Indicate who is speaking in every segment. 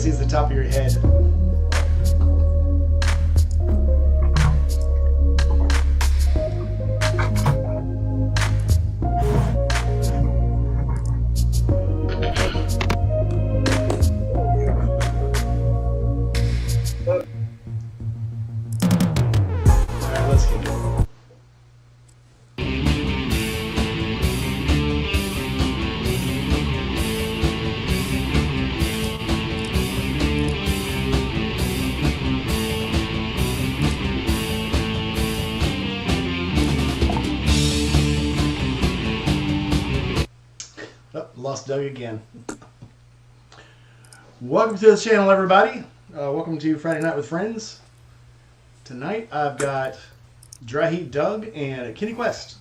Speaker 1: sees the top of your head. Alright, let's get it. Oh, lost Doug again. Welcome to the channel, everybody. Welcome to Friday Night with Friends. Tonight I've got Dry Heat Doug and Kenny Quest.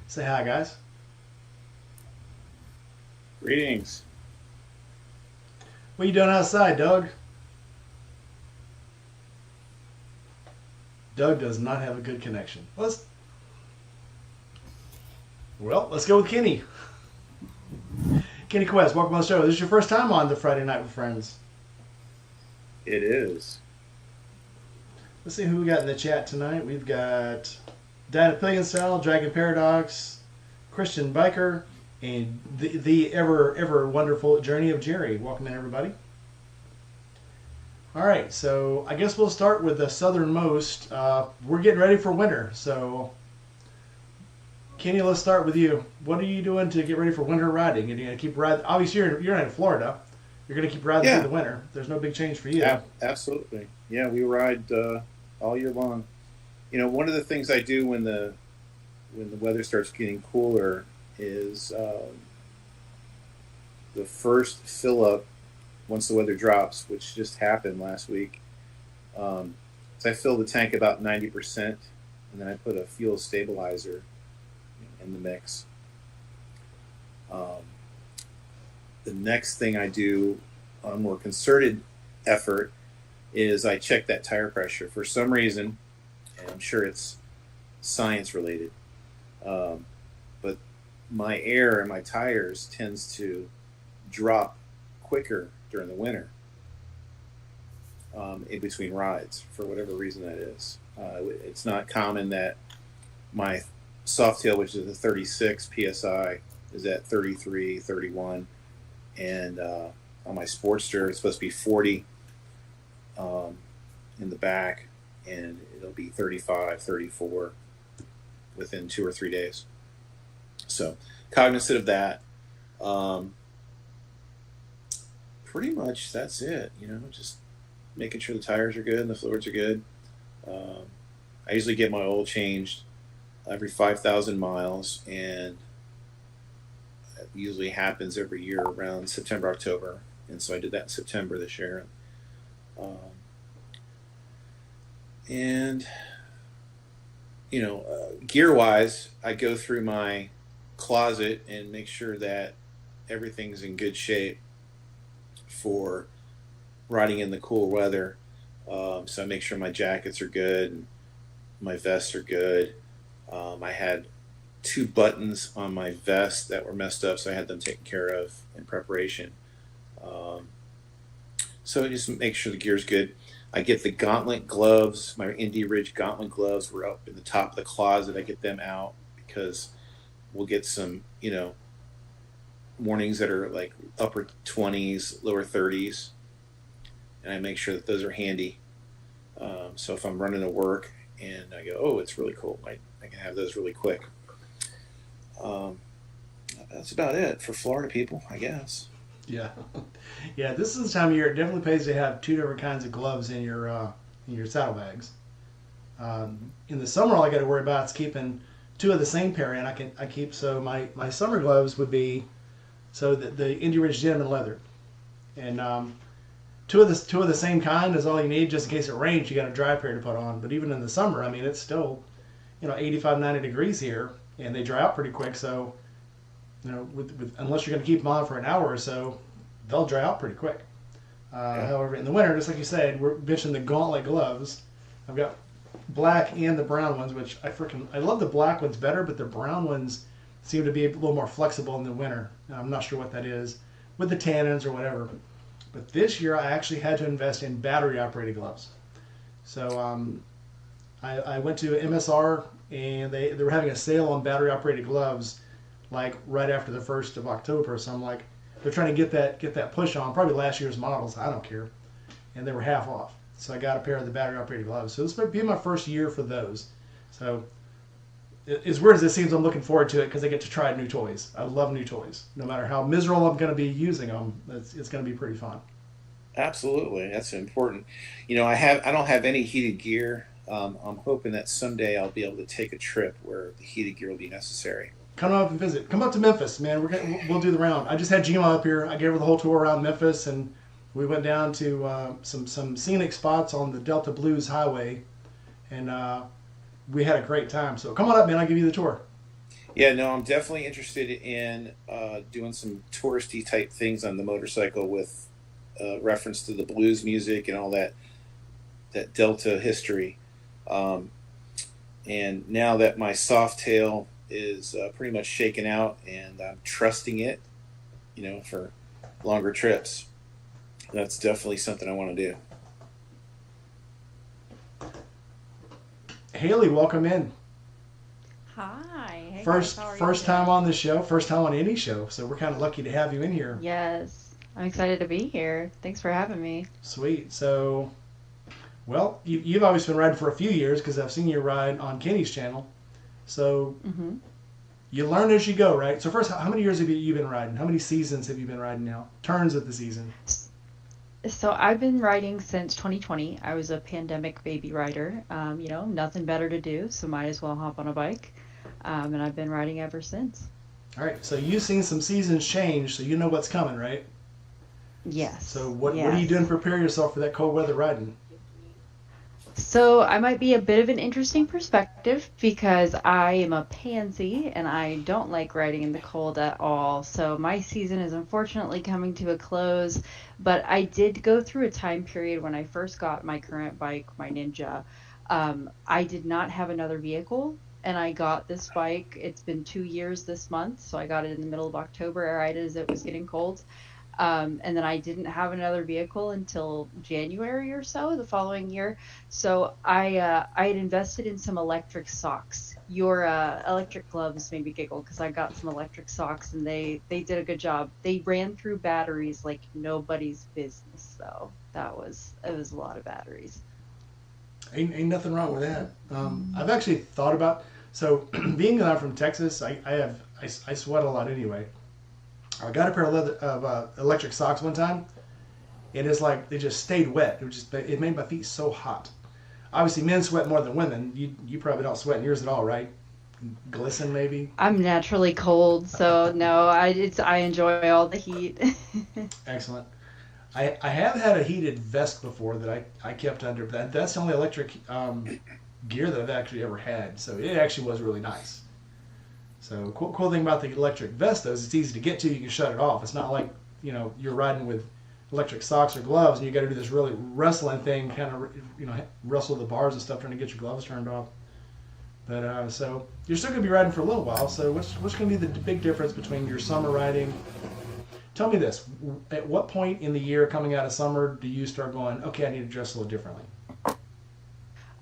Speaker 1: Say hi, guys.
Speaker 2: Greetings.
Speaker 1: What are you doing outside, Doug? Doug does not have a good connection. Let's go with Kenny. Kenny Quest, welcome on the show. This is your first time on the Friday Night with Friends.
Speaker 2: It is.
Speaker 1: Let's see who we got in the chat tonight. We've got Diana Pillion Style, Dragon Paradox, Christian Biker, and the ever wonderful Journey of Jerry. Welcome in, everybody. All right, so I guess we'll start with the southernmost. We're getting ready for winter, so Kenny, let's start with you. What are you doing to get ready for winter riding? Are you going to keep riding? Obviously, you're in Florida. You're going to keep riding through the winter. There's no big change for you.
Speaker 2: Yeah, absolutely. Yeah, we ride all year long. You know, one of the things I do when the weather starts getting cooler is the first fill up once the weather drops, which just happened last week. So I fill the tank about 90%, and then I put a fuel stabilizer in the mix. The next thing I do on a more concerted effort is I check that tire pressure. For some reason, and I'm sure it's science related, but my air in my tires tends to drop quicker during the winter in between rides, for whatever reason that is. It's not common that my Softail, which is a 36 PSI, is at 33, 31. And on my Sportster, it's supposed to be 40 in the back, and it'll be 35, 34 within 2 or 3 days. So cognizant of that. Pretty much that's it, just making sure the tires are good and the fluids are good. I usually get my oil changed every 5,000 miles, and it usually happens every year around September, October. And so I did that in September this year. Gear-wise, I go through my closet and make sure that everything's in good shape for riding in the cool weather. So I make sure my jackets are good, and my vests are good. I had 2 buttons on my vest that were messed up, so I had them taken care of in preparation. So just make sure the gear's good. I get the gauntlet gloves. My Indy Ridge gauntlet gloves were up in the top of the closet. I get them out because we'll get some, mornings that are like upper 20s, lower 30s. And I make sure that those are handy. So if I'm running to work and I go, oh, it's really cold, I can have those really quick. That's about it for Florida people, I guess.
Speaker 1: Yeah. Yeah, this is the time of year it definitely pays to have 2 different kinds of gloves in your saddlebags. In the summer, all I got to worry about is keeping 2 of the same pair in. I keep, so my summer gloves would be, so the Indy Ridge Gentleman leather. And two of the same kind is all you need, just in case it rains. You got a dry pair to put on. But even in the summer, I mean, it's still 85, 90 degrees here, and they dry out pretty quick. So unless you're going to keep them on for an hour or so, they'll dry out pretty quick. However, in the winter, just like you said, we're mentioning the gauntlet gloves. I've got black and the brown ones, which I love the black ones better, but the brown ones seem to be a little more flexible in the winter. I'm not sure what that is with the tannins or whatever. But this year I actually had to invest in battery operated gloves. So I went to MSR and they were having a sale on battery operated gloves like right after the 1st of October. So I'm like, they're trying to get that push on, probably last year's models, I don't care. And they were half off. So I got a pair of the battery operated gloves. So this might be my first year for those. So as weird as it seems, I'm looking forward to it because I get to try new toys. I love new toys. No matter how miserable I'm going to be using them, it's going to be pretty fun.
Speaker 2: Absolutely, that's important. I don't have any heated gear. I'm hoping that someday I'll be able to take a trip where the heated gear will be necessary.
Speaker 1: Come up and visit. Come up to Memphis, man. We'll do the round. I just had Gina up here. I gave her the whole tour around Memphis, and we went down to some scenic spots on the Delta Blues Highway, and we had a great time. So come on up, man. I'll give you the tour.
Speaker 2: Yeah, no, I'm definitely interested in doing some touristy type things on the motorcycle with reference to the blues music and all that Delta history. And now that my Softail is pretty much shaken out and I'm trusting it, for longer trips, that's definitely something I want to do.
Speaker 1: Haley, welcome in.
Speaker 3: Hi. Hey guys,
Speaker 1: First
Speaker 3: how are you
Speaker 1: first time
Speaker 3: today?
Speaker 1: on the show, first time on any show. So we're kind of lucky to have you in here.
Speaker 3: Yes, I'm excited to be here. Thanks for having me.
Speaker 1: Sweet. So, well, you've always been riding for a few years because I've seen you ride on Kenny's channel. So
Speaker 3: hmm
Speaker 1: you learn as you go, right? So first, how many years have you been riding? How many seasons have you been riding now? Turns of the season.
Speaker 3: So I've been riding since 2020. I was a pandemic baby rider. Nothing better to do, so might as well hop on a bike. And I've been riding ever since.
Speaker 1: All right. So you've seen some seasons change, so you know what's coming, right? So
Speaker 3: Yes,
Speaker 1: what are you doing to
Speaker 3: yes.
Speaker 1: prepare yourself for that cold weather riding?
Speaker 3: So I might be a bit of an interesting perspective because I am a pansy and I don't like riding in the cold at all. So my season is unfortunately coming to a close, but I did go through a time period when I first got my current bike, my Ninja. I did not have another vehicle and I got this bike. It's been 2 years this month, so I got it in the middle of October, right as it was getting cold. And then I didn't have another vehicle until January or so the following year. So I had invested in some electric socks. Your electric gloves made me giggle because I got some electric socks and they did a good job. They ran through batteries like nobody's business though. It was a lot of batteries.
Speaker 1: Ain't nothing wrong with that. I've actually thought about so being that I'm from Texas, I sweat a lot anyway. I got a pair of electric socks one time, and it's like they just stayed wet. It made my feet so hot. Obviously, men sweat more than women. You probably don't sweat in yours at all, right? Glisten maybe.
Speaker 3: I'm naturally cold, so no, I enjoy all the heat.
Speaker 1: Excellent. I have had a heated vest before that I kept under. But that's the only electric gear that I've actually ever had. So it actually was really nice. So cool thing about the electric vest though is it's easy to get to. You can shut it off. It's not like you're riding with electric socks or gloves and you got to do this really wrestling thing, kind of wrestle the bars and stuff trying to get your gloves turned off. But so you're still gonna be riding for a little while. So what's gonna be the big difference between your summer riding? Tell me this: at what point in the year coming out of summer do you start going, okay, I need to dress a little differently?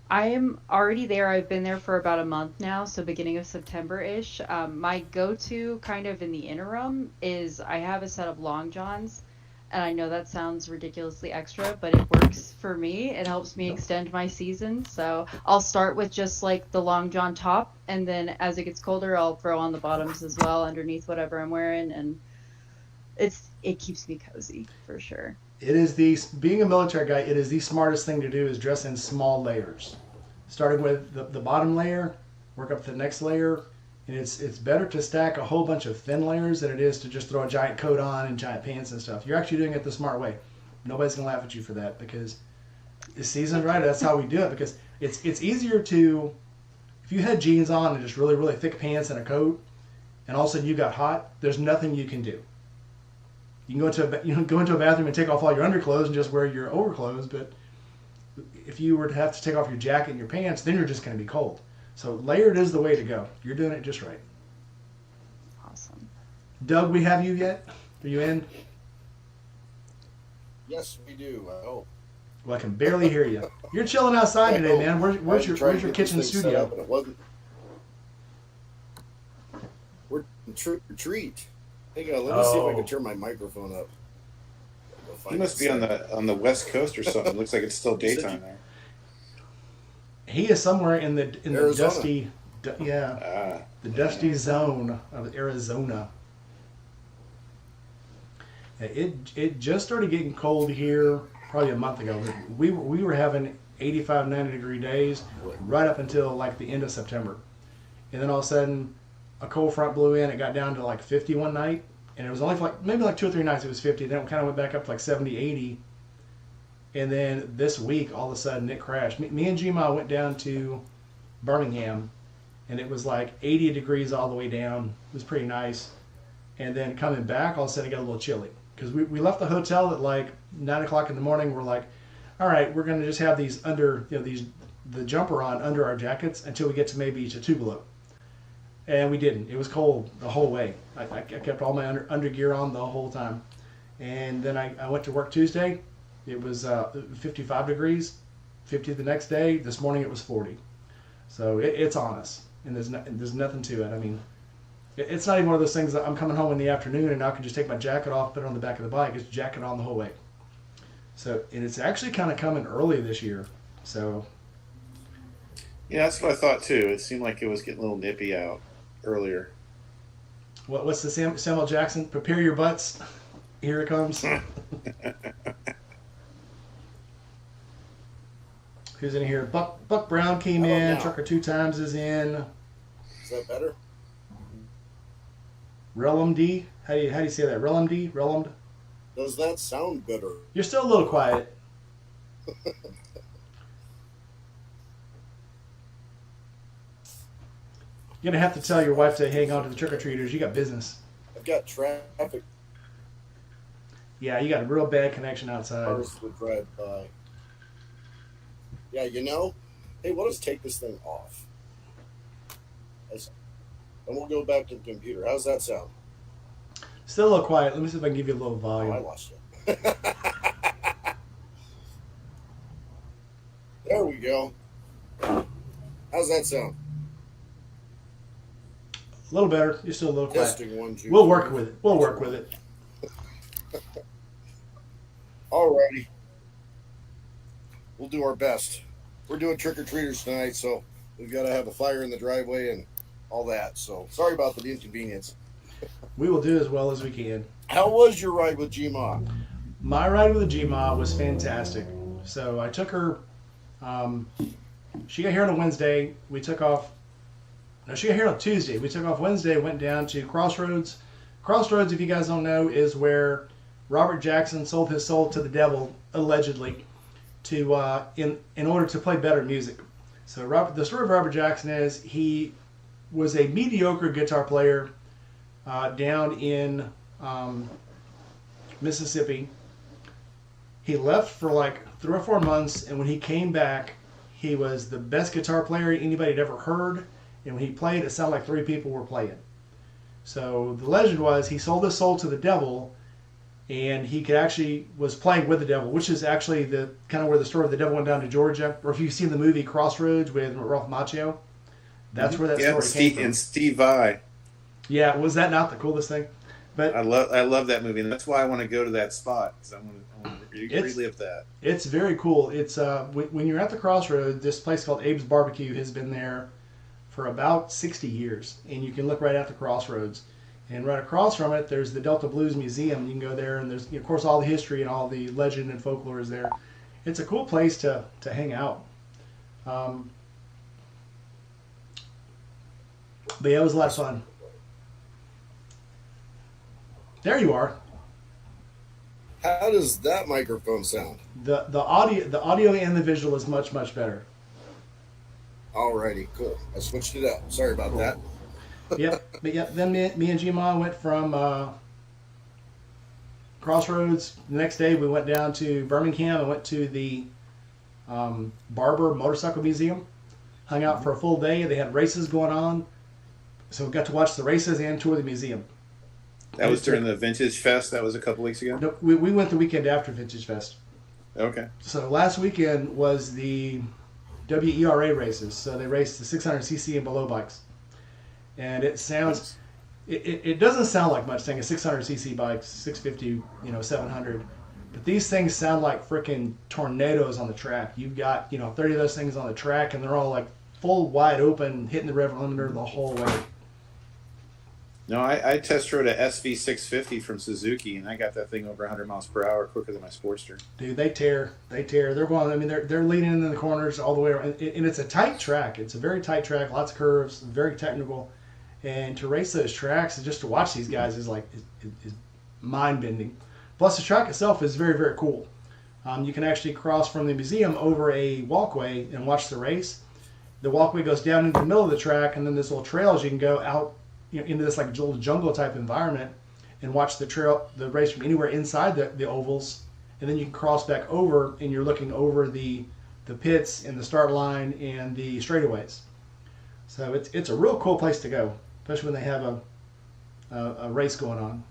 Speaker 3: I am already there. I've been there for about a month now, so beginning of September-ish. My go-to kind of in the interim is I have a set of long johns, and I know that sounds ridiculously extra, but it works for me. It helps me
Speaker 1: Nope.
Speaker 3: extend my season. So I'll start with just like the long john top, and then as it gets colder, I'll throw on the bottoms as well underneath whatever I'm wearing, and it keeps me cozy for sure.
Speaker 1: It is being a military guy. It is the smartest thing to do is dress in small layers, starting with the bottom layer, work up to the next layer, and it's better to stack a whole bunch of thin layers than it is to just throw a giant coat on and giant pants and stuff. You're actually doing it the smart way. Nobody's gonna laugh at you for that because it's seasoned right. That's how we do it because it's easier to if you had jeans on and just really thick pants and a coat, and all of a sudden you got hot. There's nothing you can do. You can go into a bathroom and take off all your underclothes and just wear your overclothes. But if you were to have to take off your jacket and your pants, then you're just going to be cold. So layered is the way to go. You're doing it just right.
Speaker 3: Awesome.
Speaker 1: Doug, we have you yet? Are you in?
Speaker 4: Yes, we do. I hope.
Speaker 1: Well, I can barely hear you. You're chilling outside
Speaker 4: I
Speaker 1: today,
Speaker 4: hope.
Speaker 1: man.
Speaker 4: I had to try
Speaker 1: Where's
Speaker 4: to
Speaker 1: your
Speaker 4: get this
Speaker 1: kitchen
Speaker 4: thing set up,
Speaker 1: studio?
Speaker 4: and it wasn't. We're trick or treat. Hang on, let me see if I can
Speaker 1: Oh,
Speaker 4: turn my microphone up. Go
Speaker 2: You
Speaker 4: find it
Speaker 2: must be on
Speaker 4: set.
Speaker 2: the West Coast or something. Looks like it's still
Speaker 4: You said
Speaker 2: daytime
Speaker 4: you
Speaker 2: there.
Speaker 1: he is somewhere in the
Speaker 4: Arizona.
Speaker 1: dusty, yeah,
Speaker 2: Ah,
Speaker 1: the
Speaker 2: yeah.
Speaker 1: dusty zone of Arizona. Yeah, it just started getting cold here probably a month ago. We were having 85, 90-degree days right up until like the end of September, and then all of a sudden a cold front blew in. It got down to like 50 one night, and it was only for like maybe like 2 or 3 nights it was 50. Then it kind of went back up to like 70, 80, and then this week all of a sudden it crashed. Me and Gma went down to Birmingham, and it was like 80 degrees all the way down. It was pretty nice. And then coming back, all of a sudden it got a little chilly because we left the hotel at like 9 o'clock in the morning. We're like, all right, we're gonna just have these the jumper on under our jackets until we get to maybe to Tupelo. And we didn't. It was cold the whole way. I kept all my under gear on the whole time. And then I went to work Tuesday. It was 55 degrees. 50 the next day. This morning it was 40. So it's on us, and there's nothing to it. I mean, it's not even one of those things that I'm coming home in the afternoon and I can just take my jacket off, put it on the back of the bike. It's jacket on the whole way. So, and it's actually kind of coming early this year. So,
Speaker 2: Yeah, that's what I thought too. It seemed like it was getting a little nippy out earlier.
Speaker 1: what's the Samuel Jackson? Prepare your butts. Here it comes. Who's in here? Buck Brown came
Speaker 4: How about
Speaker 1: in.
Speaker 4: now?
Speaker 1: Trucker Two Times is in.
Speaker 4: Is that better?
Speaker 1: Relum D. How do you say that? Relum D. Relum.
Speaker 4: Does that sound better?
Speaker 1: You're still a little quiet. You're gonna have to tell your wife to hang on to the trick or treaters. You got business.
Speaker 4: I've got traffic
Speaker 1: Yeah, you got a real bad connection outside.
Speaker 4: cars that drive by. Yeah, you know. Hey, let us take this thing off. And we'll go back to the computer. How's that sound?
Speaker 1: Still a little quiet. Let me see if I can give you a little
Speaker 4: Oh, I
Speaker 1: volume.
Speaker 4: lost you. There we go. How's that sound?
Speaker 1: A little better. You're still a little quiet.
Speaker 4: Testing 1, 2,
Speaker 1: We'll work
Speaker 4: 3.
Speaker 1: with it. We'll work with it.
Speaker 4: Alrighty. We'll do our best. We're doing trick or treaters tonight, so we've got to have a fire in the driveway and all that. So sorry about the inconvenience.
Speaker 1: We will do as well as we can.
Speaker 4: How was your ride with Gma?
Speaker 1: My ride with the Gma was fantastic. So I took her. She got here on a Wednesday. We took off. No, she got here on Tuesday. We took off Wednesday. Went down to Crossroads. Crossroads, if you guys don't know, is where Robert Jackson sold his soul to the devil, allegedly, to in order to play better music. So the story of Robert Jackson is he was a mediocre guitar player down in Mississippi. He left for like 3 or 4 months, and when he came back, he was the best guitar player anybody had ever heard. And when he played, it sounded like 3 people were playing. So the legend was he sold his soul to the devil, and he could actually was playing with the devil, which is actually the kind of where the story of the devil went down to Georgia. Or if you've seen the movie Crossroads with Ralph Macchio, that's where that
Speaker 2: Yeah,
Speaker 1: story came from.
Speaker 2: And Steve Vai.
Speaker 1: Yeah, was that not the coolest thing? But
Speaker 2: I love that movie, and that's why I want to go to that spot because I want to relive that.
Speaker 1: it's very cool. It's when you're at the Crossroads, this place called Abe's Barbecue has been there for about 60 years, and you can look right at the Crossroads. And right across from it, there's the Delta Blues Museum. You can go there, and there's, of course, all the history and all the legend and folklore is there. It's a cool place to hang out. But yeah, it was a lot of fun. There you are.
Speaker 4: How does that microphone sound?
Speaker 1: The audio and the visual is much better.
Speaker 4: Alrighty, cool. I switched it up. Sorry about
Speaker 1: Cool.
Speaker 4: that.
Speaker 1: Yep. But yeah, then me and G-Ma went from Crossroads. The next day we went down to Birmingham and went to the Barber Motorcycle Museum. Hung out for a full day. They had races going on. So we got to watch the races and tour the museum.
Speaker 2: That was during the Vintage Fest. That was a couple weeks ago.
Speaker 1: No, we went the weekend after Vintage Fest.
Speaker 2: Okay.
Speaker 1: So last weekend was the WERA races. So they raced the 600cc and below bikes. And it sounds, it doesn't sound like much saying a 600cc bike, 650, 700. But these things sound like freaking tornadoes on the track. You've got, 30 of those things on the track, and they're all like full wide open, hitting the rev limiter the whole way.
Speaker 2: No, I test rode a SV650 from Suzuki, and I got that thing over 100 miles per hour quicker than my Sportster.
Speaker 1: Dude, they tear. They're going. I mean, they're leading in the corners all the way around, and it's a tight track. It's a very tight track, lots of curves, very technical. And to race those tracks and just to watch these guys is like is mind bending. Plus, the track itself is very, very cool. You can actually cross from the museum over a walkway and watch the race. The walkway goes down into the middle of the track, and then there's little trails you can go out into this like little jungle type environment and watch the race from anywhere inside the ovals, and then you can cross back over and you're looking over the pits and the start line and the straightaways. So it's a real cool place to go, especially when they have a race going on.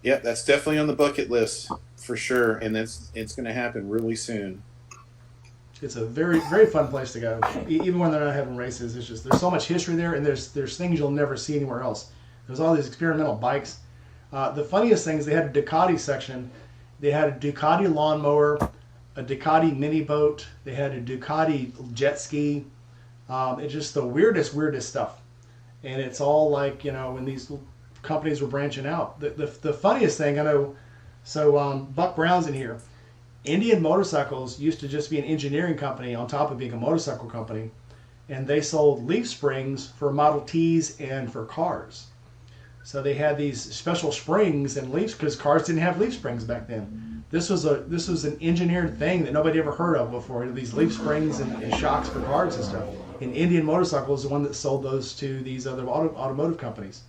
Speaker 2: Yeah, that's definitely on the bucket list for sure, and it's going to happen really soon.
Speaker 1: It's a very, very fun place to go. Even when they're not having races, it's just there's so much history there, and there's things you'll never see anywhere else. There's all these experimental bikes. The funniest thing is they had a Ducati section. They had a Ducati lawnmower, a Ducati mini boat. They had a Ducati jet ski. It's just the weirdest stuff. And it's all like, when these companies were branching out. The funniest thing, I know, so Buck Brown's in here. Indian Motorcycles used to just be an engineering company on top of being a motorcycle company, and they sold leaf springs for Model Ts and for cars. So they had these special springs and leaves because cars didn't have leaf springs back then. This was an engineered thing that nobody ever heard of before. These leaf springs and shocks for cars and stuff. And Indian Motorcycle is the one that sold those to these other automotive companies.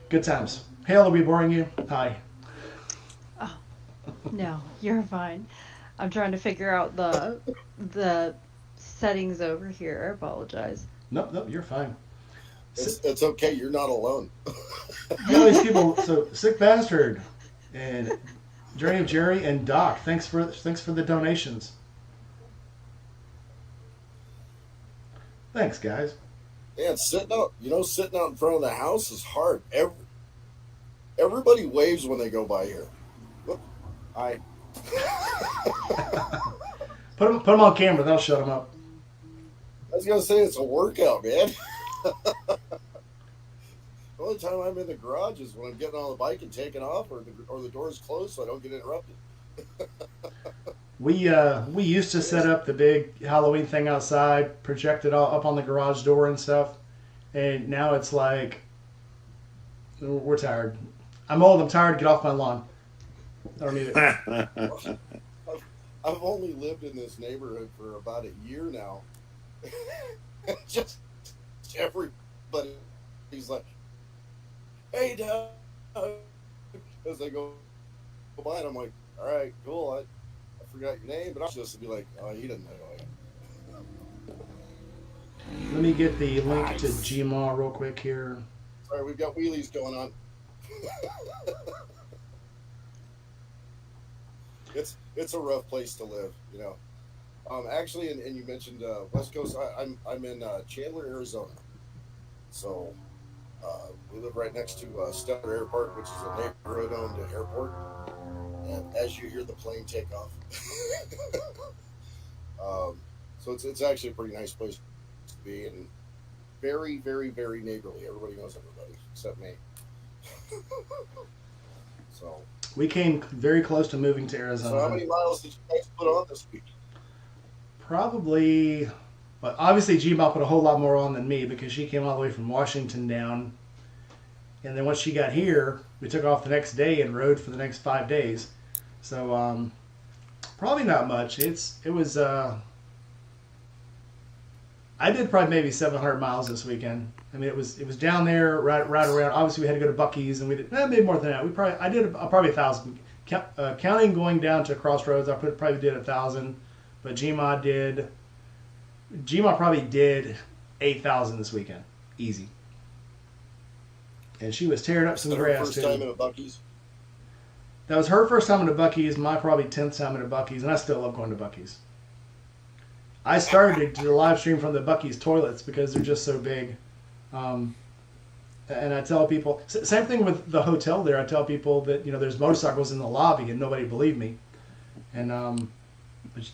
Speaker 1: Good times. Hale, are we boring you? Hi.
Speaker 3: No, you're fine. I'm trying to figure out the settings over here. I apologize.
Speaker 1: Nope, you're fine.
Speaker 4: It's okay. You're not alone.
Speaker 1: All these people, so Sick Bastard and Jerry and Doc, thanks for the donations. Thanks, guys.
Speaker 4: Man, sitting out in front of the house is hard. Everybody waves when they go by here. Look, hi.
Speaker 1: Put them on camera. That'll shut them up.
Speaker 4: I was gonna say it's a workout, man. The only time I'm in the garage is when I'm getting on the bike and taking off, or the door's closed so I don't get interrupted.
Speaker 1: We used to set up the big Halloween thing outside, project it all up on the garage door and stuff, and now it's like we're tired. I'm old. I'm tired. Get off my lawn. I don't need it.
Speaker 4: I've only lived in this neighborhood for about a year now. Just everybody's like, "Hey, Doug," as they go by, and I'm like, "All right, cool. I forgot your name," but I'm just to be like, "Oh, he doesn't know."
Speaker 1: Let me get the link to Gmail real quick here.
Speaker 4: Sorry, we've got wheelies going on. It's a rough place to live, Actually, and you mentioned West Coast. I'm in Chandler, Arizona. So we live right next to Stellar Airport, which is a neighborhood-owned airport. And as you hear the plane take off, so it's actually a pretty nice place to be, and very, very, very neighborly. Everybody knows everybody except me. So
Speaker 1: we came very close to moving to Arizona.
Speaker 4: So how many miles did you guys put on this week?
Speaker 1: Probably, but obviously Gmail put a whole lot more on than me because she came all the way from Washington down. And then once she got here, we took off the next day and rode for the next 5 days. So probably not much. It was I did probably maybe 700 miles this weekend. I mean, it was down there right around. Obviously, we had to go to Buc-ee's, and we did maybe more than that. I did probably 1,000. Counting going down to Crossroads, I probably did 1,000. But Gma probably did 8,000 this weekend, easy. and she was tearing up
Speaker 4: Is
Speaker 1: some
Speaker 4: that her
Speaker 1: grass
Speaker 4: first
Speaker 1: too.
Speaker 4: time in a Buc-ee's?
Speaker 1: That was her first time in a Buc-ee's, my probably 10th time in a Buc-ee's, and I still love going to Buc-ee's. I started to live stream from the Buc-ee's toilets because they're just so big. And I tell people, same thing with the hotel there. I tell people that, there's motorcycles in the lobby and nobody believed me. And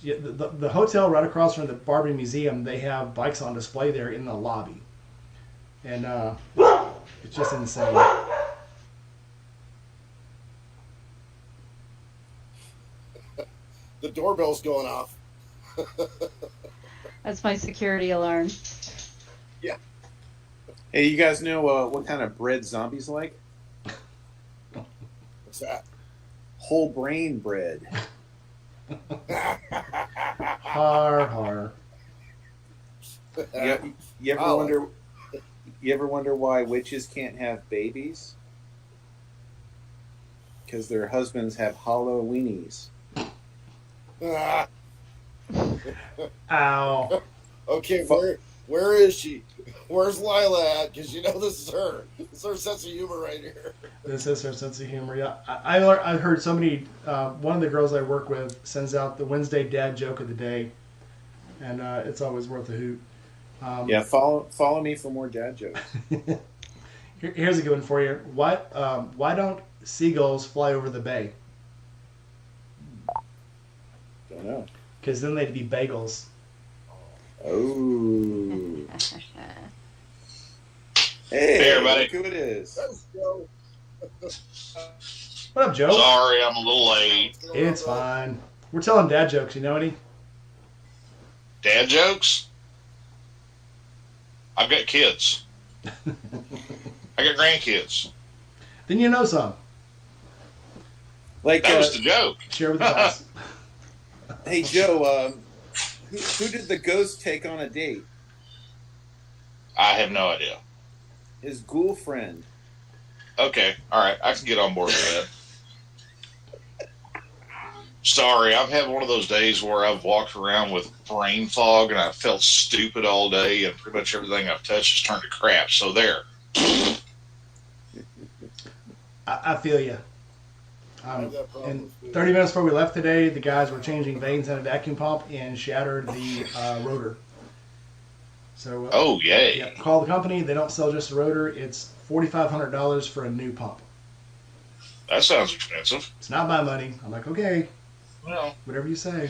Speaker 1: the hotel right across from the Barbie Museum, they have bikes on display there in the lobby. And it's just insane.
Speaker 4: The doorbell's going off.
Speaker 3: That's my security alarm.
Speaker 4: Yeah.
Speaker 2: Hey, you guys know what kind of bread zombies like?
Speaker 4: What's that?
Speaker 2: Whole brain bread.
Speaker 1: Har.
Speaker 2: You ever wonder? You ever wonder why witches can't have babies? Because their husbands have hollow weenies.
Speaker 1: Ow.
Speaker 4: Okay, where is she? Where's Lila at? Because this is her. It's her sense of humor right here.
Speaker 1: This is her sense of humor. Yeah, I heard somebody. One of the girls I work with sends out the Wednesday dad joke of the day, and it's always worth a hoot.
Speaker 2: Yeah, follow me for more dad jokes.
Speaker 1: Here's a good one for you. Why don't seagulls fly over the bay?
Speaker 2: Don't know.
Speaker 1: Because then they'd be bagels.
Speaker 2: Oh. Hey,
Speaker 5: everybody.
Speaker 2: Look who it is.
Speaker 4: Let's go.
Speaker 1: What up, Joe?
Speaker 5: Sorry, I'm a little late.
Speaker 1: It's fine. We're telling dad jokes. You know any?
Speaker 5: Dad jokes? I've got kids. I got grandkids.
Speaker 1: Then you know some.
Speaker 2: Like,
Speaker 5: That was the joke.
Speaker 1: Share with the class.
Speaker 2: hey, Joe, who did the ghost take on a date?
Speaker 5: I have no idea.
Speaker 2: His ghoul friend.
Speaker 5: Okay, all right, I can get on board with that. Sorry, I've had one of those days where I've walked around with brain fog and I felt stupid all day, and pretty much everything I've touched has turned to crap. So there.
Speaker 1: I feel you.
Speaker 4: I have that problem
Speaker 1: And
Speaker 4: with
Speaker 1: 30 minutes before we left today, the guys were changing vanes in a vacuum pump and shattered the rotor. So,
Speaker 5: Oh, yay.
Speaker 1: yeah, call the company. They don't sell just the rotor. It's $4,500 for a new pump.
Speaker 5: That sounds expensive.
Speaker 1: It's not my money. I'm like, okay,
Speaker 5: Well,
Speaker 1: whatever you say.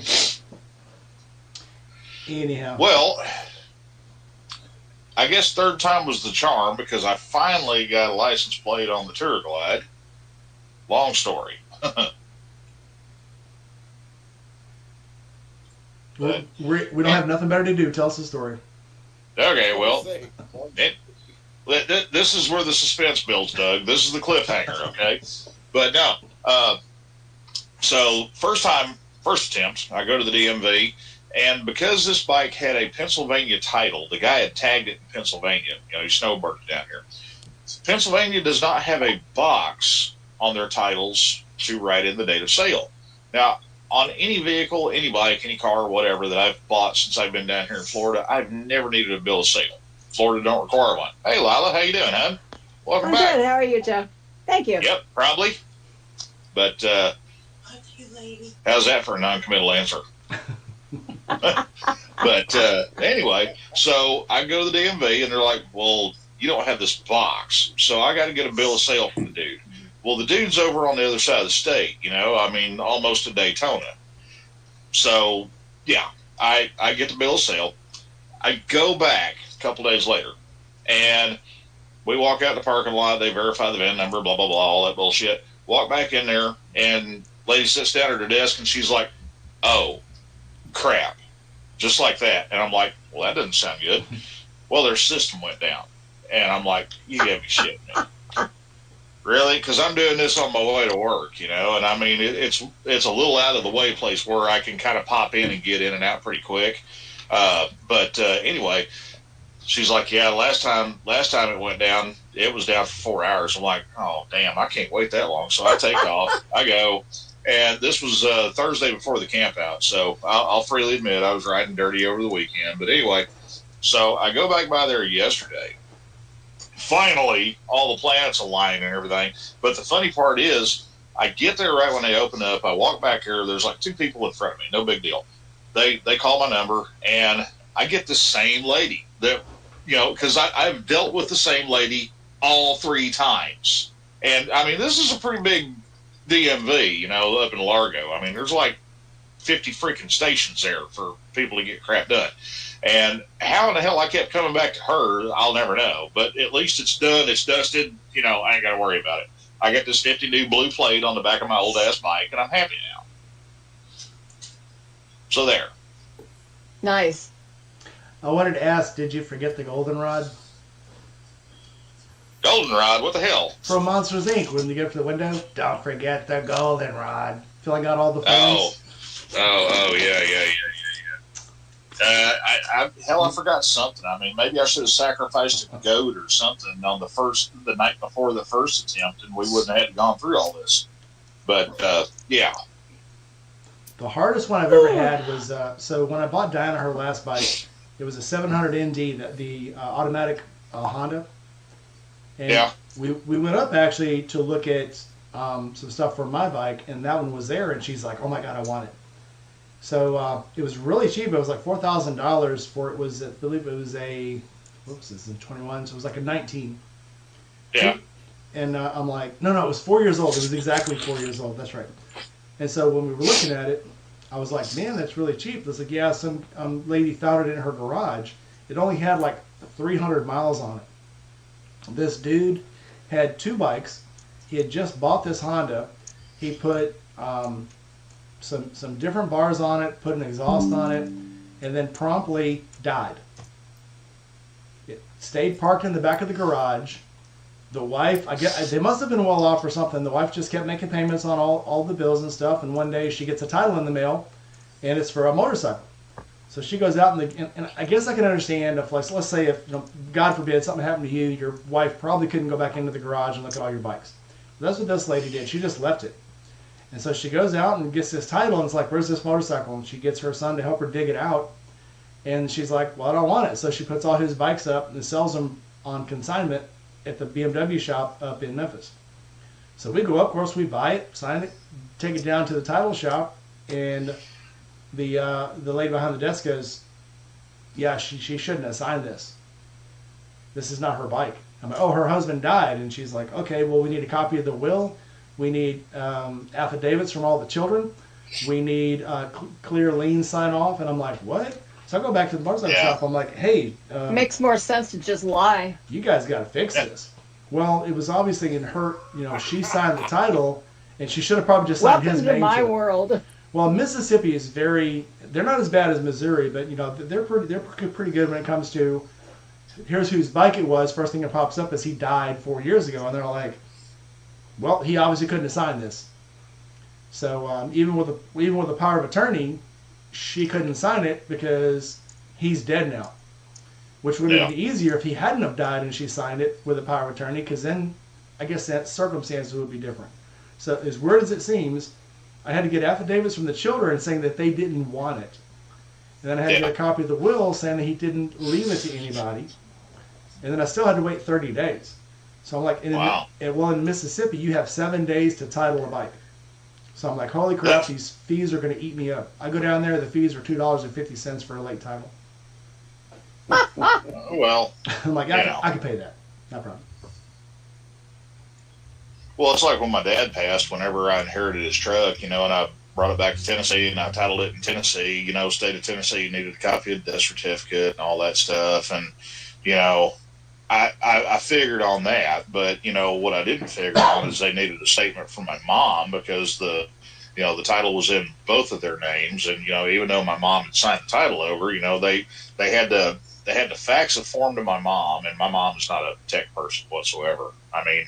Speaker 1: Anyhow.
Speaker 5: well, I guess third time was the charm because I finally got a license plate on the Tour Glide. Long story.
Speaker 1: we don't have nothing better to do. Tell us the story.
Speaker 5: Okay, well,
Speaker 4: Say,
Speaker 5: this is where the suspense builds, Doug. This is the cliffhanger, okay? But no. So first attempt, I go to the DMV, and because this bike had a Pennsylvania title, the guy had tagged it in Pennsylvania. He snowbirded down here. Pennsylvania does not have a box on their titles to write in the date of sale. Now, on any vehicle, any bike, any car, whatever that I've bought since I've been down here in Florida, I've never needed a bill of sale. Florida don't require one. Hey, Lila, how you doing, hon? Welcome
Speaker 6: I'm
Speaker 5: back.
Speaker 6: good. How are you, Joe? Thank you.
Speaker 5: Yep, probably. But how's that for a non-committal answer? But anyway, so I go to the DMV, and they're like, well, you don't have this box. So I got to get a bill of sale from the dude. Well, the dude's over on the other side of the state, almost to Daytona. So, yeah, I get the bill of sale. I go back a couple days later, and we walk out the parking lot. They verify the VIN number, blah, blah, blah, all that bullshit. Walk back in there, and lady sits down at her desk, and she's like, oh, crap. Just like that. And I'm like, well, that doesn't sound good. Well, their system went down. And I'm like, you gotta be shitting me. Really? Because I'm doing this on my way to work, and I mean, it's a little out of the way place where I can kind of pop in and get in and out pretty quick. But anyway, she's like, yeah, last time it went down, it was down for 4 hours. I'm like, oh, damn, I can't wait that long. So I take off, I go. And this was Thursday before the camp out. So I'll freely admit I was riding dirty over the weekend. But anyway, so I go back by there yesterday. finally, all the planets align and everything. But the funny part is, I get there right when they open up. I walk back here. There's like 2 people in front of me. No big deal. They call my number, and I get the same lady that, because I've dealt with the same lady all 3 times. And, I mean, this is a pretty big DMV, up in Largo. I mean, there's like 50 freaking stations there for people to get crap done. And how in the hell I kept coming back to her, I'll never know. But at least it's done. It's dusted. I ain't got to worry about it. I got this 50 new blue plate on the back of my old-ass bike, and I'm happy now. So there.
Speaker 6: Nice.
Speaker 1: I wanted to ask, did you forget the goldenrod?
Speaker 5: Goldenrod? What the hell?
Speaker 1: From Monsters, Inc., when you get up to the window, don't forget the goldenrod. Feel I got all the phones?
Speaker 5: Yeah. I forgot something. I mean, maybe I should have sacrificed a goat or something on the night before the first attempt, and we wouldn't have had to gone through all this. But yeah.
Speaker 1: The hardest one I've ever had was so when I bought Diana her last bike, it was a 700 ND, the automatic Honda. And
Speaker 5: yeah.
Speaker 1: We went up actually to look at some stuff for my bike, and that one was there, and she's like, "Oh my God, I want it." So it was really cheap. It was like $4,000 for it. Was I believe it was a, this is 21, so it was like a 19.
Speaker 5: Yeah.
Speaker 1: And I'm like, no, it was 4 years old. It was exactly 4 years old. That's right. And so when we were looking at it, I was like, man, that's really cheap. It's like, yeah, some lady found it in her garage. It only had like 300 miles on it. This dude had 2 bikes. He had just bought this Honda. He put some different bars on it, put an exhaust on it, and then promptly died. It stayed parked in the back of the garage. The wife, they must have been well off or something. The wife just kept making payments on all the bills and stuff, and one day she gets a title in the mail, and it's for a motorcycle. So she goes out, and I guess I can understand if, like, let's say if, God forbid, something happened to you, your wife probably couldn't go back into the garage and look at all your bikes. But that's what this lady did. She just left it. And so she goes out and gets this title, and it's like, where's this motorcycle? And she gets her son to help her dig it out. And she's like, well, I don't want it. So she puts all his bikes up and sells them on consignment at the BMW shop up in Memphis. So we go up, of course, we buy it, sign it, take it down to the title shop, and the lady behind the desk goes, yeah, she shouldn't have signed this. This is not her bike. I'm like, oh, her husband died. And she's like, okay, well, we need a copy of the will. We need affidavits from all the children. We need clear lien sign off. And I'm like, what? So I go back to the motorcycle shop. I'm like, hey.
Speaker 6: Makes more sense to just lie.
Speaker 1: You guys got to fix this. Well, it was obviously in her, she signed the title, and she should have probably just signed his name.
Speaker 6: Welcome to my world.
Speaker 1: Well, Mississippi is they're not as bad as Missouri, but, they're pretty good when it comes to, here's whose bike it was. First thing that pops up is he died 4 years ago. And they're like, well, he obviously couldn't have signed this. So even with the power of attorney, she couldn't sign it because he's dead now, which would have been easier if he hadn't have died and she signed it with a power of attorney, because then I guess that circumstances would be different. So as weird as it seems, I had to get affidavits from the children saying that they didn't want it. And then I had to get a copy of the will saying that he didn't leave it to anybody. And then I still had to wait 30 days. So I'm like, in Mississippi, you have 7 days to title a bike. So I'm like, holy crap, these fees are going to eat me up. I go down there, the fees are $2.50 for a late title.
Speaker 5: Well,
Speaker 1: I'm like, I can pay that. No problem.
Speaker 5: Well, it's like when my dad passed, whenever I inherited his truck, and I brought it back to Tennessee and I titled it in Tennessee, state of Tennessee needed a copy of the death certificate and all that stuff. And, I figured on that, but, what I didn't figure on is they needed a statement from my mom, because the title was in both of their names. And, even though my mom had signed the title over, they had to fax a form to my mom, and my mom is not a tech person whatsoever. I mean,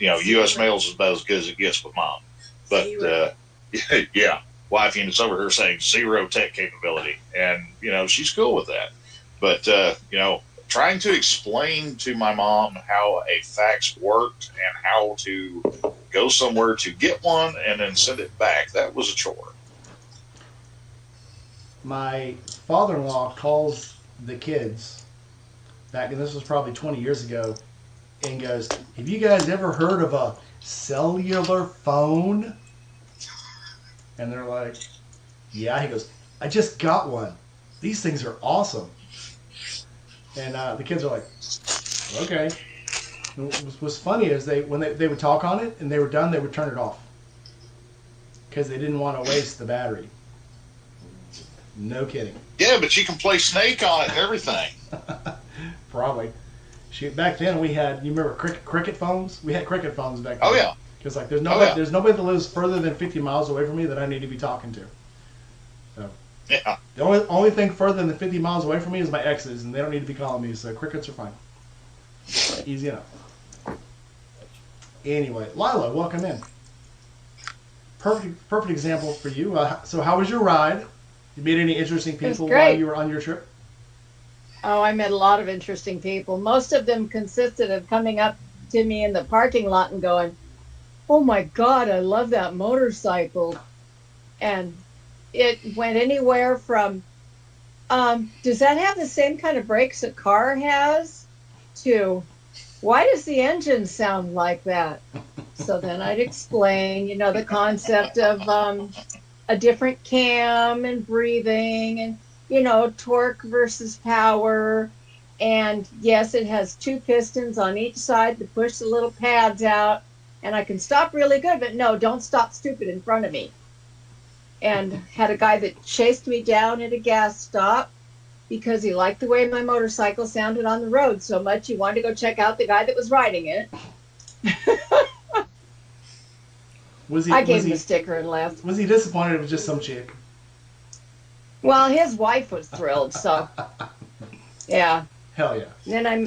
Speaker 5: U.S. mail is about as good as it gets with mom. But, yeah, wife is over here saying 0 tech capability. And, she's cool with that. But, trying to explain to my mom how a fax worked and how to go somewhere to get one and then send it back, that was a chore.
Speaker 1: My father-in-law calls the kids back, and this was probably 20 years ago, and goes, "Have you guys ever heard of a cellular phone?" And they're like, "Yeah." He goes, "I just got one. These things are awesome." And the kids are like, "Okay." And what was funny is when they would talk on it and they were done, they would turn it off because they didn't want to waste the battery. No kidding.
Speaker 5: Yeah, but you can play Snake on it and everything.
Speaker 1: Probably. Shoot, back then we had, you remember cricket phones? We had cricket phones back then.
Speaker 5: Oh, yeah.
Speaker 1: Because like there's nobody that lives further than 50 miles away from me that I need to be talking to. So
Speaker 5: Yeah.
Speaker 1: the only thing further than 50 miles away from me is my exes, and they don't need to be calling me. So crickets are fine. Easy enough. Anyway, Lila, welcome in. Perfect example for you. So how was your ride? You meet any interesting people while you were on your trip?
Speaker 6: Oh, I met a lot of interesting people. Most of them consisted of coming up to me in the parking lot and going, "Oh my God, I love that motorcycle." And it went anywhere from, does that have the same kind of brakes a car has? To, why does the engine sound like that? So then I'd explain, the concept of a different cam and breathing and, torque versus power. And yes, it has 2 pistons on each side to push the little pads out. And I can stop really good, but no, don't stop stupid in front of me. And had a guy that chased me down at a gas stop because he liked the way my motorcycle sounded on the road so much he wanted to go check out the guy that was riding it. I gave him a sticker and left.
Speaker 1: Was he disappointed it was just some chick?
Speaker 6: Well, his wife was thrilled, so yeah.
Speaker 1: Hell yeah.
Speaker 6: And then I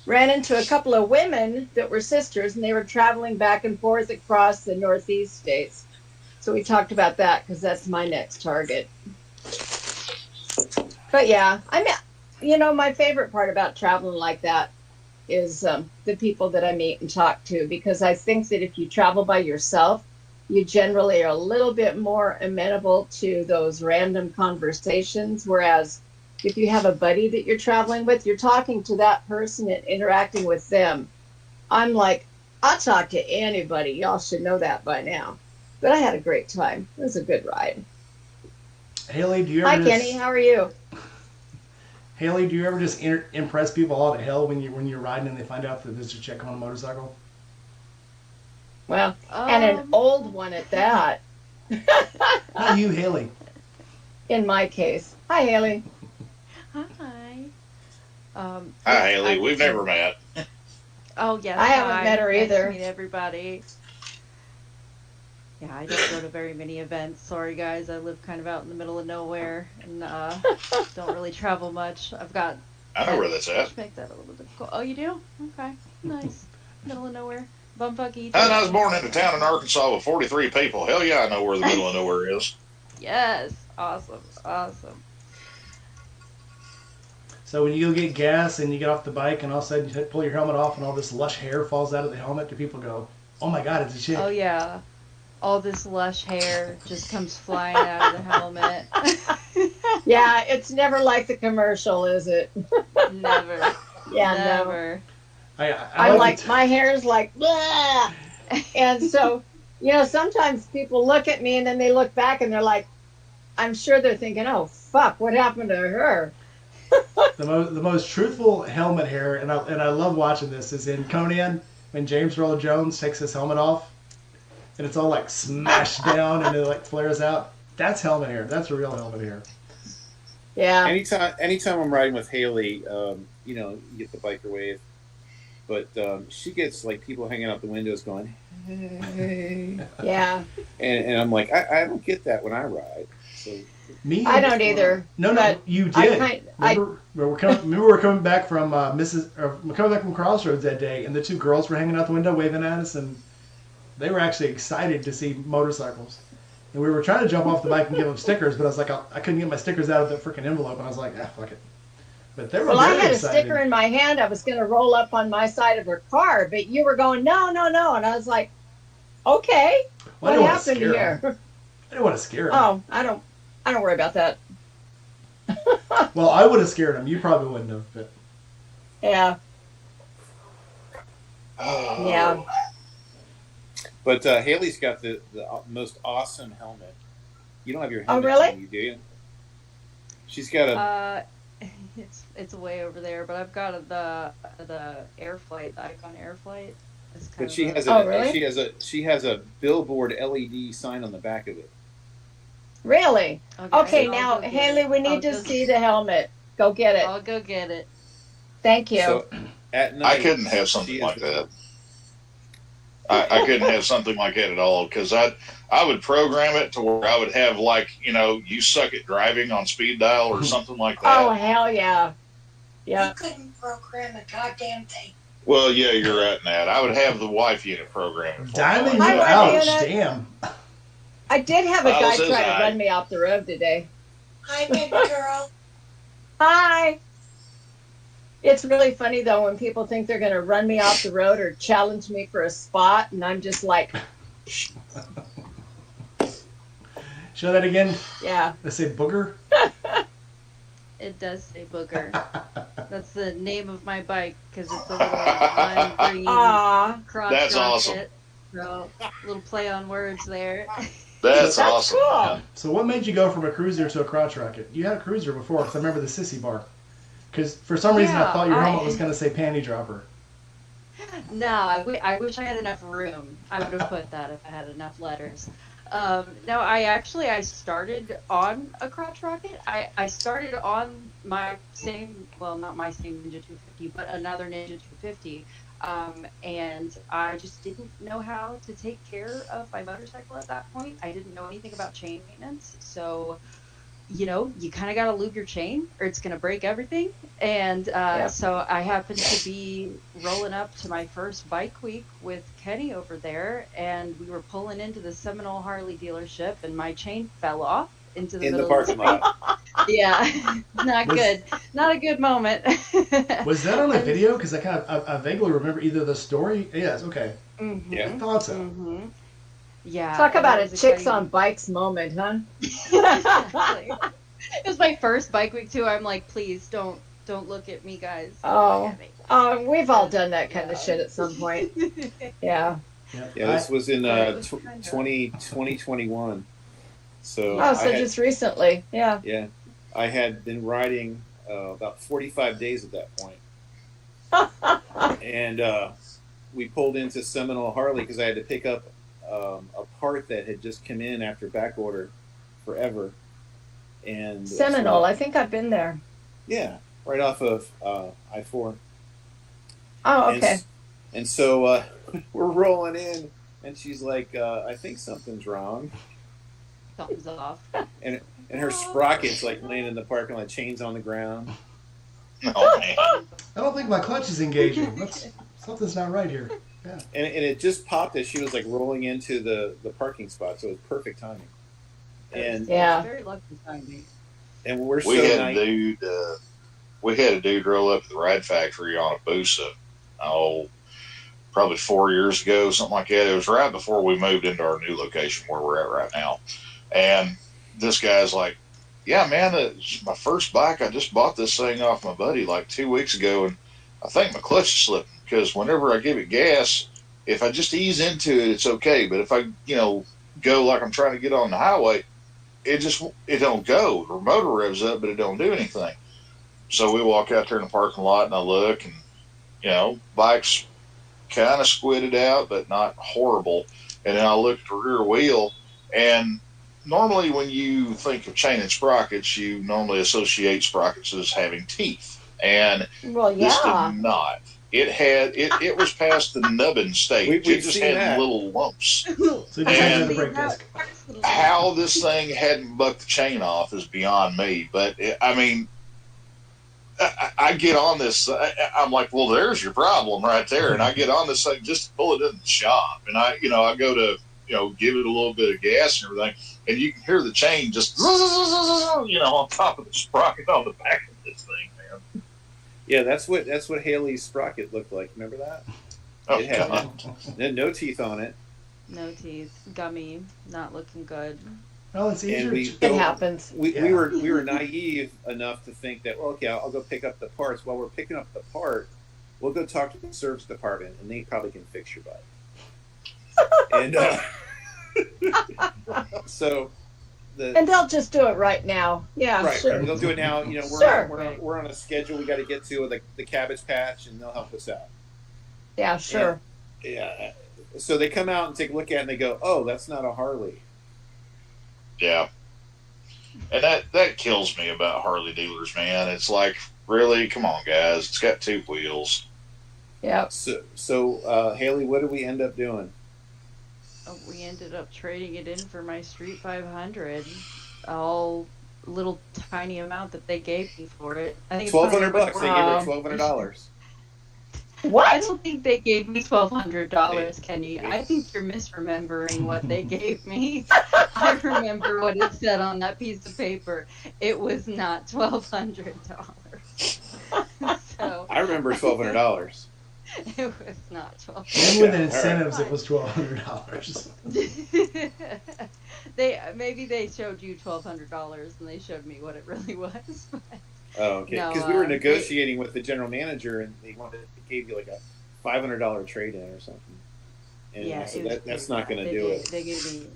Speaker 6: ran into a couple of women that were sisters, and they were traveling back and forth across the Northeast states. So we talked about that because that's my next target. But yeah, my favorite part about traveling like that is the people that I meet and talk to, because I think that if you travel by yourself, you generally are a little bit more amenable to those random conversations. Whereas if you have a buddy that you're traveling with, you're talking to that person and interacting with them. I'm like, I'll talk to anybody. Y'all should know that by now. But I had a great time. It was a good ride.
Speaker 1: Haley, do you ever
Speaker 6: Hi, Kenny. How are you?
Speaker 1: Haley, do you ever just impress people all to hell when you're riding and they find out that there's a chick on a motorcycle?
Speaker 6: Well, and an old one at that.
Speaker 1: Not you, Haley.
Speaker 6: In my case. Hi, Haley.
Speaker 3: Hi.
Speaker 5: Hi, Haley. We've never met.
Speaker 3: Oh, yes.
Speaker 6: I haven't met her either.
Speaker 3: Nice to meet everybody. Yeah, I don't go to very many events. Sorry, guys. I live kind of out in the middle of nowhere and don't really travel much.
Speaker 5: I know where that's at.
Speaker 3: Make that a little bit cool. Oh, you do? Okay. Nice. Middle of nowhere. Bumfucky.
Speaker 5: And I was born in a town in Arkansas with 43 people. Hell yeah, I know where the middle of nowhere is.
Speaker 3: Yes. Awesome. Awesome.
Speaker 1: So when you go get gas and you get off the bike and all of a sudden you pull your helmet off and all this lush hair falls out of the helmet, do people go, "Oh my God, it's a chick"?
Speaker 3: Oh, yeah. All this lush hair just comes flying out of the helmet.
Speaker 6: Yeah, it's never like the commercial, is it?
Speaker 3: Never.
Speaker 6: Yeah,
Speaker 3: Never.
Speaker 6: I'm like, my hair is like, blah! And so, sometimes people look at me and then they look back and they're like, I'm sure they're thinking, "Oh, fuck, what happened to her?"
Speaker 1: The most truthful helmet hair, and I love watching this, is in Conan when James Earl Jones takes his helmet off, and it's all like smashed down and it like flares out. That's helmet hair. That's real helmet hair.
Speaker 6: Yeah.
Speaker 2: Anytime I'm riding with Haley, you get the biker wave, but she gets like people hanging out the windows going, "Hey."
Speaker 6: Yeah.
Speaker 2: And I'm like, I don't get that when I ride. So
Speaker 1: Me?
Speaker 6: I don't either.
Speaker 1: No, you did. Remember we were coming back from Crossroads that day, and the 2 girls were hanging out the window waving at us, and they were actually excited to see motorcycles. And we were trying to jump off the bike and give them stickers, but I was like, I couldn't get my stickers out of the freaking envelope, and I was like, fuck it. But they were
Speaker 6: Well, I
Speaker 1: very
Speaker 6: had
Speaker 1: excited.
Speaker 6: a sticker in my hand. I was going to roll up on my side of her car, but you were going, no. And I was like, okay,
Speaker 1: Well,
Speaker 6: what happened here?
Speaker 1: I didn't want to scare them.
Speaker 6: Oh, I don't worry about that.
Speaker 1: Well, I would have scared them. You probably wouldn't have. But
Speaker 6: Yeah.
Speaker 5: Oh.
Speaker 6: Yeah.
Speaker 2: But Haley's got the most awesome helmet. You don't have your helmet
Speaker 6: really?
Speaker 2: on you, do you? She's got a.
Speaker 3: It's way over there, but I've got the air flight, the Icon air flight. It's kind
Speaker 2: But
Speaker 3: of
Speaker 2: she has
Speaker 6: really?
Speaker 2: she has a billboard LED sign on the back of it.
Speaker 6: Really? Okay,
Speaker 3: I'll
Speaker 6: now,
Speaker 3: go get
Speaker 6: Haley,
Speaker 3: it.
Speaker 6: we need to see the helmet. Go get it.
Speaker 3: I'll go get it.
Speaker 6: Thank you.
Speaker 2: So at night,
Speaker 5: I couldn't have something
Speaker 2: she
Speaker 5: like
Speaker 2: is-
Speaker 5: that. I couldn't have something like that at all because I would program it to where I would have like you suck at driving on speed dial or something like
Speaker 6: Oh,
Speaker 5: that.
Speaker 6: hell yeah. Yeah.
Speaker 7: You couldn't program a goddamn thing.
Speaker 5: Well, yeah, you're right, Nat. I would have the wife unit program it for me
Speaker 1: Diamond you
Speaker 5: like
Speaker 6: Hi,
Speaker 5: that.
Speaker 6: Ryan.
Speaker 1: ouch,
Speaker 6: Unit.
Speaker 1: damn.
Speaker 6: I did have a
Speaker 5: Oh,
Speaker 6: guy
Speaker 5: says
Speaker 6: try to
Speaker 5: I.
Speaker 6: run me off the road today.
Speaker 7: Hi, baby girl.
Speaker 6: Hi. It's really funny, though, when people think they're going to run me off the road or challenge me for a spot, and I'm just like,
Speaker 1: Show that again.
Speaker 6: yeah.
Speaker 1: Let's say booger.
Speaker 3: It does say booger. That's the name of my bike because it's a little lime green
Speaker 6: Aw,
Speaker 3: crotch
Speaker 5: That's awesome.
Speaker 3: rocket. So, little play on words there.
Speaker 5: That's
Speaker 6: that's
Speaker 5: awesome.
Speaker 6: cool.
Speaker 5: man.
Speaker 1: So what made you go from a cruiser to a crotch rocket? You had a cruiser before, because I remember the sissy bar. Because for some reason I
Speaker 3: Yeah,
Speaker 1: thought your helmet was going to say panty dropper.
Speaker 3: No, I wish I had enough room. I would have put that if I had enough letters. No, I started on a crotch rocket. I started on my same, well, not my same Ninja 250, but another Ninja 250. And I just didn't know how to take care of my motorcycle at that point. I didn't know anything about chain maintenance. So, you kind of got to lube your chain or it's going to break everything. And so I happened to be rolling up to my first bike week with Kenny over there, and we were pulling into the Seminole Harley dealership, and my chain fell off into the
Speaker 2: in the
Speaker 3: middle
Speaker 2: parking
Speaker 3: of the
Speaker 2: lot.
Speaker 3: Yeah, not good. Not a good moment.
Speaker 1: Was that on a video? Because I vaguely remember either the story. Yes, okay.
Speaker 3: Mm-hmm.
Speaker 2: Yeah.
Speaker 1: I thought so.
Speaker 3: Mm-hmm. Yeah.
Speaker 6: Talk about a
Speaker 3: it was
Speaker 6: chicks
Speaker 3: exciting.
Speaker 6: on bikes moment, huh?
Speaker 3: Exactly. It was my first bike week too. I'm like, please don't look at me, guys. Don't
Speaker 6: Oh.
Speaker 3: look at me.
Speaker 6: We've all done that kind of shit at some point. Yeah.
Speaker 1: Yep.
Speaker 2: Yeah, this was in
Speaker 3: it was kind of-
Speaker 2: 2021. So
Speaker 6: Oh, so
Speaker 2: I had,
Speaker 6: just recently. Yeah.
Speaker 2: yeah, I had been riding about 45 days at that point, and we pulled into Seminole Harley because I had to pick up a part that had just come in after back order forever. And
Speaker 6: Seminole, I think I've been there.
Speaker 2: yeah, right off of I-4.
Speaker 6: Oh,
Speaker 2: And
Speaker 6: okay.
Speaker 2: And so we're rolling in, and she's like, "I think something's wrong."
Speaker 3: Something's off.
Speaker 2: And her sprocket's like laying in the parking lot, chains on the ground.
Speaker 5: Oh man.
Speaker 1: I don't think my clutch is engaging. Something's not right here. Yeah.
Speaker 2: And it just popped as she was like rolling into the parking spot, so it was perfect timing. And
Speaker 6: Yeah.
Speaker 3: Very lucky timing.
Speaker 2: and we're so
Speaker 5: We had
Speaker 2: nice.
Speaker 5: a dude. We had a dude roll up to the ride factory on a Busa. Probably 4 years ago, something like that. It was right before we moved into our new location where we're at right now. And this guy's like, "Yeah, man, it's my first bike. I just bought this thing off my buddy like 2 weeks ago, and I think my clutch is slipping because whenever I give it gas, if I just ease into it, it's okay. But if I, go like I'm trying to get on the highway, it don't go. The motor revs up, but it don't do anything." So we walk out there in the parking lot, and I look, and bike's kind of squidded out, but not horrible. And then I look at the rear wheel, and normally when you think of chain and sprockets, you normally associate sprockets as having teeth. And
Speaker 6: Well,
Speaker 5: this
Speaker 6: yeah.
Speaker 5: did not. It was past the nubbin stage.
Speaker 2: We've
Speaker 5: It just
Speaker 2: seen
Speaker 5: had
Speaker 2: that.
Speaker 5: little lumps.
Speaker 1: So you just
Speaker 5: And-
Speaker 1: had the brake disc.
Speaker 5: How this thing hadn't bucked the chain off is beyond me. But I get on this. I'm like, well, there's your problem right there. And I get on this thing just to pull it in the shop. And I go to, give it a little bit of gas and everything. And you can hear the chain just, on top of the sprocket on the back of this thing, man.
Speaker 2: Yeah, that's what Haley's sprocket looked like. Remember that?
Speaker 5: Oh,
Speaker 2: It had
Speaker 5: God.
Speaker 2: no teeth on it.
Speaker 3: No teeth. Gummy. Not looking good.
Speaker 1: Well, it's easier.
Speaker 2: And we
Speaker 6: It
Speaker 2: go,
Speaker 6: happens.
Speaker 2: we
Speaker 1: Yeah.
Speaker 2: were naive enough to think that, well, okay, I'll go pick up the parts. While we're picking up the part, we'll go talk to the service department, and they probably can fix your bike. And so
Speaker 6: And they'll just do it right now. Yeah,
Speaker 2: right,
Speaker 6: sure.
Speaker 2: they'll do it now. You know,
Speaker 6: Sure.
Speaker 2: we're on a schedule. We got to get to the cabbage patch, and they'll help us out.
Speaker 6: Yeah, sure.
Speaker 2: Yeah. So they come out and take a look at it, and they go, "Oh, that's not a Harley."
Speaker 5: Yeah. And that kills me about Harley dealers, man. It's like, really, come on, guys. It's got 2 wheels.
Speaker 6: Yep.
Speaker 2: So Haley, what did we end up doing?
Speaker 3: We ended up trading it in for my Street 500. All little tiny amount that they gave me for it. I think it's
Speaker 2: $1,200. They gave her
Speaker 6: Wow.
Speaker 2: $1,200.
Speaker 3: I
Speaker 6: What?
Speaker 3: don't think they gave me $1,200, Kenny. I think you're misremembering what they gave me. I remember what it said on that piece of paper. It was not $1,200. So
Speaker 2: I remember $1,200.
Speaker 3: it was not
Speaker 1: Even with the
Speaker 2: Yeah,
Speaker 1: incentives, it was $1,200.
Speaker 3: Maybe they showed you $1,200 and they showed me what it really was. But
Speaker 2: Oh, okay.
Speaker 3: No,
Speaker 2: Because we were negotiating with the general manager, and they gave you like a $500 trade-in or something. And
Speaker 3: yeah,
Speaker 2: I said,
Speaker 3: it was
Speaker 2: that's
Speaker 3: pretty
Speaker 2: not going to
Speaker 3: bad.
Speaker 2: do it.
Speaker 3: They gave me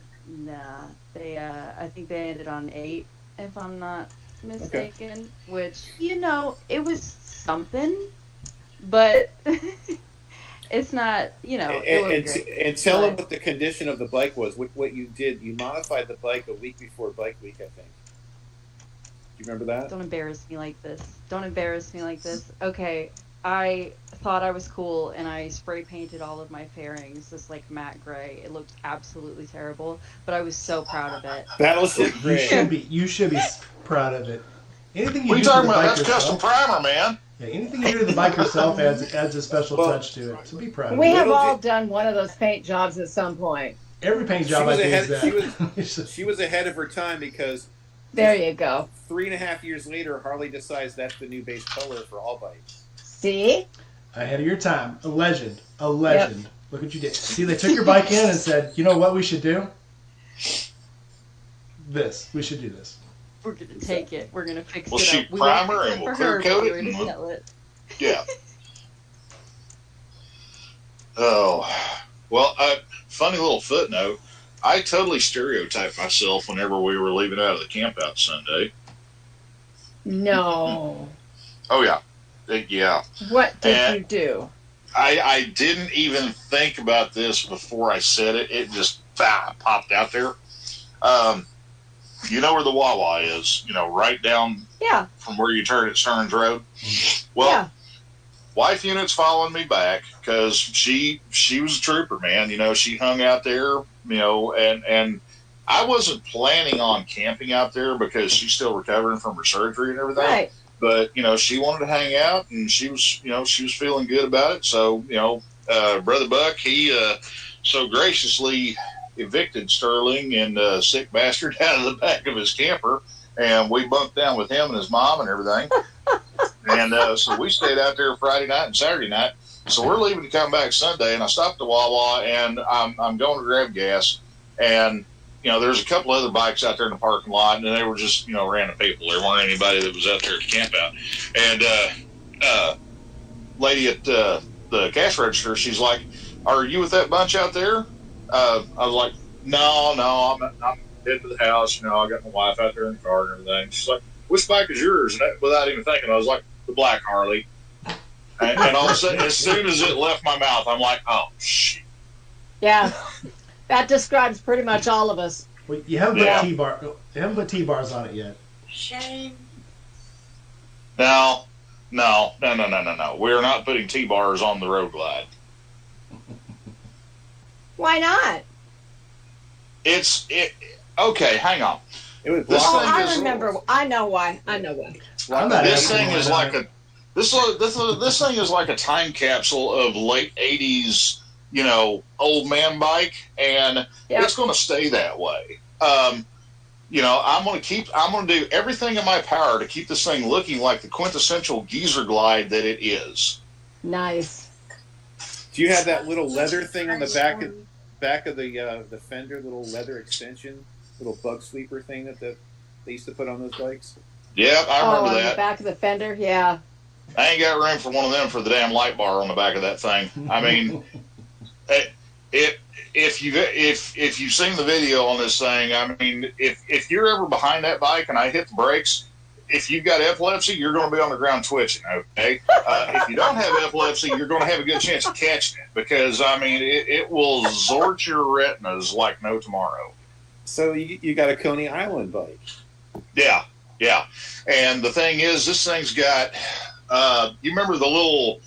Speaker 3: nah. I think they ended on 8, if I'm not mistaken. Which it was something, but it's not. It wasn't great.
Speaker 2: And tell them what the condition of the bike was. What you did, you modified the bike a week before Bike Week, I think. Do you remember that?
Speaker 3: Don't embarrass me like this. Don't embarrass me like this. Okay, I thought I was cool, and I spray painted all of my fairings this like matte gray. It looked absolutely terrible, but I was so proud of it.
Speaker 2: Battleship
Speaker 1: You
Speaker 2: Gray.
Speaker 1: should be proud of it. Anything you
Speaker 5: What are you
Speaker 1: do to the
Speaker 5: talking about?
Speaker 1: bike
Speaker 5: That's custom
Speaker 1: yourself,
Speaker 5: primer, man.
Speaker 1: yeah, anything you do to the bike yourself adds a special touch to it. So be proud of
Speaker 6: We
Speaker 1: it.
Speaker 6: have
Speaker 2: Little
Speaker 6: all
Speaker 2: di-
Speaker 6: done one of those paint jobs at some point.
Speaker 1: Every paint
Speaker 2: She
Speaker 1: job I
Speaker 2: was
Speaker 1: do
Speaker 2: ahead.
Speaker 1: is that.
Speaker 2: She was ahead of her time because
Speaker 6: There you go.
Speaker 2: 3.5 years later, Harley decides that's the new base color for all bikes.
Speaker 6: See?
Speaker 1: Ahead of your time. A legend. Look what you did. See, they took your bike in and said, you know what we should do? We should do this.
Speaker 3: We're gonna take it. We're gonna fix
Speaker 5: We'll
Speaker 3: it
Speaker 5: shoot
Speaker 3: up. We won't
Speaker 5: primer
Speaker 3: fix
Speaker 5: and
Speaker 3: it
Speaker 5: we'll
Speaker 3: for her,
Speaker 5: clear coat
Speaker 3: but
Speaker 5: it
Speaker 3: we're gonna
Speaker 5: and
Speaker 3: sell it.
Speaker 5: Yeah. Oh, well, funny little footnote. I totally stereotyped myself whenever we were leaving out of the camp out Sunday.
Speaker 6: No.
Speaker 5: Oh, yeah. Yeah.
Speaker 6: What did
Speaker 5: And-
Speaker 6: you do?
Speaker 5: I didn't even think about this before I said it. It just popped out there. You know where the Wawa is, right down
Speaker 6: Yeah.
Speaker 5: from where you turn at Stearns Road. Well,
Speaker 6: Yeah.
Speaker 5: wife unit's following me back because she was a trooper, man. She hung out there, and I wasn't planning on camping out there because she's still recovering from her surgery and everything.
Speaker 6: Right.
Speaker 5: But she wanted to hang out, and she was feeling good about it. So Brother Buck, he so graciously evicted Sterling and sick bastard out of the back of his camper, and we bunked down with him and his mom and everything. And so we stayed out there Friday night and Saturday night. So we're leaving to come back Sunday, and I stopped at Wawa, and I'm going to grab gas, and there's a couple other bikes out there in the parking lot, and they were just random people. There weren't anybody that was out there at the camp out. And lady at the cash register, she's like, "Are you with that bunch out there?" I was like, "No, I'm heading to the house. I got my wife out there in the car and everything." She's like, "Which bike is yours?" And without even thinking, I was like, "The black Harley." And all of a sudden, as soon as it left my mouth, I'm like, "Oh shit!"
Speaker 6: Yeah. That describes pretty much all of us.
Speaker 1: Well, you haven't
Speaker 5: Yeah.
Speaker 1: put T-bars on it yet.
Speaker 7: Shame.
Speaker 5: No. We're not putting T-bars on the Road Glide.
Speaker 6: Why not?
Speaker 5: Okay, hang on.
Speaker 2: It was
Speaker 5: This
Speaker 6: Oh,
Speaker 5: thing
Speaker 6: I
Speaker 5: is-
Speaker 6: remember. I know why. I know why.
Speaker 1: I'm not
Speaker 5: This
Speaker 1: asking
Speaker 5: thing is
Speaker 1: why
Speaker 5: like
Speaker 1: not.
Speaker 5: this thing is like a time capsule of late '80s, old man bike, and
Speaker 6: Yep.
Speaker 5: it's going to stay that way. I'm going to do everything in my power to keep this thing looking like the quintessential geezer glide that it is.
Speaker 6: Nice.
Speaker 2: Do you have that little leather thing on the back of the fender, little leather extension? little bug sweeper thing that they used to put on those bikes?
Speaker 5: Yeah, I
Speaker 6: Oh,
Speaker 5: remember
Speaker 6: on
Speaker 5: that.
Speaker 6: the back of the fender, yeah.
Speaker 5: I ain't got room for one of them for the damn light bar on the back of that thing. I mean, if you've seen the video on this thing, I mean, if you're ever behind that bike and I hit the brakes, if you've got epilepsy, you're going to be on the ground twitching. Okay, if you don't have epilepsy, you're going to have a good chance of catching it because I mean, it will zort your retinas like no tomorrow.
Speaker 2: So you got a Coney Island bike?
Speaker 5: Yeah, yeah. And the thing is, this thing's got. You remember the little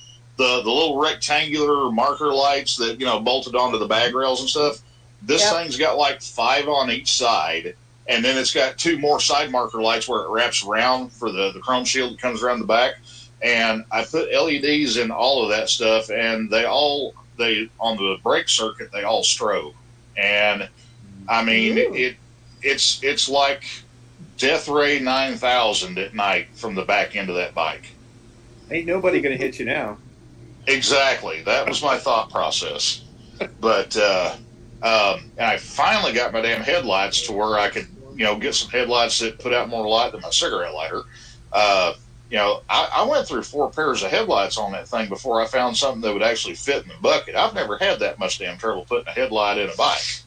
Speaker 5: rectangular marker lights that bolted onto the bag rails and stuff? This thing's got like 5 on each side, and then it's got 2 more side marker lights where it wraps around for the chrome shield that comes around the back. And I put LEDs in all of that stuff, and they on the brake circuit they all strobe. And I mean it's like Death Ray 9000 at night from the back end of that bike.
Speaker 2: Ain't nobody going to hit you now.
Speaker 5: Exactly. That was my thought process. But and I finally got my damn headlights to where I could, get some headlights that put out more light than my cigarette lighter. I went through 4 pairs of headlights on that thing before I found something that would actually fit in the bucket. I've never had that much damn trouble putting a headlight in a bike.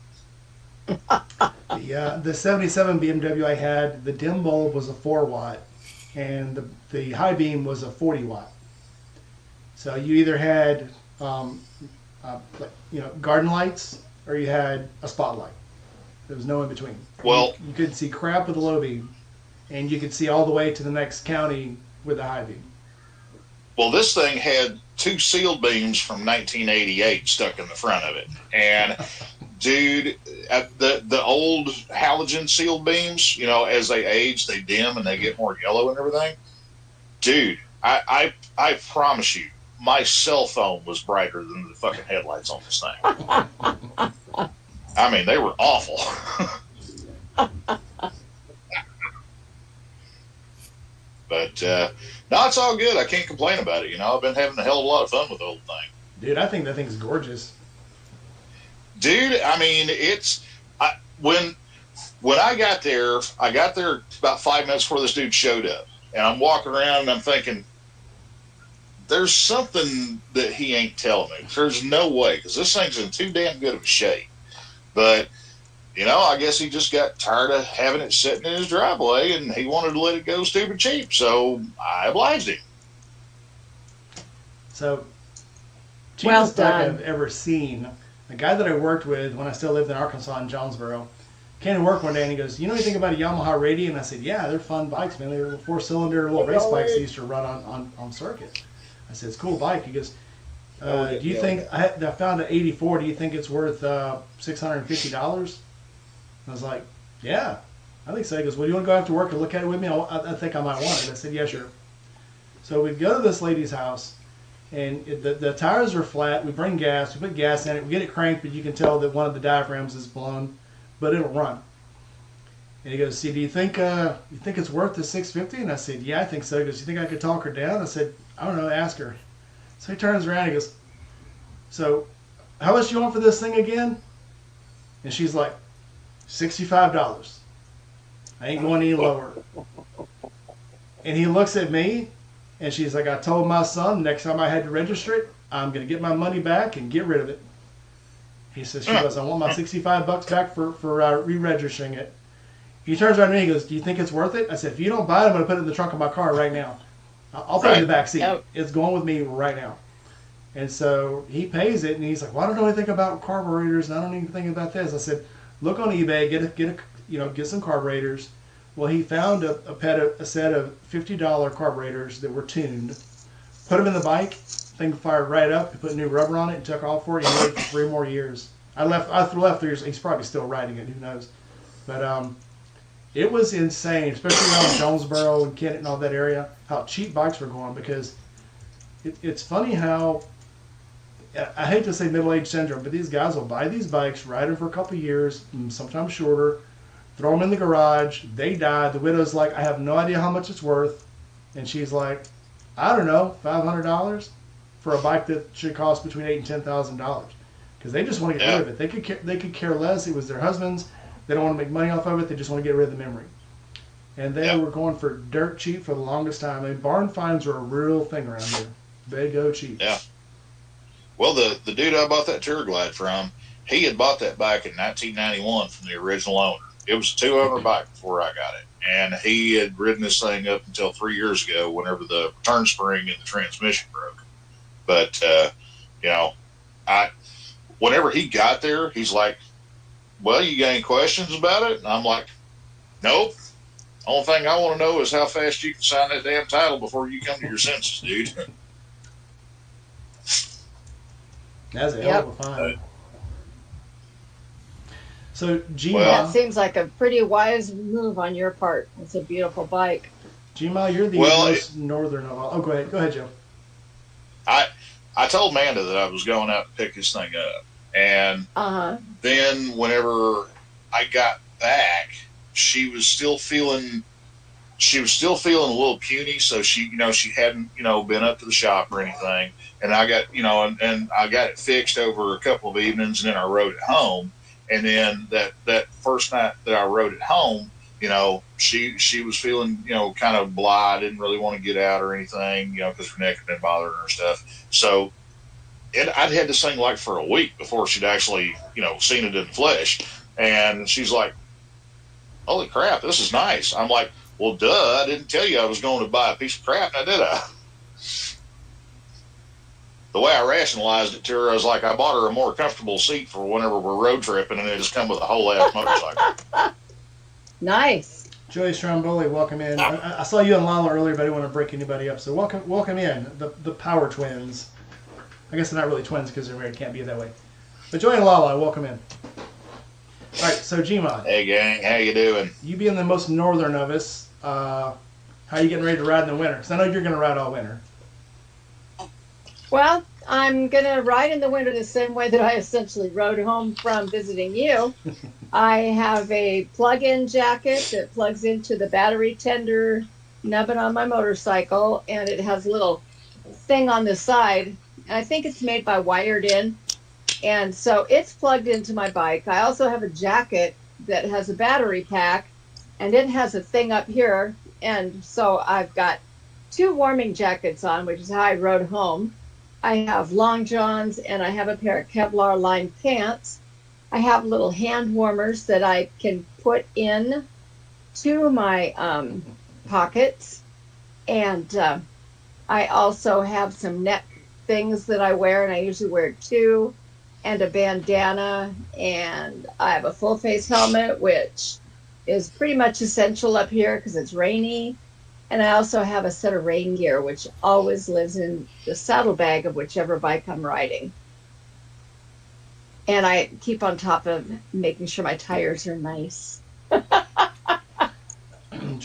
Speaker 1: The 77 BMW I had, the dim bulb was a 4-watt, and the high beam was a 40-watt. So you either had garden lights or you had a spotlight. There was no in between.
Speaker 5: Well,
Speaker 1: you could see crap with the low beam, and you could see all the way to the next county with the high beam.
Speaker 5: Well, this thing had 2 sealed beams from 1988 stuck in the front of it, and dude, the old halogen sealed beams, as they age, they dim and they get more yellow and everything. Dude, I promise you, my cell phone was brighter than the fucking headlights on this thing. I mean, they were awful. But no, it's all good. I can't complain about it. I've been having a hell of a lot of fun with the whole thing.
Speaker 1: Dude, I think that thing's gorgeous.
Speaker 5: Dude, I mean, when I got there about 5 minutes before this dude showed up, and I'm walking around and I'm thinking, there's something that he ain't telling me. There's no way, because this thing's in too damn good of a shape. But, I guess he just got tired of having it sitting in his driveway, and he wanted to let it go stupid cheap, so I obliged him.
Speaker 1: So,
Speaker 6: Well
Speaker 1: cheapest bike
Speaker 6: done.
Speaker 1: I've ever seen, a guy that I worked with when I still lived in Arkansas in Jonesboro, came to work one day and he goes, you know anything about a Yamaha Radiant? And I said, yeah, they're fun bikes, man. They're 4-cylinder little race bikes they used to run on circuit. I said, it's a cool bike. He goes, do you think, I found an 84, do you think it's worth $650? I was like, yeah, I think so. He goes, well, do you want to go after work and look at it with me? I think I might want it. I said, yeah, sure. So we go to this lady's house, and the tires are flat. We bring gas. We put gas in it. We get it cranked, but you can tell that one of the diaphragms is blown, but it'll run. And he goes, see, do you think it's worth the $650? And I said, yeah, I think so. He goes, you think I could talk her down? I said, I don't know, ask her. So he turns around and he goes, so how much do you want for this thing again? And she's like, $65. I ain't going any lower. And he looks at me, and she's like, I told my son next time I had to register it, I'm going to get my money back and get rid of it. He says, she goes, I want my $65 back for re-registering it. He turns around to me and he goes, do you think it's worth it? I said, if you don't buy it, I'm going to put it in the trunk of my car right now. I'll put it in the back seat.
Speaker 6: Yep.
Speaker 1: It's going with me right now. And so he pays it, and he's like, well, I don't know anything about carburetors, and I don't know anything about this. I said, look on eBay, get some carburetors. Well, he found a set of $50 carburetors that were tuned, put them in the bike, thing fired right up, he put new rubber on it and took off for it, and he waited for 3 more years. I left 3 years, he's probably still riding it, who knows. But it was insane, especially around Jonesboro and Kent and all that area, how cheap bikes were going, because it's funny how, I hate to say middle-age syndrome, but these guys will buy these bikes, ride them for a couple of years, sometimes shorter, throw them in the garage, they die, the widow's like, I have no idea how much it's worth, and she's like, I don't know, $500 for a bike that should cost between $8,000 and $10,000, because they just want to get rid of it. They could care less. It was their husband's. They don't want to make money off of it. They just want to get rid of the memory. And they
Speaker 5: Yep.
Speaker 1: were going for dirt cheap for the longest time. I mean, barn finds are a real thing around here. They go cheap.
Speaker 5: Yeah. Well, the dude I bought that Tour Glide from, he had bought that bike in 1991 from the original owner. It was a 2-owner bike before I got it. And he had ridden this thing up until 3 years ago whenever the return spring and the transmission broke. But, whenever he got there, he's like, well, you got any questions about it? And I'm like, nope. Only thing I want to know is how fast you can sign that damn title before you come to your senses, dude.
Speaker 1: That's a hell of a find. So, Gma,
Speaker 6: That seems like a pretty wise move on your part. It's a beautiful bike.
Speaker 1: Gma, you're the most northern of all. Oh, go ahead. Go ahead, Joe.
Speaker 5: I told Amanda that I was going out to pick this thing up. And then whenever I got back, she was still feeling a little puny. So she hadn't, been up to the shop or anything. And I got, and I got it fixed over a couple of evenings, and then I rode it home. And then that first night that I rode it home, she was feeling, kind of blah. Didn't really want to get out or anything, because her neck had been bothering her and stuff. So I'd had this thing like for a week before she'd actually, seen it in flesh. And she's like, holy crap, this is nice. I'm like, well, duh, I didn't tell you I was going to buy a piece of crap, now did I? The way I rationalized it to her, I was like, I bought her a more comfortable seat for whenever we're road tripping, and it just come with a whole ass motorcycle.
Speaker 6: Nice.
Speaker 1: Joey Stromboli, welcome in. I saw you and Lala earlier, but I didn't want to break anybody up. So welcome in, the Power Twins. I guess they're not really twins because they're married. Can't be that way. But Joey and Lala, welcome in. All right, so Gmod.
Speaker 5: Hey, gang, how you doing?
Speaker 1: You being the most northern of us, how are you getting ready to ride in the winter? Because I know you're going to ride all winter.
Speaker 6: Well, I'm going to ride in the winter the same way that I essentially rode home from visiting you. I have a plug-in jacket that plugs into the battery tender nubbin on my motorcycle, and it has a little thing on the side. And I think it's made by Wired In. And so it's plugged into my bike. I also have a jacket that has a battery pack, and it has a thing up here. And so I've got 2 warming jackets on, which is how I rode home. I have long johns, and I have a pair of Kevlar lined pants. I have little hand warmers that I can put in to my pockets. And I also have some neck things that I wear, and I usually wear 2, and a bandana, and I have a full face helmet, which is pretty much essential up here because it's rainy. And I also have a set of rain gear, which always lives in the saddlebag of whichever bike I'm riding. And I keep on top of making sure my tires are nice.
Speaker 1: Drew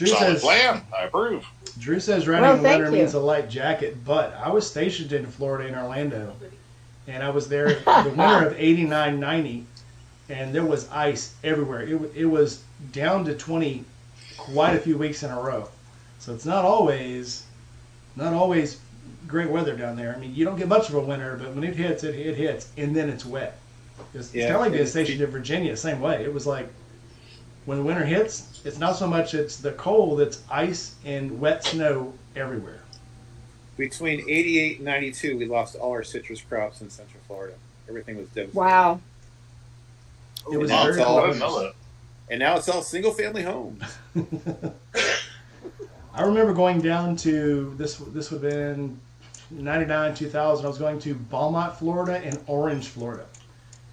Speaker 5: Solid
Speaker 1: says,
Speaker 5: plan. I approve.
Speaker 1: Drew says riding in the winter means a light jacket, but I was stationed in Florida in Orlando, and I was there the winter of 89, 90, and there was ice everywhere. It was down to 20 quite a few weeks in a row. So it's not always great weather down there. I mean, you don't get much of a winter, but when it hits, and then it's wet. It's kind of like being stationed in Virginia, same way. It was like when the winter hits, it's not so much it's the cold, it's ice and wet snow everywhere.
Speaker 2: Between 88 and 92, we lost all our citrus crops in Central Florida. Everything was devastated.
Speaker 6: Wow.
Speaker 1: It was
Speaker 2: now
Speaker 1: very
Speaker 5: I
Speaker 1: cold.
Speaker 5: didn't know that.
Speaker 2: And now it's all single-family homes.
Speaker 1: I remember going down to this would have been 99, 2000. I was going to Beaumont, Florida, and Orange, Florida,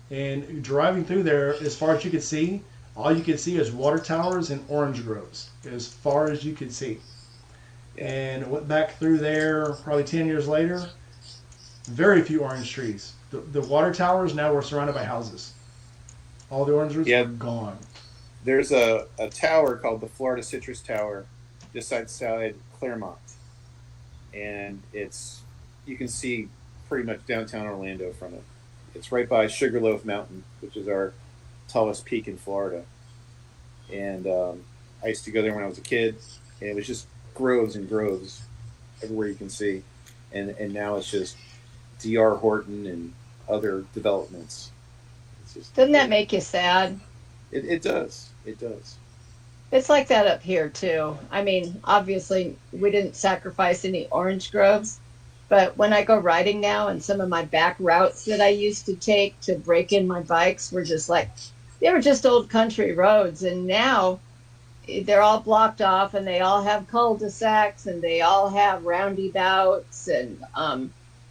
Speaker 1: and driving through there, as far as you could see, all you could see is water towers and orange groves, as far as you could see. And I went back through there probably 10 years later. Very few orange trees. The water towers now were surrounded by houses. All the orange trees were gone.
Speaker 2: There's a tower called the Florida Citrus Tower just outside Claremont. And you can see pretty much downtown Orlando from it. It's right by Sugarloaf Mountain, which is our tallest peak in Florida. And I used to go there when I was a kid, and it was just groves and groves everywhere you can see. And now it's just D.R. Horton and other developments.
Speaker 6: Doesn't that make you sad?
Speaker 2: It does. It does.
Speaker 6: It's like that up here too. I mean, obviously we didn't sacrifice any orange groves, but when I go riding now and some of my back routes that I used to take to break in my bikes were just like they were just old country roads, and now they're all blocked off and they all have cul-de-sacs and they all have roundabouts and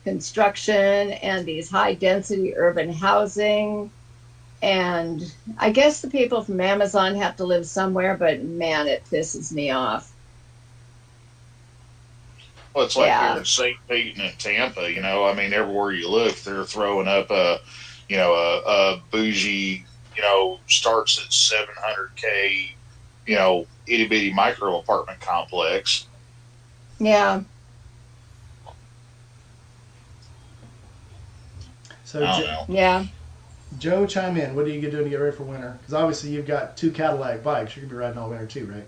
Speaker 6: construction and these high density urban housing. And I guess the people from Amazon have to live somewhere, but man, it pisses me off.
Speaker 5: Well, it's like
Speaker 6: Yeah.
Speaker 5: here in St. Pete and in Tampa, you know, I mean, everywhere you look, they're throwing up a bougie, you know, starts at 700K, you know, itty bitty micro apartment complex.
Speaker 6: Yeah.
Speaker 1: So
Speaker 5: I don't know.
Speaker 6: Yeah.
Speaker 1: Joe, chime in. What are you doing to get ready for winter? Because obviously you've got 2 Cadillac bikes. You're gonna be riding all winter too, right?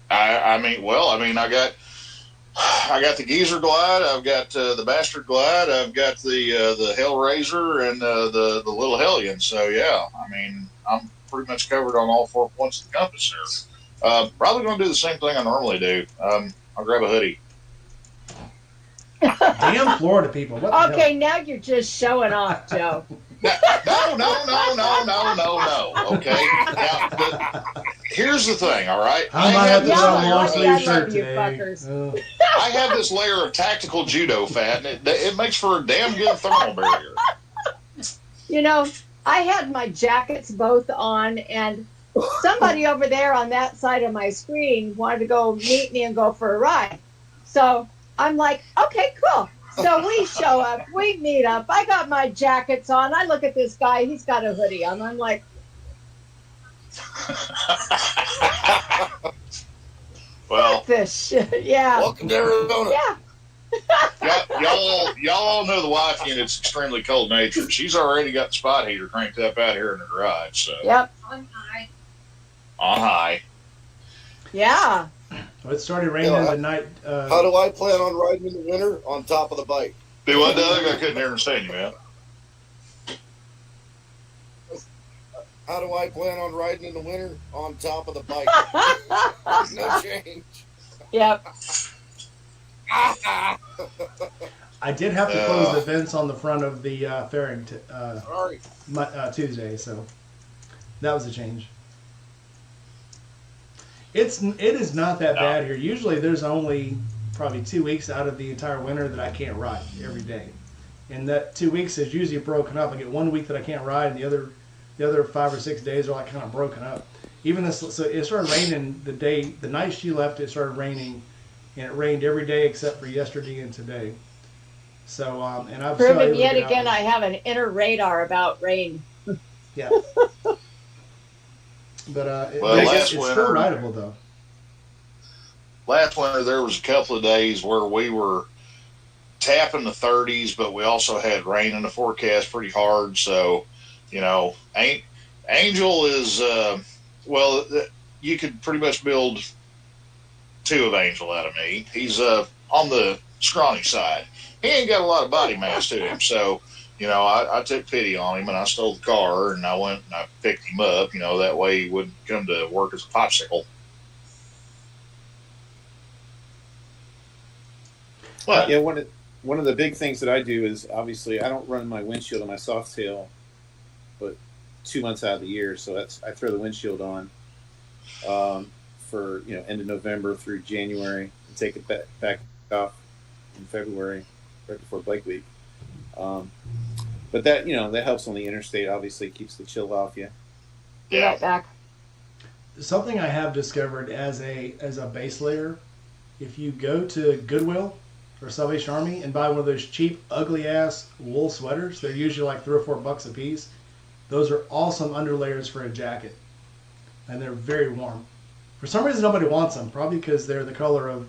Speaker 5: I mean, I got the Geezer Glide, I've got the Bastard Glide, I've got the Hellraiser, and the Little Hellion. So yeah, I mean, I'm pretty much covered on all 4 points of the compass there. Probably going to do the same thing I normally do. I'll grab a hoodie.
Speaker 1: Damn Florida people. What the
Speaker 6: Okay, now you're just showing off, Joe.
Speaker 5: No. Okay. Now, here's the thing. All right.
Speaker 1: hell? I might have to
Speaker 6: Yeah,
Speaker 1: put on a
Speaker 6: I
Speaker 1: long
Speaker 6: love
Speaker 1: sleeve
Speaker 6: you,
Speaker 1: shirt today.
Speaker 6: fuckers.
Speaker 5: I have this layer of tactical judo fat, and it makes for a damn good thermal barrier.
Speaker 6: You know, I had my jackets both on, and somebody over there on that side of my screen wanted to go meet me and go for a ride. So I'm like, okay, cool. So we show up, we meet up. I got my jackets on. I look at this guy, he's got a hoodie on. I'm like,
Speaker 5: Well,
Speaker 6: fuck this shit. Yeah.
Speaker 4: Welcome to Arizona.
Speaker 6: Yeah.
Speaker 5: y'all all know the wife unit's extremely cold natured. She's already got the spot heater cranked up out here in the garage. So
Speaker 6: Yep.
Speaker 7: On high.
Speaker 5: on high.
Speaker 6: Yeah.
Speaker 1: Well, it started raining
Speaker 4: Yeah,
Speaker 1: the night.
Speaker 4: How do I plan on riding in the winter? On top of the bike.
Speaker 5: Do what, Doug? I couldn't understand you, man.
Speaker 4: How do I plan on riding in the winter? On top of the bike. No change.
Speaker 6: Yep.
Speaker 1: I did have to close the vents on the front of the fairing
Speaker 4: Sorry.
Speaker 1: Tuesday, so that was a change. It is not that bad here. Usually there's only probably 2 weeks out of the entire winter that I can't ride every day, and that 2 weeks is usually broken up. I get 1 week that I can't ride, and the other 5 or 6 days are like kind of broken up. Even this, so it started raining the night she left. It started raining, and it rained every day except for yesterday and today. So and I've still able
Speaker 6: Proven
Speaker 1: to
Speaker 6: yet
Speaker 1: get out
Speaker 6: again,
Speaker 1: there.
Speaker 6: I have an inner radar about rain.
Speaker 1: Yeah. But
Speaker 5: Well,
Speaker 1: it's
Speaker 5: last winter-
Speaker 1: still rideable though.
Speaker 5: Last winter, there was a couple of days where we were tapping the 30s, but we also had rain in the forecast pretty hard. So, you know, Angel is, you could pretty much build 2 of Angel out of me. He's on the scrawny side. He ain't got a lot of body mass to him. So, you know, I took pity on him and I stole the car and I went and I picked him up, you know, that way he wouldn't come to work as a popsicle. Well,
Speaker 2: Yeah, one of the big things that I do is obviously I don't run my windshield on my soft tail, but 2 months out of the year. So I throw the windshield on for end of November through January and take it back off in February, right before Blake Week. But that that helps on the interstate. Obviously, keeps the chill off you.
Speaker 6: Be
Speaker 5: yeah.
Speaker 6: right back.
Speaker 1: Something I have discovered as a base layer, if you go to Goodwill or Salvation Army and buy one of those cheap, ugly ass wool sweaters, they're usually like $3 or $4 a piece. Those are awesome underlayers for a jacket, and they're very warm. For some reason, nobody wants them. Probably because they're the color of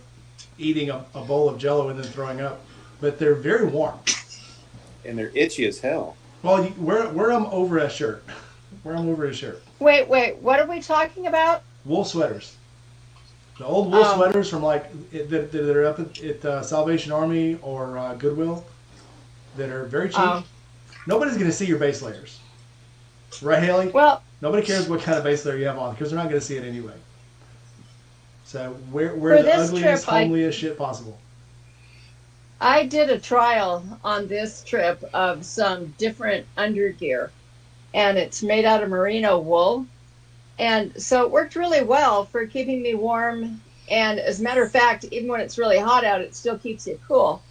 Speaker 1: eating a bowl of Jello and then throwing up. But they're very warm.
Speaker 2: And they're itchy as hell.
Speaker 1: Well, wear them over a shirt. Wear them over a shirt.
Speaker 6: Wait, what are we talking about?
Speaker 1: Wool sweaters. The old wool
Speaker 6: Oh.
Speaker 1: sweaters from that are up at Salvation Army or Goodwill that are very cheap.
Speaker 6: Oh.
Speaker 1: Nobody's going to see your base layers. Right, Haley?
Speaker 6: Well,
Speaker 1: Nobody cares what kind of base layer you have on because they're not going to see it anyway. So wear
Speaker 6: For
Speaker 1: the
Speaker 6: this
Speaker 1: ugliest,
Speaker 6: trip,
Speaker 1: homeliest shit possible.
Speaker 6: I did a trial on this trip of some different undergear, and it's made out of merino wool. And so it worked really well for keeping me warm. And as a matter of fact, even when it's really hot out, it still keeps you cool.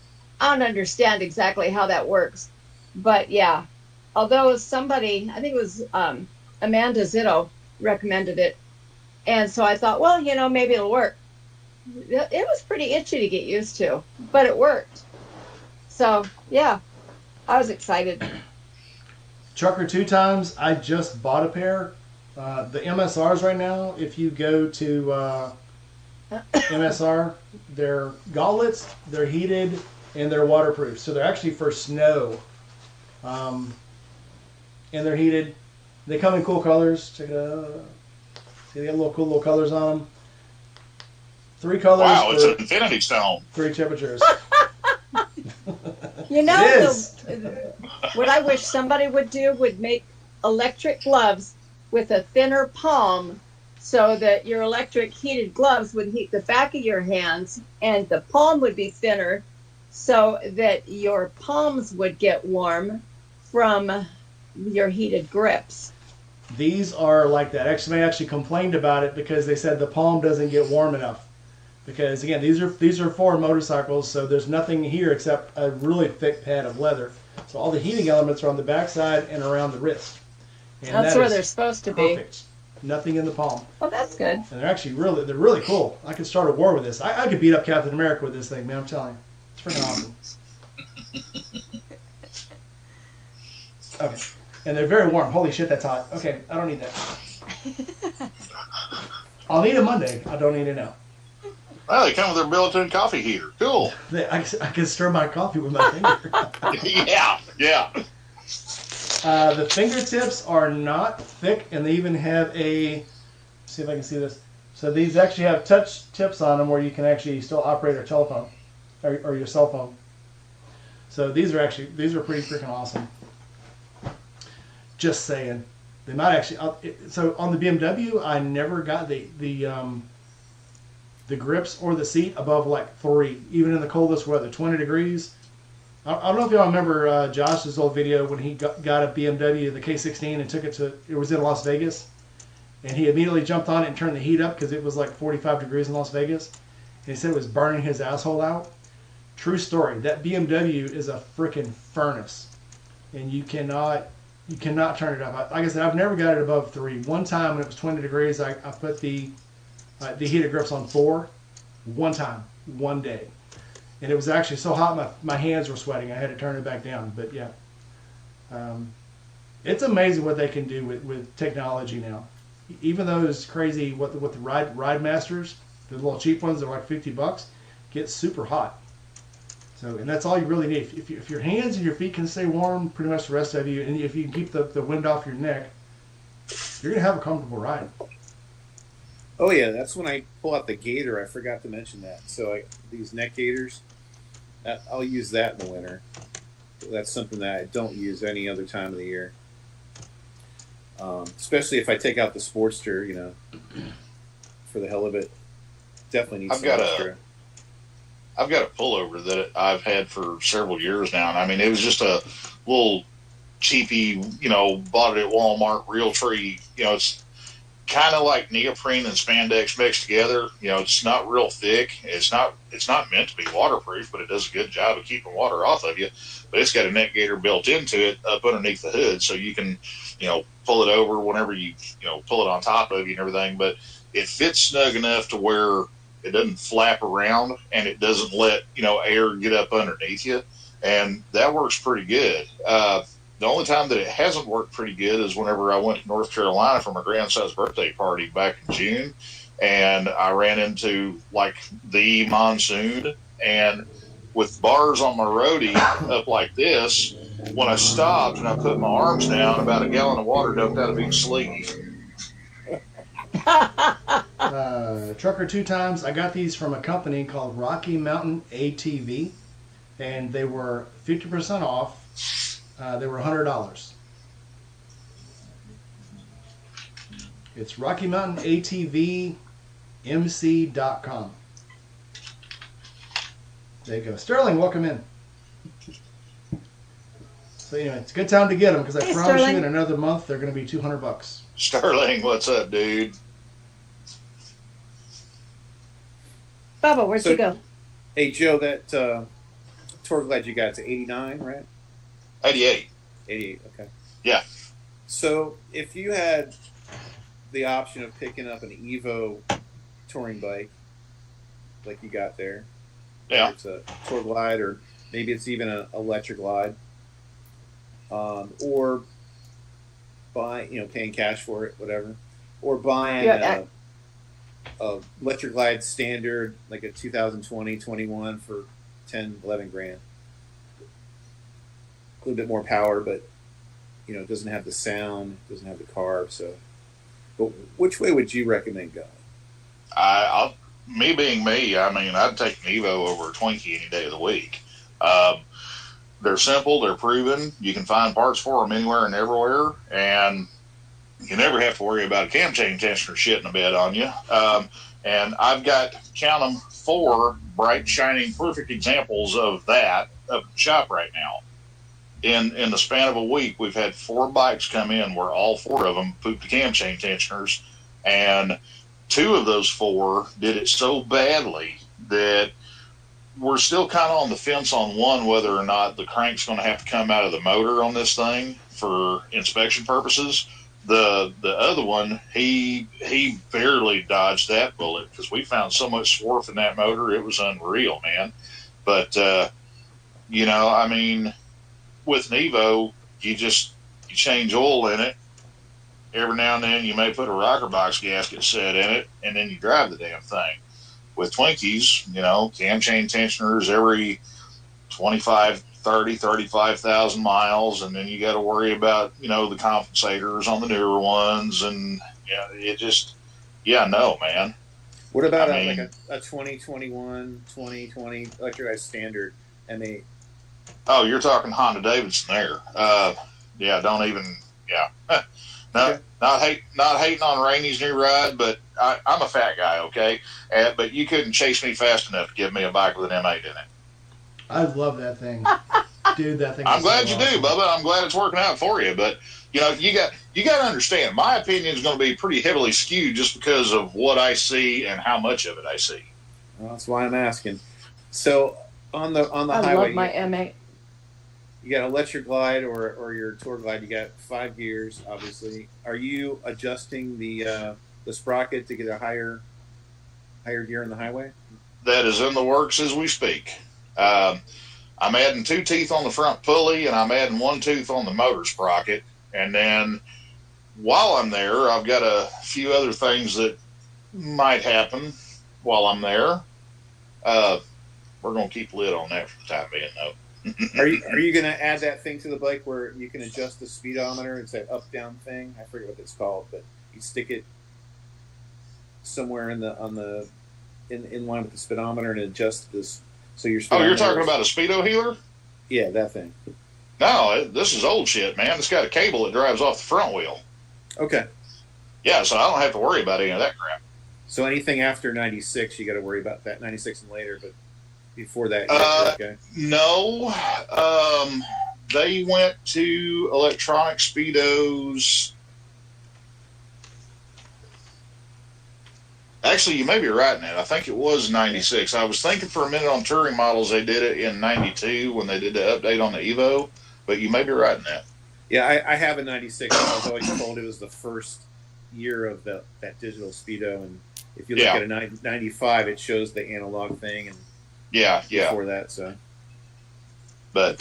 Speaker 6: I don't understand exactly how that works. But yeah, although somebody, I think it was Amanda Zitto, recommended it. And so I thought, well, maybe it'll work. It was pretty itchy to get used to, but it worked. So yeah, I was excited.
Speaker 1: Trucker 2 times, I just bought a pair. The MSRs right now, if you go to MSR, they're gauntlets, they're heated, and they're waterproof. So they're actually for snow. And they're heated. They come in cool colors. Check it out. See, they got cool little colors on them. 3 colors.
Speaker 5: Wow, it's an infinity stone.
Speaker 1: 3 temperatures.
Speaker 6: What I wish somebody would do would make electric gloves with a thinner palm so that your electric heated gloves would heat the back of your hands and the palm would be thinner so that your palms would get warm from your heated grips.
Speaker 1: These are like that. They actually complained about it because they said the palm doesn't get warm enough. Because again, these are for motorcycles, so there's nothing here except a really thick pad of leather. So all the heating elements are on the backside and around the wrist. And
Speaker 6: that's where they're supposed to be.
Speaker 1: Perfect. Nothing in the palm.
Speaker 6: Well, that's good.
Speaker 1: And they're actually really cool. I could start a war with this. I could beat up Captain America with this thing, man. I'm telling you, it's freaking awesome. Okay, and they're very warm. Holy shit, that's hot. Okay, I don't need that. I'll need it Monday. I don't need it now.
Speaker 5: Well, they come with their built-in coffee heater. Cool.
Speaker 1: I can stir my coffee with my finger.
Speaker 5: Yeah.
Speaker 1: The fingertips are not thick, and they even have see if I can see this. So these actually have touch tips on them where you can actually still operate your telephone or your cell phone. So these are pretty freaking awesome. Just saying. They might actually. So on the BMW, I never got the grips or the seat above like 3, even in the coldest weather, 20 degrees. I don't know if y'all remember Josh's old video when he got a BMW, the K16, and took it it was in Las Vegas. And he immediately jumped on it and turned the heat up because it was like 45 degrees in Las Vegas. And he said it was burning his asshole out. True story. That BMW is a freaking furnace. And you cannot turn it up. Like I said, I've never got it above 3. One time when it was 20 degrees, I put the heated grips on 4. One time. One day. And it was actually so hot my hands were sweating. I had to turn it back down. But yeah. It's amazing what they can do with technology now. Even those crazy, what the Ride Masters, the little cheap ones, they're like $50, get super hot. So, and that's all you really need. If your hands and your feet can stay warm, pretty much the rest of you, and if you can keep the wind off your neck, you're going to have a comfortable ride.
Speaker 2: Oh yeah, that's when I pull out the gaiter. I forgot to mention that. So these neck gaiters, I'll use that in the winter. That's something that I don't use any other time of the year. Especially if I take out the Sportster, for the hell of it. Definitely need some extra.
Speaker 5: I've got a pullover that I've had for several years now, and I mean, it was just a little cheapy, bought it at Walmart, Realtree. It's kind of like neoprene and spandex mixed together. It's not real thick. It's not meant to be waterproof, but it does a good job of keeping water off of you. But it's got a neck gaiter built into it up underneath the hood, so you can, pull it over whenever you, pull it on top of you and everything. But it fits snug enough to where it doesn't flap around and it doesn't let, air get up underneath you. And that works pretty good. The only time that it hasn't worked pretty good is whenever I went to North Carolina for my grandson's birthday party back in June. And I ran into like the monsoon, and with bars on my roadie up like this, when I stopped and I put my arms down, about a gallon of water dumped out of each sleeve.
Speaker 1: Trucker 2 times. I got these from a company called Rocky Mountain ATV, and they were 50% off. They were $100. It's RockyMountainATVMC.com. There you go. Sterling, welcome in. So anyway, it's a good time to get them because I
Speaker 6: Hey,
Speaker 1: promise
Speaker 6: Sterling.
Speaker 1: you in another month they're going to be $200.
Speaker 5: Sterling, what's up, dude?
Speaker 6: Bubba, where'd
Speaker 2: So-
Speaker 6: you go?
Speaker 2: Hey, Joe, that tour glide you got, it's 89, right?
Speaker 5: 88.
Speaker 2: 88, okay.
Speaker 5: Yeah.
Speaker 2: So if you had the option of picking up an Evo touring bike, like you got there,
Speaker 5: Yeah.
Speaker 2: whether it's a tour glide or maybe it's even an electric glide, or paying cash for it, whatever, or buying
Speaker 6: Yeah,
Speaker 2: a electric glide standard, like a 2020, 21 for 10, 11 grand. A little bit more power, but it doesn't have the sound, doesn't have the carb. So, but which way would you recommend going?
Speaker 5: Me being me, I mean, I'd take an Evo over a Twinkie any day of the week. They're simple, they're proven. You can find parts for them anywhere and everywhere, and you never have to worry about a cam chain tensioner shitting a bed on you. And I've got, count them, 4 bright, shining, perfect examples of that up in the shop right now. In the span of a week, we've had 4 bikes come in where all 4 of them pooped the cam chain tensioners, and 2 of those 4 did it so badly that we're still kind of on the fence on one, whether or not the crank's going to have to come out of the motor on this thing for inspection purposes. The other one, he barely dodged that bullet because we found so much swarf in that motor, it was unreal, man. But I mean, with an Evo, you change oil in it. Every now and then you may put a rocker box gasket set in it, and then you drive the damn thing. With Twinkies, cam chain tensioners every 25, 30, 35,000 miles, and then you got to worry about, the compensators on the newer ones, and no, man.
Speaker 2: What about
Speaker 5: I mean,
Speaker 2: like a 2021, 2020 electric standard M8?
Speaker 5: Oh, you're talking Honda Davidson there. Don't even, No,
Speaker 2: Okay.
Speaker 5: not hating on Rainey's new ride, but I'm a fat guy, okay? But you couldn't chase me fast enough to give me a bike with an M8 in it.
Speaker 1: I love that thing. Dude, that thing
Speaker 5: I'm
Speaker 1: is
Speaker 5: glad
Speaker 1: so
Speaker 5: you do,
Speaker 1: awesome.
Speaker 5: Bubba. I'm glad it's working out for you. But you got to understand. My opinion is going to be pretty heavily skewed just because of what I see and how much of it I see.
Speaker 2: Well, that's why I'm asking. So on the
Speaker 6: I
Speaker 2: highway,
Speaker 6: love my M8.
Speaker 2: you got electric glide or your tour glide. You got 5 gears, obviously. Are you adjusting the sprocket to get a higher gear on the highway?
Speaker 5: That is in the works as we speak. I'm adding 2 teeth on the front pulley, and I'm adding 1 tooth on the motor sprocket. And then while I'm there, I've got a few other things that might happen while I'm there. We're going to keep a lid on that for the time being, though.
Speaker 2: Are you going to add that thing to the bike where you can adjust the speedometer? It's that up down thing. I forget what it's called, but you stick it somewhere in line with the speedometer and adjust this. So your
Speaker 5: Oh, you're
Speaker 2: speedometer
Speaker 5: talking about a speedo healer?
Speaker 2: Yeah, that thing.
Speaker 5: No, this is old shit, man. It's got a cable that drives off the front wheel.
Speaker 2: Okay.
Speaker 5: Yeah, so I don't have to worry about any of that crap.
Speaker 2: So anything after 96, you got to worry about that. 96 and later, but before that, you're okay.
Speaker 5: No, they went to electronic speedos. Actually, you may be right in that. I think it was 96. I was thinking for a minute on touring models they did it in 92 when they did the update on the Evo, but you may be right in that.
Speaker 2: Yeah, I have a 96. I was always told it was the first year of that digital speedo, and if you look at a 95, it shows the analog thing, and before that, so.
Speaker 5: But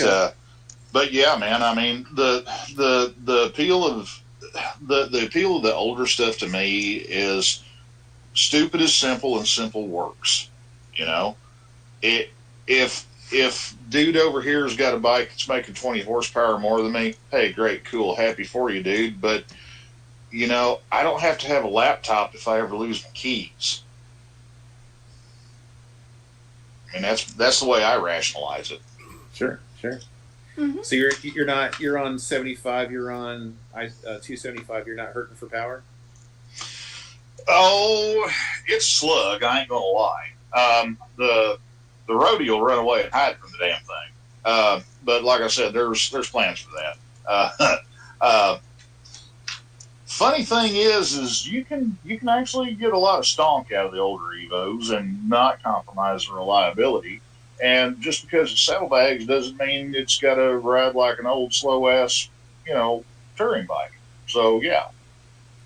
Speaker 5: but yeah, man. I mean, the appeal of the appeal of the older stuff to me is stupid is simple and simple works. If dude over here's got a bike that's making 20 horsepower more than me, hey, great, cool, happy for you, dude. But I don't have to have a laptop if I ever lose my keys. I mean, that's the way I rationalize it.
Speaker 2: Sure.
Speaker 6: Mm-hmm.
Speaker 2: So you're on 75. You're on 275. You're not hurting for power.
Speaker 5: Oh, it's slug. I ain't gonna lie. The rodeo will run away and hide from the damn thing. But like I said, there's plans for that. Uh, funny thing is you can actually get a lot of stonk out of the older Evos and not compromise the reliability. And just because it's saddlebags doesn't mean it's got to ride like an old slow ass, touring bike. So yeah.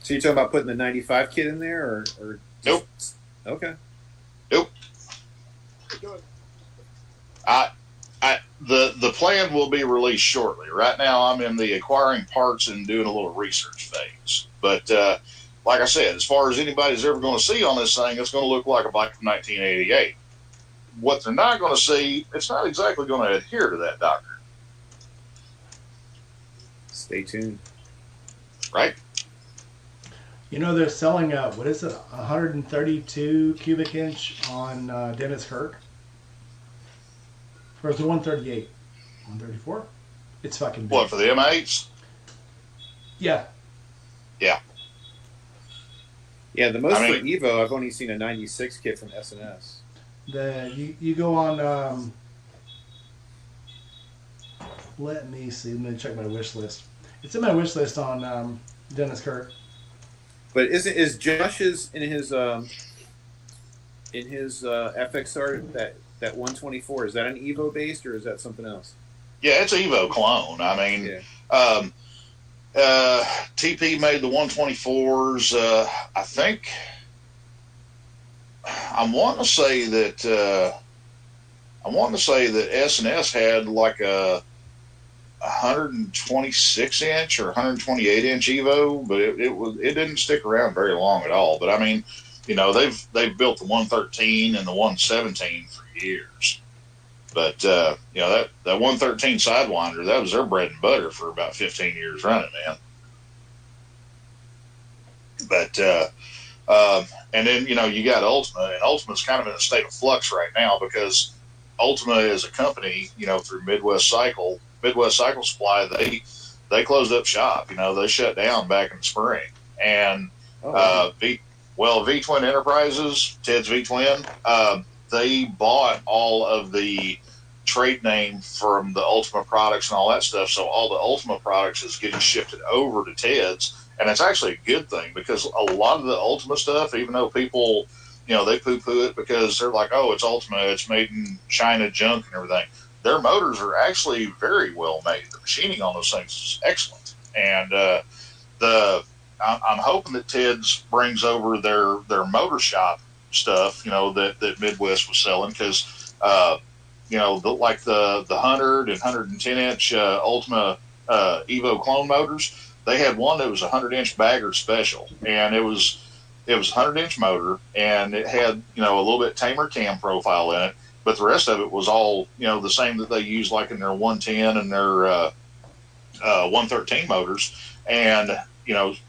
Speaker 2: So you're talking about putting the 95 kit in there, or
Speaker 5: Nope.
Speaker 2: Okay.
Speaker 5: Nope. The plan will be released shortly. Right now, I'm in the acquiring parts and doing a little research phase. But like I said, as far as anybody's ever going to see on this thing, it's going to look like a bike from 1988. What they're not going to see, it's not exactly going to adhere to that doctrine.
Speaker 2: Stay tuned.
Speaker 5: Right?
Speaker 1: They're selling what is it, 132 cubic inch on Dennis Kirk? Or is it 138? 134? It's fucking big.
Speaker 5: What, for the M8s?
Speaker 1: Yeah.
Speaker 5: Yeah.
Speaker 2: Yeah, the most for Evo, I've only seen a 96 kit from S&S.
Speaker 1: You go on, let me see, let me check my wish list. It's in my wish list on Dennis Kirk.
Speaker 2: But is Josh's in his FXR that 124, is that an Evo based or is that something else?
Speaker 5: Yeah, it's Evo clone. I mean, TP made the 124s. I think I'm wanting to say that S&S had like a 126 inch or 128 inch Evo, but it didn't stick around very long at all. But I mean, they've built the 113 and the 117 for years. But that 113 Sidewinder, that was their bread and butter for about 15 years running, man. But and then you got Ultima, and Ultima's kind of in a state of flux right now because Ultima is a company, through Midwest Cycle Supply, they closed up shop. They shut down back in the spring, and V-Twin Enterprises, Ted's V-Twin, they bought all of the trade name from the Ultima products and all that stuff. So all the Ultima products is getting shifted over to Ted's. And it's actually a good thing because a lot of the Ultima stuff, even though people, they poo-poo it because they're like, oh, it's Ultima, it's made in China junk and everything. Their motors are actually very well made. The machining on those things is excellent. And I'm hoping that Ted's brings over their motor shop stuff, that Midwest was selling because, like the 100 and 110 inch Ultima Evo clone motors, they had one that was a 100-inch bagger special, and it was a 100-inch motor, and it had a little bit tamer cam profile in it, but the rest of it was all the same that they use like in their 110 and their 113 motors, and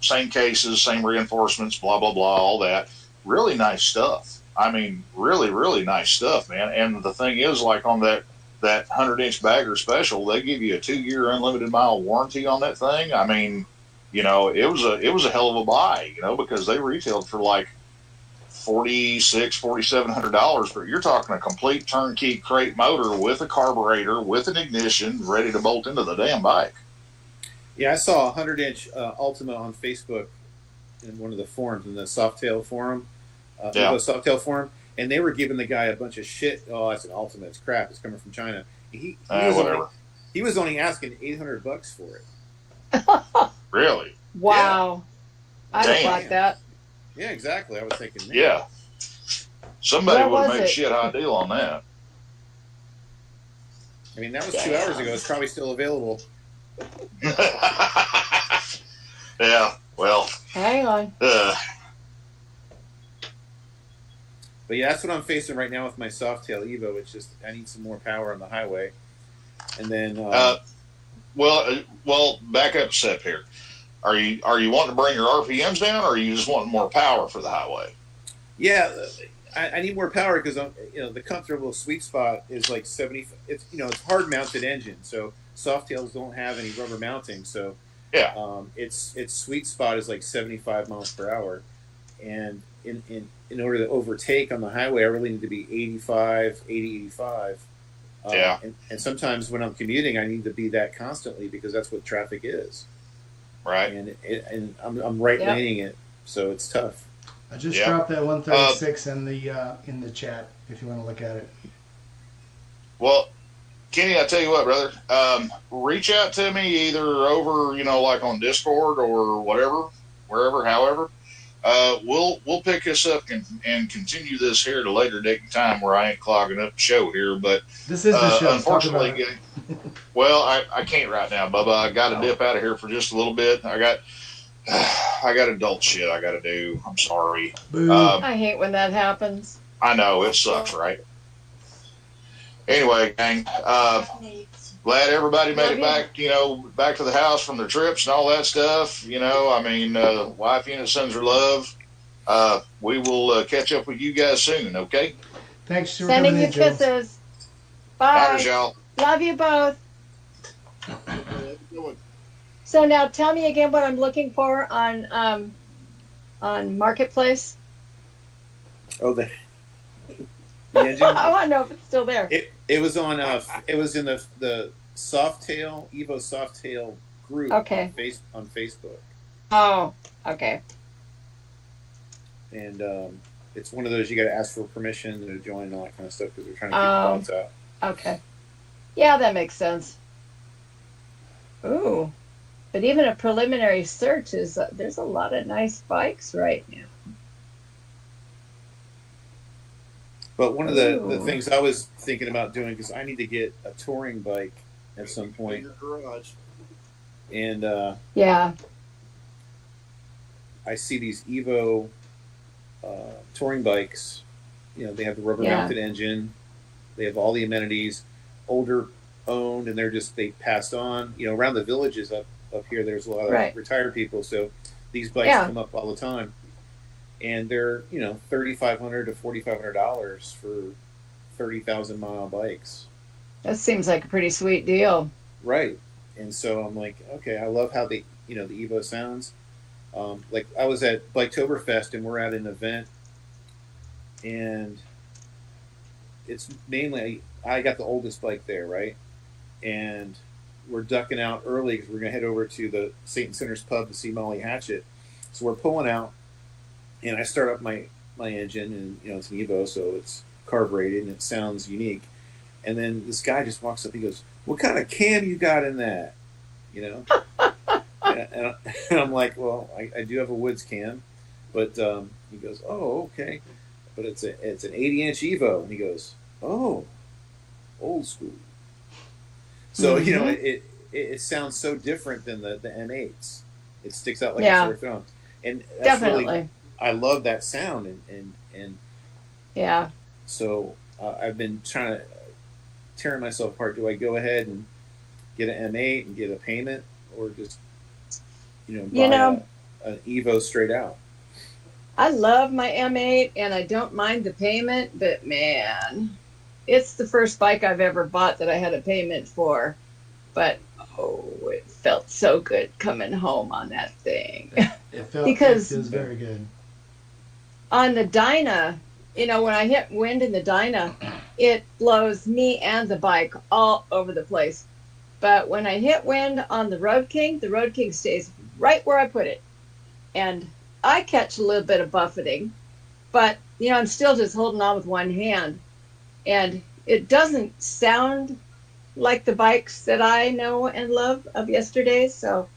Speaker 5: same cases, same reinforcements, blah blah blah, all that. Really nice stuff. I mean, really really nice stuff, man. And the thing is, like on that 100-inch bagger special, they give you a 2-year unlimited mile warranty on that thing. I mean, it was a hell of a buy, because they retailed for like $4,700, but you're talking a complete turnkey crate motor with a carburetor, with an ignition, ready to bolt into the damn bike.
Speaker 2: Yeah, I saw a 100-inch Ultima on Facebook in one of the forums, in the Softail forum, Softail forum, and they were giving the guy a bunch of shit. Oh, that's an Ultima. It's crap. It's coming from China. He was only asking $800 for it.
Speaker 5: Really?
Speaker 6: Wow.
Speaker 5: Yeah.
Speaker 6: I'd have bought that.
Speaker 2: Yeah, exactly. I was thinking, man.
Speaker 5: Yeah. Somebody
Speaker 6: Where
Speaker 5: would have
Speaker 6: was
Speaker 5: made a
Speaker 6: it?
Speaker 5: shit hot deal on that.
Speaker 2: I mean, that was 2 hours ago. It's probably still available.
Speaker 5: Yeah, well.
Speaker 6: Hang on.
Speaker 2: But yeah, that's what I'm facing right now with my Softail Evo. It's just I need some more power on the highway. And then
Speaker 5: well, back up a step here. Are you wanting to bring your RPMs down, or are you just wanting more power for the highway?
Speaker 2: Yeah, I need more power because the comfortable sweet spot is like 70. It's it's hard mounted engine, so Softails don't have any rubber mounting. So
Speaker 5: yeah,
Speaker 2: its sweet spot is like 75 miles per hour. And in order to overtake on the highway, I really need to be 85, 80, 85.
Speaker 5: Yeah.
Speaker 2: And sometimes when I'm commuting, I need to be that constantly because that's what traffic is.
Speaker 5: Right.
Speaker 2: And I'm right
Speaker 6: Yep.
Speaker 2: laning it, so it's tough.
Speaker 1: I just
Speaker 5: Yep.
Speaker 1: dropped that 136 in the chat if you want to look at it.
Speaker 5: Well, Kenny, I tell you what, brother, reach out to me either over, like on Discord or whatever, wherever, however. We'll pick this up and continue this here at a later date and time where I ain't clogging up the show here. But
Speaker 1: This is the show. Talk
Speaker 5: unfortunately,
Speaker 1: about it.
Speaker 5: well, I can't right now, Bubba. I got to dip out of here for just a little bit. I got adult shit I got to do. I'm sorry.
Speaker 1: Boo.
Speaker 6: I hate when that happens.
Speaker 5: I know it sucks, right? Anyway, gang, glad everybody made it back, back to the house from their trips and all that stuff. Wifey and sends her love. We will catch up with you guys soon, okay?
Speaker 1: Thanks for
Speaker 6: Sending
Speaker 1: coming
Speaker 6: you
Speaker 1: in, Joe.
Speaker 6: kisses.
Speaker 5: Later,
Speaker 6: Bye.
Speaker 5: y'all.
Speaker 6: Love you both.
Speaker 4: Good.
Speaker 6: So now tell me again what I'm looking for on Marketplace.
Speaker 2: Oh, the engine.
Speaker 6: I want to know if it's still there.
Speaker 2: It was on. It was in the Softail Evo Softail group.
Speaker 6: Okay.
Speaker 2: On Facebook,
Speaker 6: Oh, okay.
Speaker 2: and it's one of those you got to ask for permission to join and all that kind of stuff because we're trying to keep the bots out.
Speaker 6: Okay. Yeah, that makes sense. Ooh. But even a preliminary search is, there's a lot of nice bikes right now.
Speaker 2: But one of the
Speaker 6: Ooh.
Speaker 2: things I was thinking about doing because I need to get a touring bike at some
Speaker 4: In
Speaker 2: point,
Speaker 4: your garage.
Speaker 2: and
Speaker 6: Yeah.
Speaker 2: I see these Evo touring bikes. They have the rubber mounted engine, they have all the amenities, older owned, and they passed on. Around the villages up here, there's a lot of retired people, so these bikes come up all the time, and they're $3,500 to $4,500 for 30,000-mile bikes.
Speaker 6: That seems like a pretty sweet deal.
Speaker 2: Right. And so I'm like, okay, I love how the Evo sounds. Like I was at Biketoberfest and we're at an event, and it's mainly I got the oldest bike there, right? And we're ducking out early because we're gonna head over to the St. Sinners pub to see Molly Hatchet. So we're pulling out, and I start up my engine, and it's an Evo, so it's carbureted and it sounds unique. And then this guy just walks up. He goes, "What kind of cam you got in that?" And I'm like, "Well, I do have a Woods cam," but he goes, "Oh, okay," but it's an 80-inch Evo, and he goes, "Oh, old school." So it sounds so different than the M8s. It sticks out like a sore thumb, and that's
Speaker 6: Definitely.
Speaker 2: I love that sound, and
Speaker 6: Yeah.
Speaker 2: so I've been trying to tearing myself apart. Do I go ahead and get an M8 and get a payment, or just buy an Evo straight out?
Speaker 6: I love my M8 and I don't mind the payment, but man, it's the first bike I've ever bought that I had a payment for. But it felt so good coming home on that thing.
Speaker 1: It
Speaker 6: Because-
Speaker 1: feels very good.
Speaker 6: On the Dyna, when I hit wind in the Dyna, it blows me and the bike all over the place. But when I hit wind on the Road King stays right where I put it. And I catch a little bit of buffeting, but I'm still just holding on with one hand. And it doesn't sound like the bikes that I know and love of yesterday, so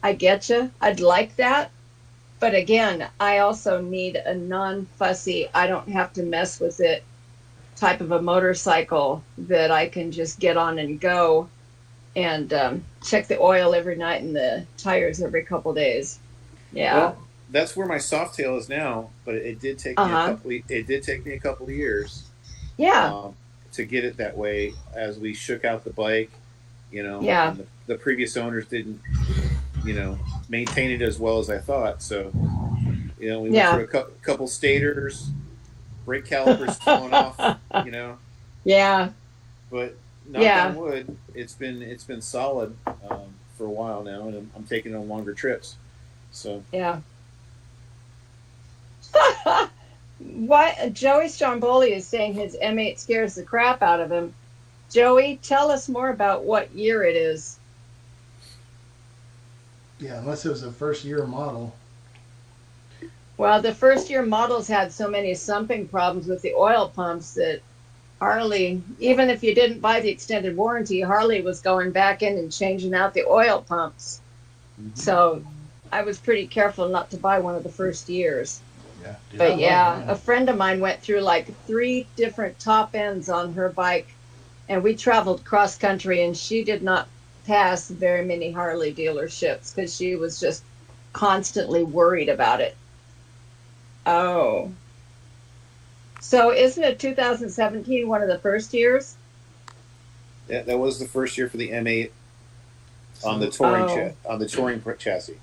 Speaker 6: I get you. I'd like that. But again, I also need a non-fussy, I don't have to mess with it type of a motorcycle that I can just get on and go and check the oil every night and the tires every couple days. Yeah.
Speaker 2: Well, that's where my Softail is now, but it did take me a couple of years.
Speaker 6: Yeah.
Speaker 2: To get it that way as we shook out the bike,
Speaker 6: Yeah.
Speaker 2: and the previous owners didn't, maintain it as well as I thought. So, we went through a couple stators, brake calipers falling off,
Speaker 6: Yeah.
Speaker 2: but knock on wood, it's been solid for a while now, and I'm taking it on longer trips. So
Speaker 6: Yeah. Why Joey Stromboli is saying his M8 scares the crap out of him. Joey, tell us more about what year it is.
Speaker 1: Yeah, unless it was a first year model.
Speaker 6: Well, the first year models had so many sumping problems with the oil pumps that Harley, even if you didn't buy the extended warranty, Harley was going back in and changing out the oil pumps.
Speaker 2: Mhm.
Speaker 6: So I was pretty careful not to buy one of the first years.
Speaker 1: Yeah. Dude, I
Speaker 6: But
Speaker 1: love
Speaker 6: yeah,
Speaker 1: mine.
Speaker 6: a friend of mine went through like 3 different top ends on her bike, and we traveled cross country, and she did not pass very many Harley dealerships because she was just constantly worried about it. Oh. So isn't it 2017 one of the first years?
Speaker 2: That was the first year for the M8 on the
Speaker 1: So-
Speaker 2: touring
Speaker 6: Oh.
Speaker 2: on the touring chassis.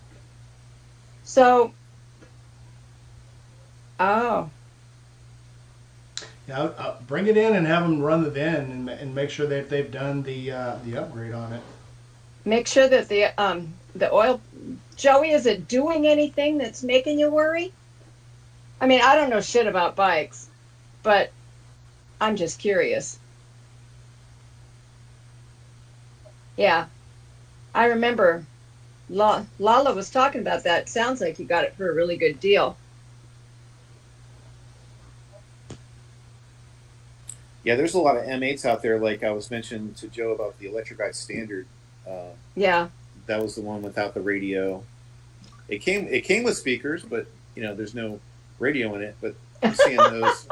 Speaker 6: So, oh,
Speaker 1: Yeah, I'll bring it in and have them run the VIN and make sure that they've done the upgrade on it.
Speaker 6: make sure that the oil, Joey, is it doing anything that's making you worry? I mean, I don't know shit about bikes, but I'm just curious. Yeah, I remember Lala was talking about that. Sounds like you got it for a really good deal.
Speaker 2: Yeah, there's a lot of M8s out there. Like I was mentioning to Joe about the Electric Eye Standard.
Speaker 6: Yeah,
Speaker 2: That was the one without the radio. It came with speakers, but there's no radio in it. But I'm seeing those.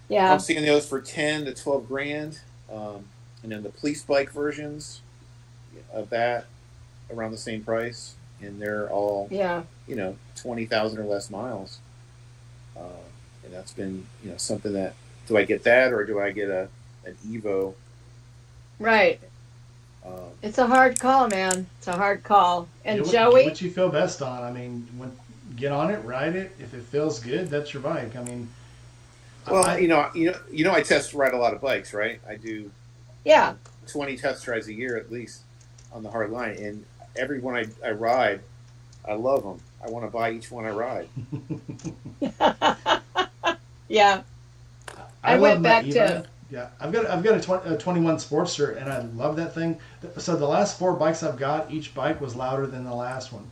Speaker 6: yeah,
Speaker 2: I'm seeing those for 10 to 12 grand, and then the police bike versions of that around the same price, and they're all
Speaker 6: yeah.
Speaker 2: 20,000 or less miles. And that's been something that, do I get that or do I get an Evo?
Speaker 6: Right.
Speaker 2: Um,
Speaker 6: It's a hard call, man. It's a hard call. And
Speaker 1: Get
Speaker 6: Joey,
Speaker 1: what you feel best on. I mean, get on it, ride it. If it feels good, that's your bike. I mean,
Speaker 2: well,
Speaker 1: I
Speaker 2: I test ride a lot of bikes, right? I do
Speaker 6: yeah,
Speaker 2: 20 test drives a year at least on the hard line, and every one I ride, I love them. I want to buy each one I ride.
Speaker 6: yeah. I went
Speaker 1: love my
Speaker 6: back
Speaker 1: Evo.
Speaker 6: to-
Speaker 1: Yeah, I've got a 21 Sportster, and I love that thing. So the last 4 bikes I've got, each bike was louder than the last one.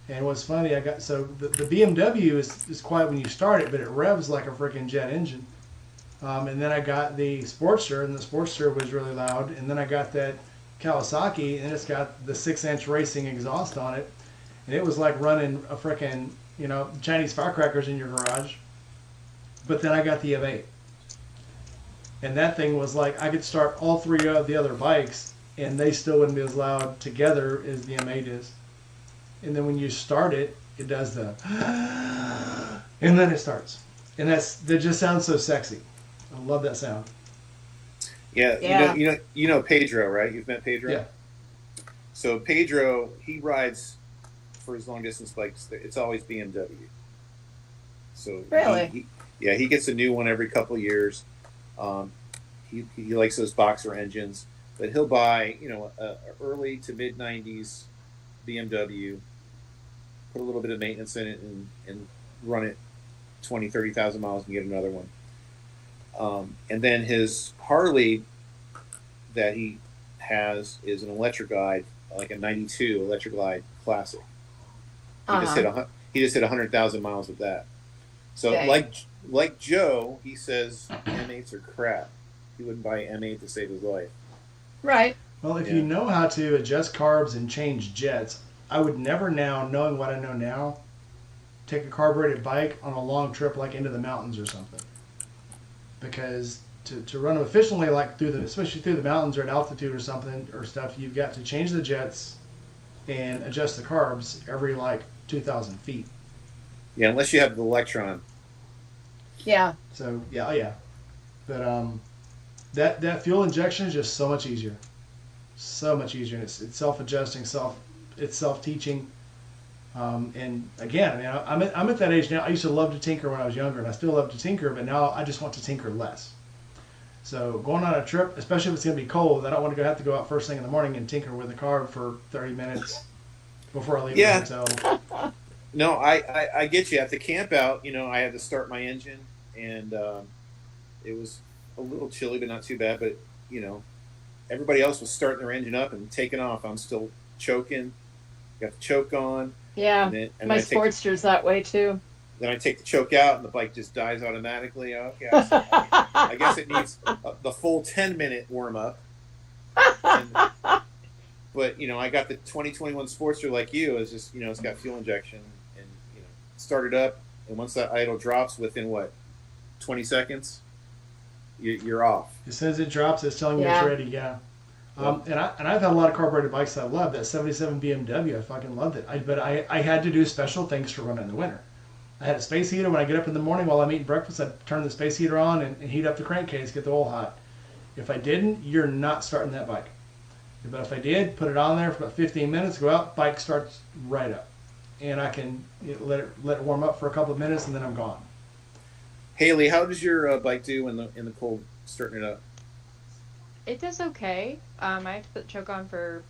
Speaker 1: And what's funny, the BMW is quiet when you start it, but it revs like a freaking jet engine. And then I got the Sportster, and the Sportster was really loud. And then I got that Kawasaki, and it's got the 6-inch racing exhaust on it, and it was like running a freaking Chinese firecrackers in your garage. But then I got the M8. And that thing was like, I could start all 3 of the other bikes, and they still wouldn't be as loud together as the M8 is. And then when you start it, it does the, and then it starts. And that just sounds so sexy. I love that sound.
Speaker 2: Yeah,
Speaker 6: Yeah.
Speaker 2: you know Pedro, right? You've met Pedro.
Speaker 1: Yeah.
Speaker 2: So Pedro, he rides for his long distance bikes. It's always BMW. So
Speaker 6: Really?
Speaker 2: he gets a new one every couple of years. He likes those boxer engines, but he'll buy a early to mid '90s BMW, put a little bit of maintenance in it, and run it 20,000-30,000 miles and get another one. And then his Harley that he has is an Electric Glide, like a '92 Electric Glide Classic. He just hit 100,000 miles with that. So
Speaker 6: Okay.
Speaker 2: like Joe, he says M8s are crap. He wouldn't buy an M8 to save his life.
Speaker 6: Right.
Speaker 1: Well, if
Speaker 2: Yeah.
Speaker 1: you know how to adjust carbs and change jets, I would never now, knowing what I know now, take a carbureted bike on a long trip like into the mountains or something. Because to run them efficiently, like especially through the mountains or at altitude or something or stuff, you've got to change the jets and adjust the carbs every like 2,000 feet.
Speaker 2: Yeah, unless you have the Electron.
Speaker 1: Oh
Speaker 6: Yeah.
Speaker 1: yeah. But that fuel injection is just so much easier. So much easier. And it's self-adjusting, it's self-teaching. And again, I mean, I'm at that age now. I used to love to tinker when I was younger, and I still love to tinker, but now I just want to tinker less. So going on a trip, especially if it's going to be cold, I don't want to have to go out first thing in the morning and tinker with the car for 30 minutes before I leave
Speaker 2: Yeah.
Speaker 1: the hotel.
Speaker 2: No, I get you. At the camp out, I had to start my engine, and it was a little chilly, but not too bad. But you know, everybody else was starting their engine up and taking off. I'm still choking. Got the choke on,
Speaker 6: Yeah,
Speaker 2: and
Speaker 6: my
Speaker 2: then
Speaker 6: Sportster's that way too.
Speaker 2: I take the choke out, and the bike just dies automatically. Okay, I guess it needs the full 10-minute warm up. But I got the 2021 Sportster like you. It's just it's got fuel injection, and start it up, and once that idle drops, within what 20 seconds, you're off.
Speaker 1: As soon as it drops, it's telling you
Speaker 6: Yeah.
Speaker 1: it's ready. Yeah. And I've had a lot of carbureted bikes that I love. That 77 BMW, I fucking loved it. But I had to do special things to run in the winter. I had a space heater. When I get up in the morning while I'm eating breakfast, I turn the space heater on and heat up the crankcase, get the oil hot. If I didn't, you're not starting that bike. But if I did, put it on there for about 15 minutes, go out, bike starts right up. And I can let it warm up for a couple of minutes, and then I'm gone.
Speaker 2: Haley, how does your bike do in the cold, starting it up?
Speaker 3: It does okay. I have to put the choke on for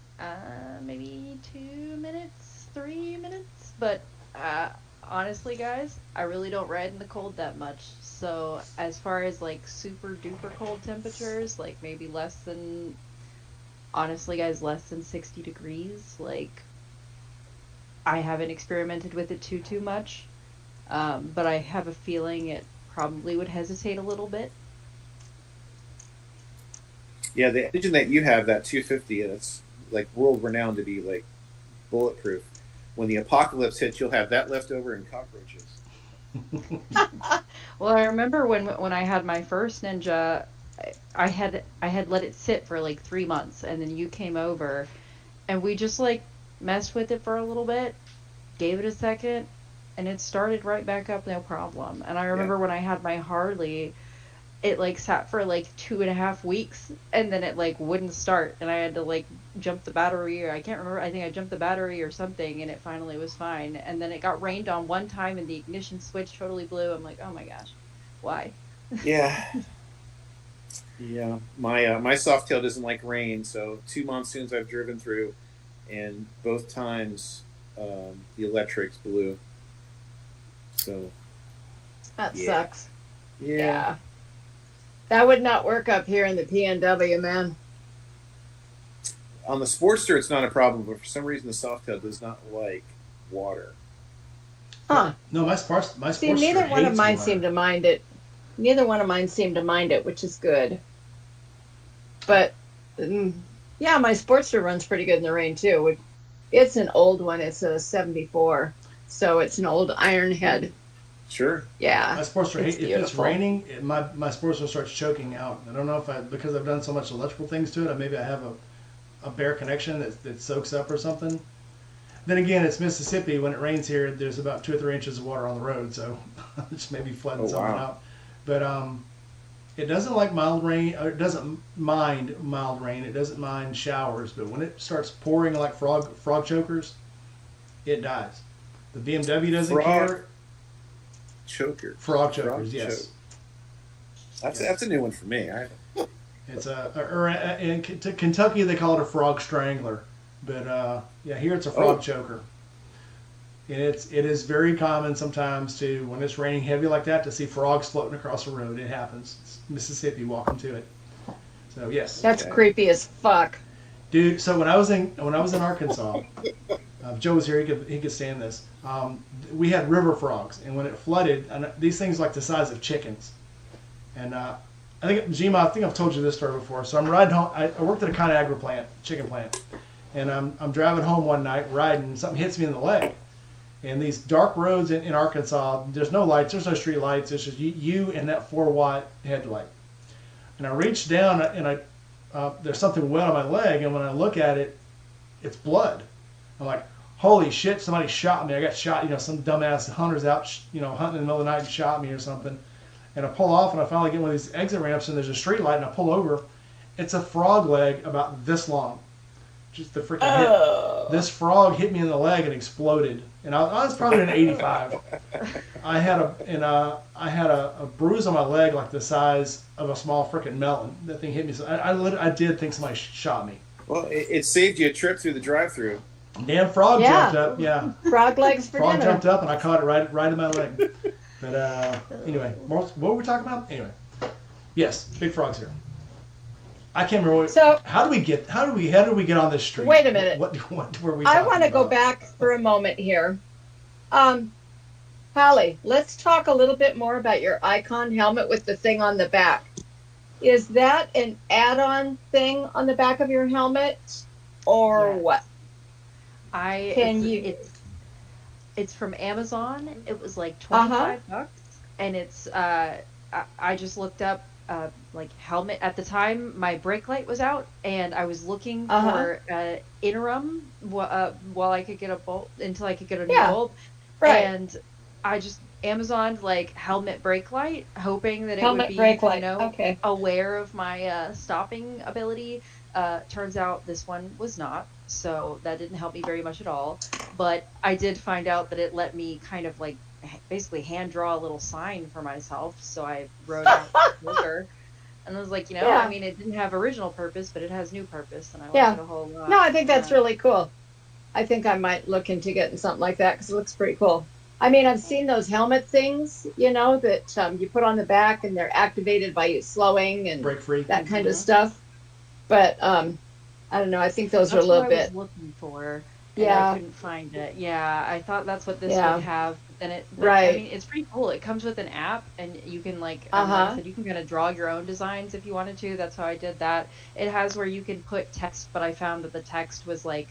Speaker 3: maybe 2 minutes, 3 minutes. But honestly, guys, I really don't ride in the cold that much. So as far as like super duper cold temperatures, like maybe less than 60 degrees, like I haven't experimented with it too much. But I have a feeling it probably would hesitate a little bit.
Speaker 2: Yeah, the engine that you have, that 250, it's like world renowned to be like bulletproof. When the apocalypse hits, you'll have that left over and cockroaches.
Speaker 3: Well, I remember when I had my first Ninja, I had let it sit for like 3 months, and then you came over, and we just like messed with it for a little bit, gave it a second, and it started right back up, no problem. And I remember when I had my Harley, it like sat for like 2.5 weeks, and then it like wouldn't start, and I had to like jump the battery, or I can't remember, I think I jumped the battery or something, and it finally was fine. And then it got rained on one time, and the ignition switch totally blew. I'm like, oh my gosh, why?
Speaker 2: Yeah. Yeah, my Softail doesn't like rain, so 2 monsoons I've driven through, and both times the electrics blew. So
Speaker 6: That
Speaker 2: Yeah.
Speaker 6: sucks.
Speaker 2: yeah.
Speaker 6: That would not work up here in the PNW, man.
Speaker 2: On the Sportster, it's not a problem, but for some reason the Softail does not like water.
Speaker 6: Huh.
Speaker 1: No, my
Speaker 6: See,
Speaker 1: Sportster
Speaker 6: neither one of
Speaker 1: hates
Speaker 6: mine
Speaker 1: water.
Speaker 6: seemed to mind it. Neither one of mine seemed to mind it, which is good. But yeah, my Sportster runs pretty good in the rain too. It's an old one. It's a 74, so it's an old iron head.
Speaker 2: Sure.
Speaker 6: Yeah,
Speaker 1: My Sportster,
Speaker 6: it's
Speaker 1: if it's
Speaker 6: beautiful.
Speaker 1: raining, my Sportster starts choking out. I don't know if because I've done so much electrical things to it, maybe I have a bare connection that soaks up or something. Then again, it's Mississippi. When it rains here, there's about 2 or 3 inches of water on the road, so it's maybe flooding something out. But it doesn't like mild rain, or it doesn't mind mild rain. It doesn't mind showers, but when it starts pouring like frog chokers, it dies. The BMW doesn't care.
Speaker 2: Choker.
Speaker 1: Frog chokers, yes.
Speaker 2: That's a new one for me.
Speaker 1: It's in Kentucky they call it a frog strangler, but yeah, here it's a frog choker. And it is very common sometimes to, when it's raining heavy like that, to see frogs floating across the road. It happens. It's Mississippi. Welcome to it. So yes,
Speaker 6: That's creepy as fuck.
Speaker 1: dude. So when I was in Arkansas, Joe was here. He could stand this. We had river frogs, and when it flooded, and these things like the size of chickens. And I think Jima, I think I've told you this story before. So I'm riding home. I worked at a ConAgra plant, chicken plant, and I'm driving home one night riding, and something hits me in the leg. And these dark roads in Arkansas, there's no lights, there's no street lights. It's just you and that 4-watt headlight. And I reach down, and there's something wet on my leg, and when I look at it, it's blood. I'm like, holy shit, somebody shot me. I got shot, some dumbass hunter's out, hunting in the middle of the night and shot me or something. And I pull off, and I finally get one of these exit ramps, and there's a street light, and I pull over. It's a frog leg about this long. Just the freaking hit. This frog hit me in the leg and exploded. And I was probably an 85. I had a bruise on my leg like the size of a small freaking melon. That thing hit me. So I did think somebody shot me.
Speaker 2: Well, it saved you a trip through the drive-through.
Speaker 1: Damn frog
Speaker 6: Yeah.
Speaker 1: jumped up. Yeah.
Speaker 6: Frog legs for
Speaker 1: Frog
Speaker 6: dinner.
Speaker 1: jumped up and I caught it right in my leg. But anyway, what were we talking about? Anyway, yes, big frogs here. I can't remember.
Speaker 6: So-
Speaker 1: how did we get on this street?
Speaker 6: Wait a minute.
Speaker 1: What were we?
Speaker 6: I
Speaker 1: talking
Speaker 6: want to go
Speaker 1: about?
Speaker 6: back for a moment here. Hallie, let's talk a little bit more about your Icon helmet with the thing on the back. Is that an add-on thing on the back of your helmet, or
Speaker 3: Yes.
Speaker 6: what?
Speaker 3: It's from Amazon. It was like
Speaker 6: Uh-huh.
Speaker 3: $25, and it's I just looked up like helmet at the time. My brake light was out, and I was looking
Speaker 6: Uh-huh.
Speaker 3: for interim while I could get a bulb until I could get a new
Speaker 6: Yeah.
Speaker 3: bulb.
Speaker 6: Right.
Speaker 3: And I just Amazoned like helmet brake light, hoping that it
Speaker 6: Helmet
Speaker 3: would be
Speaker 6: brake light.
Speaker 3: you know
Speaker 6: Okay.
Speaker 3: aware of my stopping ability. Turns out this one was not, so that didn't help me very much at all. But I did find out that it let me kind of like basically hand draw a little sign for myself. So I wrote out Booker, and I was like,
Speaker 6: Yeah.
Speaker 3: I mean, it didn't have original purpose, but it has new purpose, and I
Speaker 6: Yeah.
Speaker 3: like it a whole lot.
Speaker 6: No, I think that's
Speaker 3: Yeah.
Speaker 6: really cool. I think I might look into getting something like that because it looks pretty cool. I mean, I've seen those helmet things, that you put on the back and they're activated by you slowing and
Speaker 1: Break free.
Speaker 6: that kind of
Speaker 3: Mhm.
Speaker 6: stuff. But I don't know. I think those are a
Speaker 3: That's
Speaker 6: little
Speaker 3: what I
Speaker 6: bit.
Speaker 3: was looking for. And
Speaker 6: Yeah.
Speaker 3: I couldn't find it. Yeah, I thought that's what this
Speaker 6: Yeah.
Speaker 3: would have. But I
Speaker 6: Right.
Speaker 3: mean, it's pretty cool. It comes with an app, and you can like I
Speaker 6: Uh-huh.
Speaker 3: said, you can kind of draw your own designs if you wanted to. That's how I did that. It has where you can put text, but I found that the text was like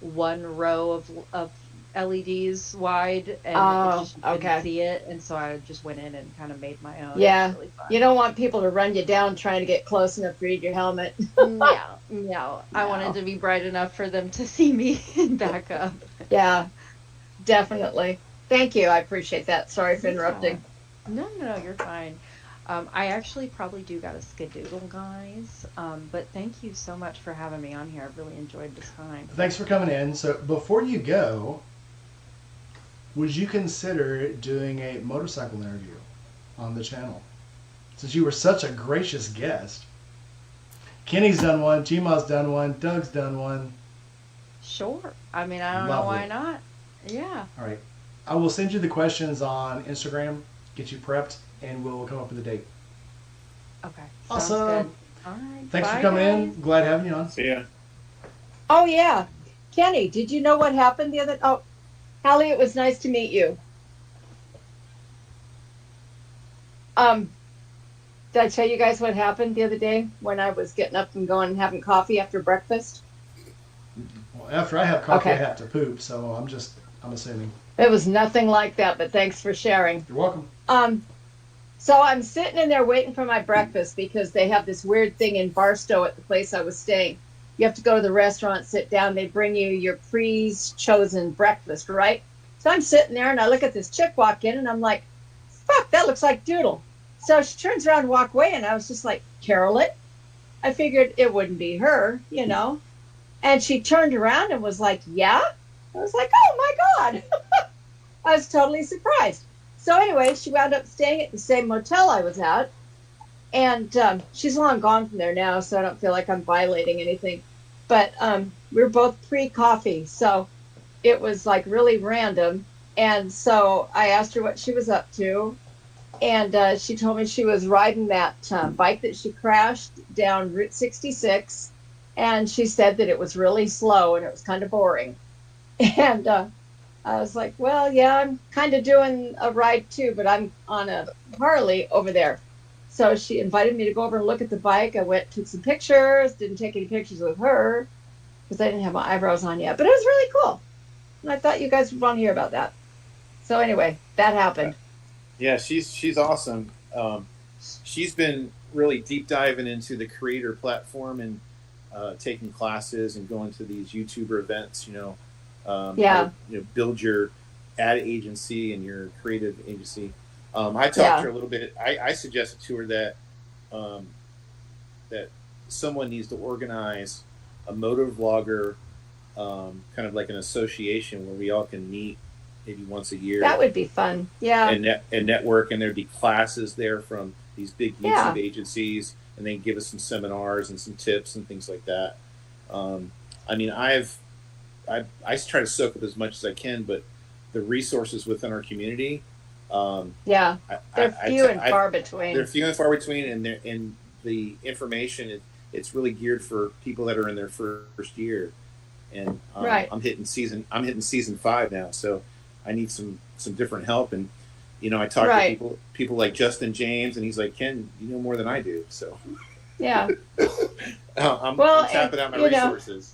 Speaker 3: one row of LEDs wide, and
Speaker 6: Oh,
Speaker 3: you couldn't
Speaker 6: okay.
Speaker 3: see it. And so I just went in and kind of made my own.
Speaker 6: Yeah.
Speaker 3: It was really fun.
Speaker 6: You don't want people to run you down trying to get close enough to read your helmet.
Speaker 3: No. I
Speaker 6: No.
Speaker 3: wanted to be bright enough for them to see me and back up.
Speaker 6: Yeah, definitely. Thank you. I appreciate that. Sorry for interrupting.
Speaker 3: No, you're fine. I actually probably do got a skedoodle, guys. But thank you so much for having me on here. I've really enjoyed this time.
Speaker 1: Thanks for coming in. So before you go, would you consider doing a motorcycle interview on the channel? Since you were such a gracious guest. Kenny's done one, G-Ma's done one, Doug's done one.
Speaker 3: Sure. I mean, I don't know
Speaker 1: Lovely.
Speaker 3: why not. Yeah.
Speaker 1: All right. I will send you the questions on Instagram, get you prepped, and we'll come up with a date.
Speaker 3: Okay.
Speaker 1: Awesome.
Speaker 3: Sounds good. All right.
Speaker 1: Thanks
Speaker 3: Bye,
Speaker 1: for coming
Speaker 3: guys.
Speaker 1: in. Glad having you on.
Speaker 2: See ya.
Speaker 6: Oh, yeah. Kenny, did you know what happened the other? Oh, Hallie, it was nice to meet you. Did I tell you guys what happened the other day when I was getting up and going and having coffee after breakfast?
Speaker 1: Well, after I have coffee,
Speaker 6: Okay.
Speaker 1: I have to poop, so I'm assuming.
Speaker 6: It was nothing like that, but thanks for sharing.
Speaker 1: You're welcome.
Speaker 6: So I'm sitting in there waiting for my breakfast because they have this weird thing in Barstow at the place I was staying. You have to go to the restaurant, sit down, they bring you your pre-chosen breakfast, right? So I'm sitting there and I look at this chick walk in and I'm like, fuck, that looks like Doodle. So she turns around and walk away and I was just like, Carolyn? I figured it wouldn't be her, And she turned around and was like, yeah? I was like, oh my God. I was totally surprised. So anyway, she wound up staying at the same motel I was at. And she's long gone from there now, so I don't feel like I'm violating anything. But we were both pre-coffee, so it was like really random. And so I asked her what she was up to. And she told me she was riding that bike that she crashed down Route 66. And she said that it was really slow and it was kind of boring. And I was like, well, yeah, I'm kind of doing a ride too, but I'm on a Harley over there. So she invited me to go over and look at the bike. I went, took some pictures, didn't take any pictures with her because I didn't have my eyebrows on yet. But it was really cool. And I thought you guys would want to hear about that. So anyway, that happened.
Speaker 2: Yeah, she's awesome. She's been really deep diving into the creator platform and taking classes and going to these YouTuber events.
Speaker 6: Yeah.
Speaker 2: Build your ad agency and your creative agency. I talked to her a little bit. I suggested to her that that someone needs to organize a motor vlogger, kind of like an association where we all can meet maybe once a year.
Speaker 6: That would be fun. Yeah.
Speaker 2: And network, and there'd be classes there from these big YouTube
Speaker 6: Yeah.
Speaker 2: agencies, and they give us some seminars and some tips and things like that. I mean, I've I try to soak up as much as I can, but the resources within our community,
Speaker 6: Yeah, they're few and far between.
Speaker 2: they're few and far between, and the information it's really geared for people that are in their first year, and
Speaker 6: Right.
Speaker 2: I'm hitting season 5 now, so I need some different help. And I talk
Speaker 6: Right.
Speaker 2: to people like Justin James, and he's like, Ken, you know more than I do, so
Speaker 6: Yeah.
Speaker 2: I'm
Speaker 6: Well,
Speaker 2: tapping out my
Speaker 6: you know,
Speaker 2: resources.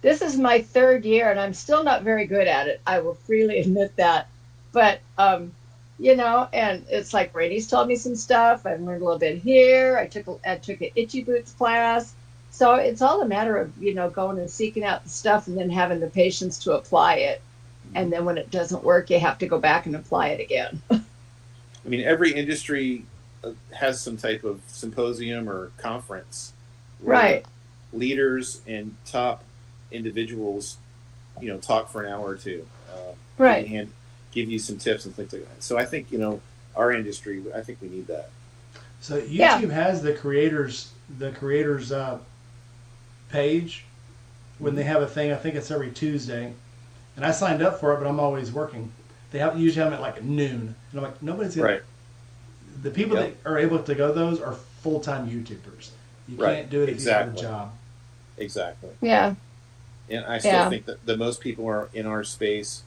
Speaker 6: This is my 3rd year, and I'm still not very good at it. I will freely admit that. But, and it's like Brady's taught me some stuff. I've learned a little bit here. I took an Itchy Boots class. So it's all a matter of, going and seeking out the stuff and then having the patience to apply it. And then when it doesn't work, you have to go back and apply it again.
Speaker 2: I mean, every industry has some type of symposium or conference where
Speaker 6: Right.
Speaker 2: leaders and top individuals, talk for an hour or two,
Speaker 6: Right.
Speaker 2: and give you some tips and things like that. So I think, our industry, I think we need that.
Speaker 1: So YouTube
Speaker 6: Yeah.
Speaker 1: has the creators page when they have a thing. I think it's every Tuesday, and I signed up for it, but I'm always working. They usually have them at like noon, and I'm like, nobody's gonna.
Speaker 2: Right.
Speaker 1: The people
Speaker 2: Yep.
Speaker 1: that are able to go those are full-time YouTubers. You
Speaker 2: Right.
Speaker 1: can't do it if you have a
Speaker 2: Exactly.
Speaker 1: job.
Speaker 2: Exactly.
Speaker 6: Yeah.
Speaker 2: And I still
Speaker 6: Yeah.
Speaker 2: think that most people are in our space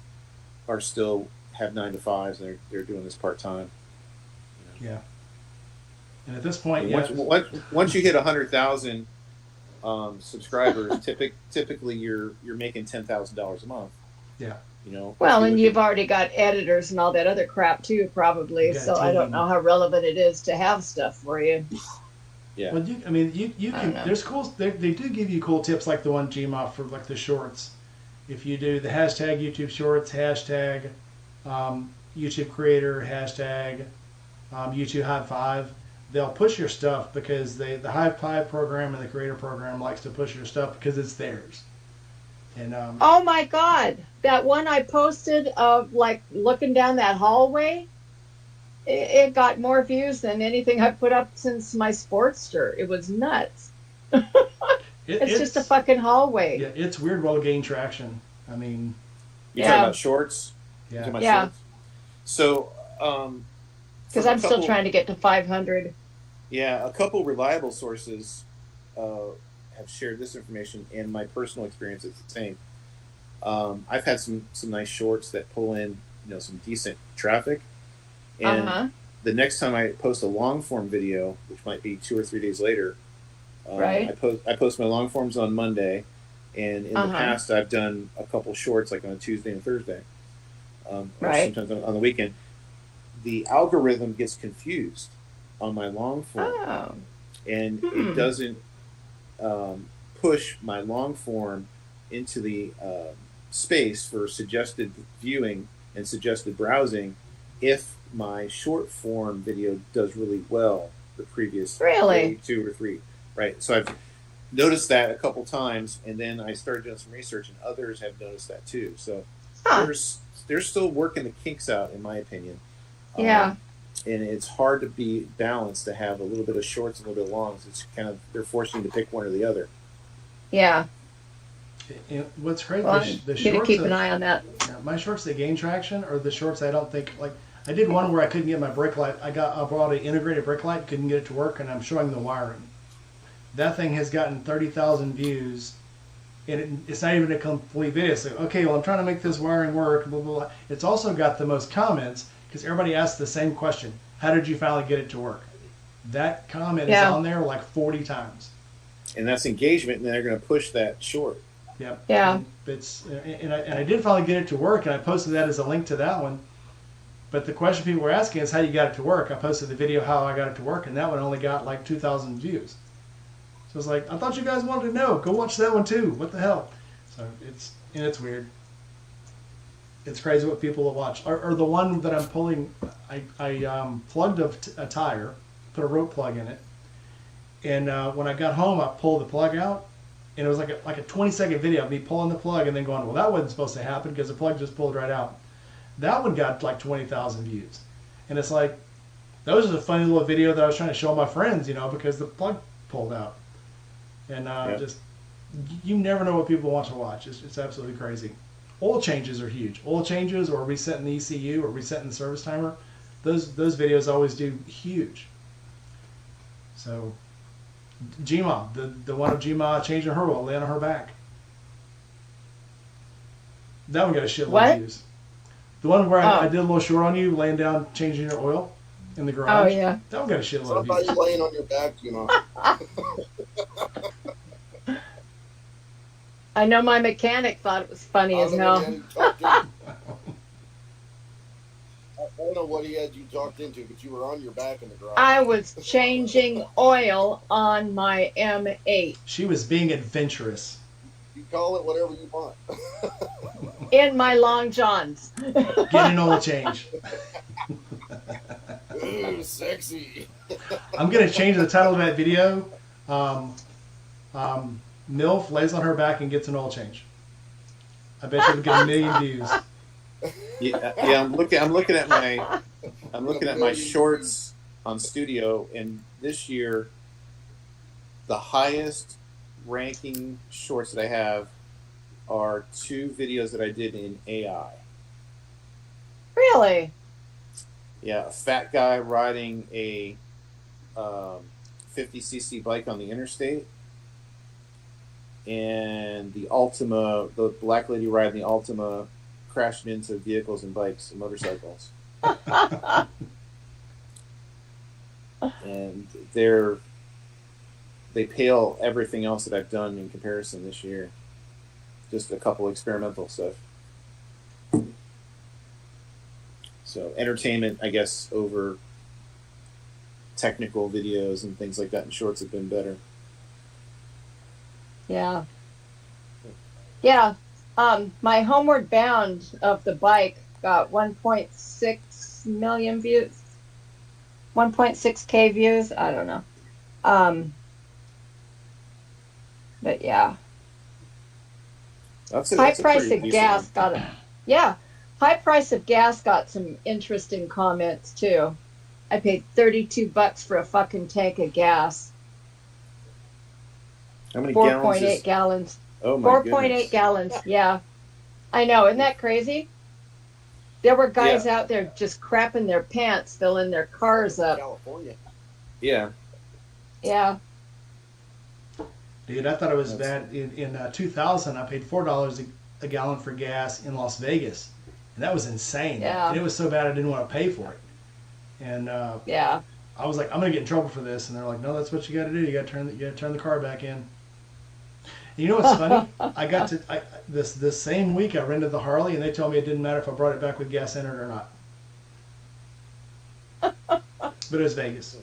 Speaker 2: are still have 9 to 5s, and they're doing this part time.
Speaker 1: Yeah. And at this point, yeah,
Speaker 2: Once you hit 100,000 subscribers, typically you're making $10,000 a month.
Speaker 1: Yeah.
Speaker 6: Well, and you've already got editors and all that other crap too, probably.
Speaker 1: You got
Speaker 6: So I don't
Speaker 1: team.
Speaker 6: know how relevant it is to have stuff for you.
Speaker 2: Yeah.
Speaker 1: Well, you
Speaker 6: I
Speaker 1: can.
Speaker 6: don't know.
Speaker 1: There's cool. They do give you cool tips like the one Gmop for like the shorts. If you do the hashtag YouTube Shorts, hashtag YouTube Creator, hashtag YouTube High Five, they'll push your stuff because the High Five program and the Creator program likes to push your stuff because it's theirs. And
Speaker 6: Oh my God, that one I posted of like looking down that hallway, it got more views than anything I've put up since my Sportster. It was nuts. It's just a fucking hallway.
Speaker 1: Yeah, it's weird. Will gain traction. I mean,
Speaker 2: You're
Speaker 6: Yeah.
Speaker 2: talking about shorts?
Speaker 1: yeah.
Speaker 2: You're talking about
Speaker 6: Yeah.
Speaker 2: shorts? So,
Speaker 6: Because
Speaker 2: from a
Speaker 6: I'm still
Speaker 2: couple-
Speaker 6: trying to get to 500.
Speaker 2: Yeah, a couple reliable sources have shared this information, and my personal experience is the same. I've had some nice shorts that pull in, some decent traffic, and
Speaker 6: Uh-huh.
Speaker 2: the next time I post a long form video, which might be 2 or 3 days later,
Speaker 6: Right.
Speaker 2: I post my long forms on Monday, and in the
Speaker 6: Uh-huh.
Speaker 2: past I've done a couple shorts like on a Tuesday and Thursday, or
Speaker 6: Right.
Speaker 2: sometimes on the weekend. The algorithm gets confused on my long form,
Speaker 6: Oh.
Speaker 2: and
Speaker 6: Hmm.
Speaker 2: it doesn't push my long form into the space for suggested viewing and suggested browsing if my short form video does really well the previous
Speaker 6: Really?
Speaker 2: day, 2 or 3. Right. So I've noticed that a couple times, and then I started doing some research, and others have noticed that too. So
Speaker 6: Huh.
Speaker 2: they're still working the kinks out, in my opinion.
Speaker 6: Yeah.
Speaker 2: And it's hard to be balanced to have a little bit of shorts and a little bit of longs. It's kind of, they're forcing you to pick one or the other.
Speaker 6: Yeah.
Speaker 1: What's great,
Speaker 6: Well,
Speaker 1: the
Speaker 6: I'm gonna
Speaker 1: shorts
Speaker 6: keep
Speaker 1: that-
Speaker 6: an eye on that.
Speaker 1: yeah, my shorts that gain traction are the shorts I don't think like. I did one where I couldn't get my brake light. I bought an integrated brake light, couldn't get it to work, and I'm showing the wiring. That thing has gotten 30,000 views, and it's not even a complete video. So okay, well I'm trying to make this wiring work. Blah blah blah. It's also got the most comments because everybody asks the same question: how did you finally get it to work? That comment
Speaker 6: Yeah.
Speaker 1: is on there like 40 times.
Speaker 2: And that's engagement, and they're going to push that short.
Speaker 1: Yep.
Speaker 6: Yeah.
Speaker 1: And I did finally get it to work, and I posted that as a link to that one. But the question people were asking is how you got it to work. I posted the video how I got it to work, and that one only got like 2,000 views. So it's like, I thought you guys wanted to know. Go watch that one too. What the hell? So it's weird. It's crazy what people will watch. Or the one that I'm pulling, I plugged a tire, put a rope plug in it, and when I got home, I pulled the plug out, and it was like a 20-second video of me pulling the plug and then going, well, that wasn't supposed to happen because the plug just pulled right out. That one got like 20,000 views, and it's like, that was just a funny little video that I was trying to show my friends, because the plug pulled out, and
Speaker 2: Yeah.
Speaker 1: just You never know what people want to watch. It's absolutely crazy. Oil changes are huge. Oil changes or resetting the ECU or resetting the service timer. Those videos always do huge. So Gma, the one of Gma changing her oil, laying on her back. That one got a shitload
Speaker 6: What?
Speaker 1: of views. The one where
Speaker 6: Oh.
Speaker 1: I did a little short on you, laying down, changing your oil in the garage.
Speaker 6: Oh, yeah.
Speaker 1: That one got a shitload of
Speaker 4: Somebody
Speaker 1: views.
Speaker 4: laying on your back, you know.
Speaker 6: I know my mechanic thought it was funny as
Speaker 4: I
Speaker 6: hell.
Speaker 4: don't know what he had you talked into, but you were on your back in the garage.
Speaker 6: I was changing oil on my M8
Speaker 1: She was being adventurous.
Speaker 4: You call it whatever you want.
Speaker 6: in my long johns.
Speaker 1: Get an oil change.
Speaker 4: Ooh, sexy.
Speaker 1: I'm gonna change the title of that video. MILF lays on her back and gets an oil change. I bet you'll get a million views.
Speaker 2: Yeah, I'm looking at my shorts on Studio, and this year, the highest ranking shorts that I have are 2 videos that I did in AI.
Speaker 6: Really?
Speaker 2: Yeah, a fat guy riding a 50cc bike on the interstate, and the Altima, the black lady riding the Altima, crashing into vehicles and bikes and motorcycles. And they pale everything else that I've done in comparison this year. Just a couple experimental stuff. So entertainment, I guess, over technical videos and things like that in shorts have been better.
Speaker 6: Yeah. Yeah. My Homeward Bound of the bike got 1.6 million views. 1.6K views. I don't know. But yeah.
Speaker 2: That's
Speaker 6: High
Speaker 2: a
Speaker 6: price
Speaker 2: pretty
Speaker 6: of
Speaker 2: decent
Speaker 6: gas
Speaker 2: one.
Speaker 6: got it. Yeah. High price of gas got some interesting comments too. I paid $32 for a fucking tank of gas.
Speaker 2: How many gallons
Speaker 6: 4.8
Speaker 2: is...
Speaker 6: gallons.
Speaker 2: Oh my
Speaker 6: 4.8
Speaker 2: goodness.
Speaker 6: gallons. Yeah. I know. Isn't that crazy? There were guys out there just crapping their pants, filling their cars up.
Speaker 4: California.
Speaker 2: Yeah.
Speaker 6: Yeah.
Speaker 1: Dude, I thought it was bad. In 2000, I paid $4 a gallon for gas in Las Vegas, and that was insane.
Speaker 6: Yeah.
Speaker 1: And it was so bad I didn't want to pay for it. And
Speaker 6: Yeah.
Speaker 1: I was like, I'm gonna get in trouble for this, and they're like, no, that's what you got to do. You got to turn the car back in. And you know what's funny? I got to this same week I rented the Harley, and they told me it didn't matter if I brought it back with gas in it or not. But it was Vegas,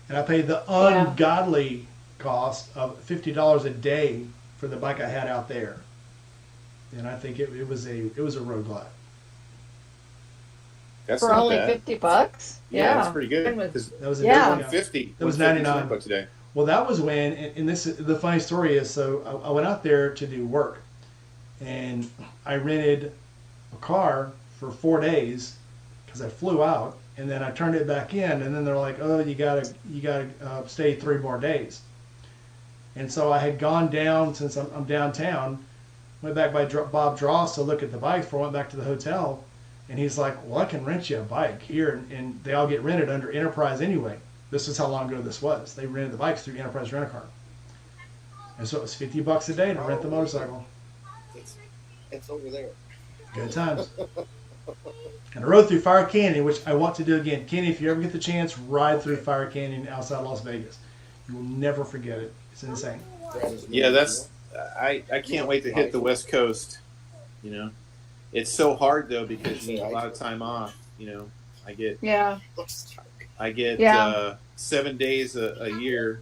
Speaker 1: and I paid the ungodly cost of $50 a day for the bike I had out there, and I think it was a road glide.
Speaker 2: That's
Speaker 6: For
Speaker 2: not
Speaker 6: only
Speaker 2: bad.
Speaker 6: $50?
Speaker 2: Yeah, that's pretty good.
Speaker 6: Mine was-
Speaker 2: 'Cause
Speaker 1: That was
Speaker 2: they're
Speaker 6: Yeah.
Speaker 2: 150.
Speaker 1: That was
Speaker 2: 150
Speaker 1: $99.
Speaker 2: $100 today.
Speaker 1: Well, that was when, and this the funny story is, so I went out there to do work, and I rented a car for 4 days because I flew out, and then I turned it back in, and then they're like, oh, you gotta stay 3 more days. And so I had gone down, since I'm downtown, went back by Bob Dross to look at the bikes before I went back to the hotel, and he's like, well, I can rent you a bike here, and they all get rented under Enterprise anyway. This is how long ago this was. They rented the bikes through Enterprise Rent-A-Car. And so it was $50 a day to rent the motorcycle.
Speaker 4: It's over there.
Speaker 1: Good times. And I rode through Fire Canyon, which I want to do again. Kenny, if you ever get the chance, ride through Fire Canyon outside Las Vegas. You will never forget it. It's insane.
Speaker 2: Yeah, that's. I can't wait to hit the West Coast. You know, it's so hard though because you need a lot of time off. You know, I get
Speaker 6: Yeah.
Speaker 2: 7 days a year.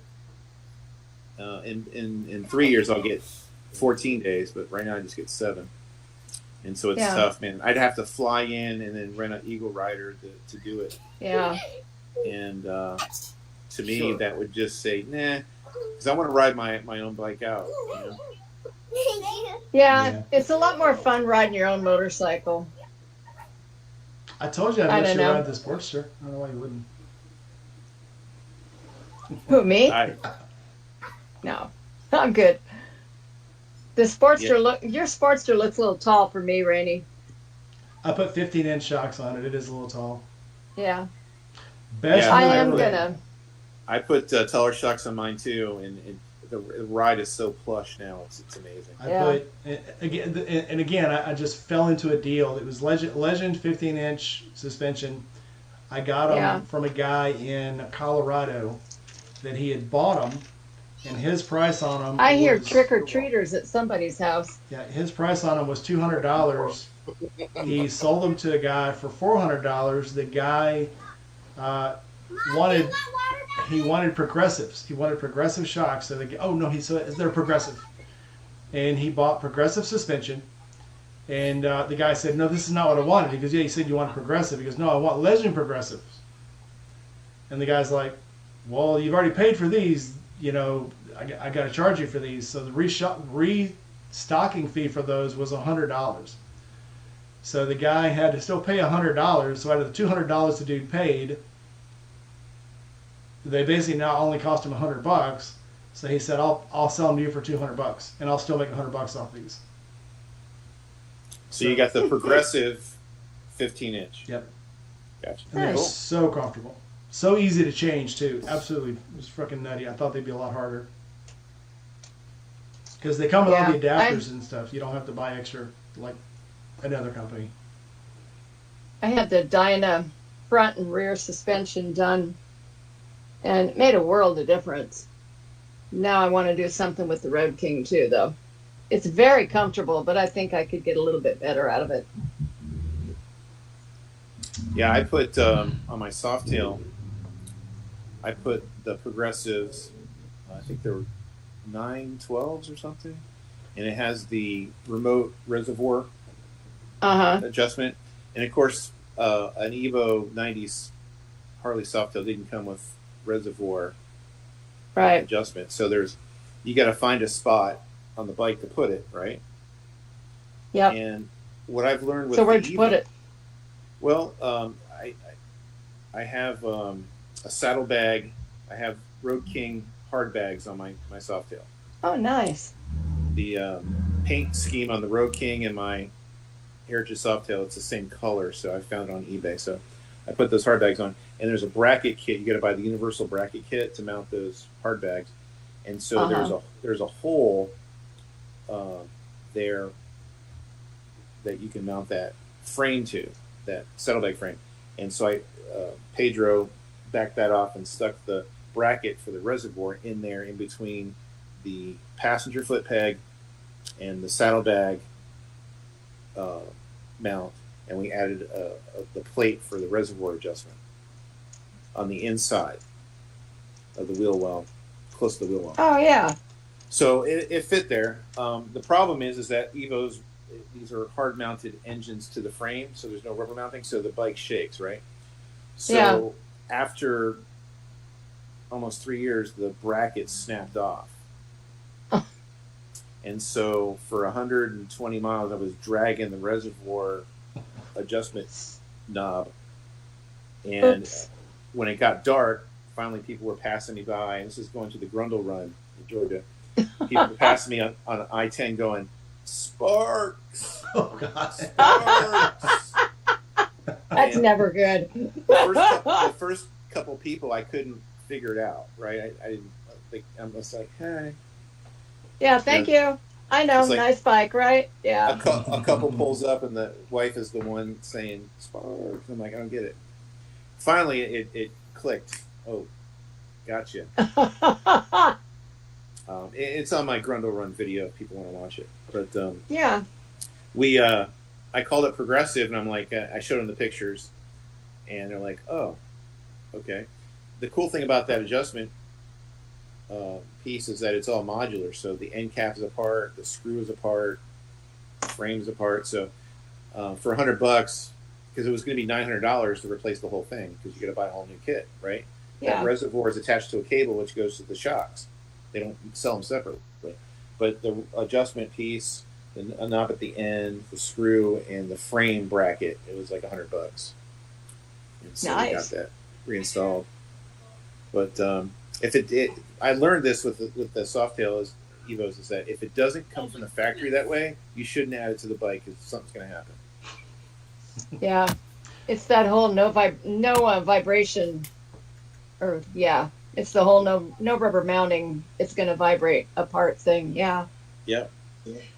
Speaker 2: In 3 years, I'll get 14 days, but right now I just get 7. And so it's tough, man. I'd have to fly in and then rent an Eagle Rider to do it.
Speaker 6: Yeah.
Speaker 2: And to me, that would just say, nah, because I want to ride my own bike out. You know?
Speaker 6: Yeah. It's a lot more fun riding your own motorcycle.
Speaker 1: I told you
Speaker 6: I
Speaker 1: I'd let
Speaker 6: don't
Speaker 1: you
Speaker 6: know.
Speaker 1: ride this Sportster. I don't know why you wouldn't.
Speaker 6: Who, me?
Speaker 2: I,
Speaker 6: No. I'm good. The
Speaker 2: Yeah.
Speaker 6: Your Sportster looks a little tall for me, Rainey.
Speaker 1: I put 15-inch shocks on it. It is a little tall.
Speaker 6: Yeah,
Speaker 1: Best
Speaker 2: Yeah,
Speaker 6: I
Speaker 1: move
Speaker 6: am
Speaker 1: ever made.
Speaker 6: gonna.
Speaker 2: I put taller shocks on mine too, and the ride is so plush now. It's amazing.
Speaker 1: I
Speaker 6: Yeah.
Speaker 1: put again. I just fell into a deal. It was Legend 15-inch suspension. I got them
Speaker 6: Yeah.
Speaker 1: from a guy in Colorado that he had bought them, and his price on them.
Speaker 6: I hear trick or treaters at somebody's house.
Speaker 1: Yeah, his price on them was $200. He sold them to a guy for $400. The guy wanted progressives. He wanted progressive shocks. So they're progressive, and he bought progressive suspension. And the guy said, "No, this is not what I wanted." He goes, "Yeah, you said you want progressive." He goes, "No, I want Legend progressives." And the guy's like, "Well, you've already paid for these. You know, I got to charge you for these." So the restocking fee for those was $100. So the guy had to still pay $100. So out of the $200 the dude paid, they basically now only cost him $100. So he said, "I'll sell them to you for $200, and I'll still make $100 off these."
Speaker 2: So you got the progressive 15-inch.
Speaker 1: Yep.
Speaker 2: Gotcha.
Speaker 1: And they're
Speaker 6: Nice.
Speaker 1: so comfortable, so easy to change too. Absolutely, it was freaking nutty. I thought they'd be a lot harder because they come with all the
Speaker 6: Yeah,
Speaker 1: adapters and stuff. You don't have to buy extra like another company.
Speaker 6: I had the Dyna front and rear suspension done, and it made a world of difference. Now I want to do something with the Road King too, though. It's very comfortable, but I think I could get a little bit better out of it.
Speaker 2: Yeah, I put on my Softail. I put the progressives. I think there were 912s or something, and it has the remote reservoir adjustment. And of course, an Evo 90s Harley Softail didn't come with reservoir
Speaker 6: Right.
Speaker 2: adjustment. So you got to find a spot on the bike to put it, right?
Speaker 6: Yep.
Speaker 2: And what I've learned with
Speaker 6: So where'd
Speaker 2: the
Speaker 6: you put
Speaker 2: Evo-
Speaker 6: it?
Speaker 2: Well, I have a saddlebag. I have Road King hard bags on my Softail.
Speaker 6: Oh, nice.
Speaker 2: The paint scheme on the Road King and my Heritage Softail, it's the same color, so I found it on eBay. So I put those hard bags on, and there's a bracket kit. You got to buy the universal bracket kit to mount those hard bags, and so there's a hole there that you can mount that frame to, that saddlebag frame. And so Pedro backed that off and stuck the bracket for the reservoir in there in between the passenger foot peg and the saddlebag mount, and we added the plate for the reservoir adjustment on the inside of the wheel well, close to the wheel well.
Speaker 6: Oh, yeah.
Speaker 2: So it fit there. The problem is that Evos, these are hard mounted engines to the frame, so there's no rubber mounting, so the bike shakes, right? So after almost 3 years, the bracket snapped off. And so for 120 miles, I was dragging the reservoir adjustment knob. And when it got dark, finally people were passing me by, and this is going to the Grundle Run in Georgia. People were passing me on I-10 going, "Sparks!
Speaker 1: Oh God!
Speaker 2: Sparks!"
Speaker 6: That's
Speaker 2: And
Speaker 6: never good.
Speaker 2: the first couple people, I couldn't figure it out, right? I didn't think, I'm just like, hey.
Speaker 6: Yeah, thank you. I know,
Speaker 2: It's like-
Speaker 6: nice bike, right? Yeah.
Speaker 2: A couple pulls up, and the wife is the one saying, "Sparks." I'm like, I don't get it. Finally, it clicked. Oh, gotcha. It's on my Grundle Run video if people want to watch it. But
Speaker 6: Yeah.
Speaker 2: I called it progressive, and I'm like, I showed them the pictures, and they're like, "Oh, okay." The cool thing about that adjustment piece is that it's all modular. So the end cap is apart, the screw is apart, the frame is apart. So for $100, because it was going to be $900 to replace the whole thing, because you got to buy a whole new kit, right?
Speaker 6: Yeah.
Speaker 2: That reservoir is attached to a cable which goes to the shocks. They don't sell them separately, but the adjustment piece, the knob at the end, the screw, and the frame bracket, it was like $100. And so we got
Speaker 6: Nice.
Speaker 2: that reinstalled. But if I learned this with the Softail, is Evos is that if it doesn't come from the factory that way, you shouldn't add it to the bike because something's going to happen.
Speaker 6: Yeah, it's that whole no vibration, or yeah, it's the whole no rubber mounting. It's going to vibrate apart thing. Yeah,
Speaker 2: Yep.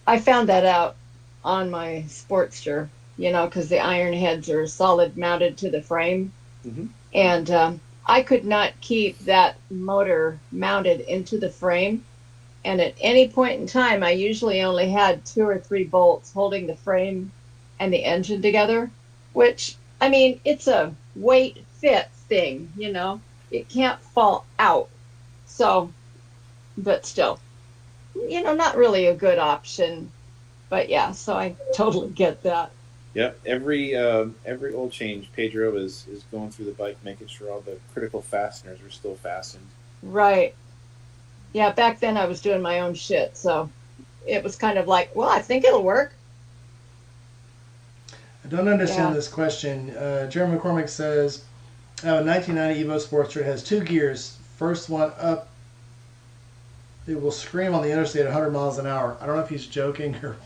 Speaker 6: I found that out on my Sportster. Because the iron heads are solid mounted to the frame,
Speaker 2: Mm-hmm.
Speaker 6: and I could not keep that motor mounted into the frame. And at any point in time, I usually only had 2 or 3 bolts holding the frame and the engine together, which, I mean, it's a weight fit thing, it can't fall out. So, but still, not really a good option. But yeah, so I totally get that.
Speaker 2: Yep. Every oil change, Pedro is going through the bike, making sure all the critical fasteners are still fastened.
Speaker 6: Right. Yeah, back then I was doing my own shit, so it was kind of like, well, I think it'll work.
Speaker 1: I don't understand
Speaker 6: Yeah.
Speaker 1: this question. Jeremy McCormick says, I have a 1990 Evo Sportster. It has 2 gears. First one up, it will scream on the interstate at 100 miles an hour. I don't know if he's joking or...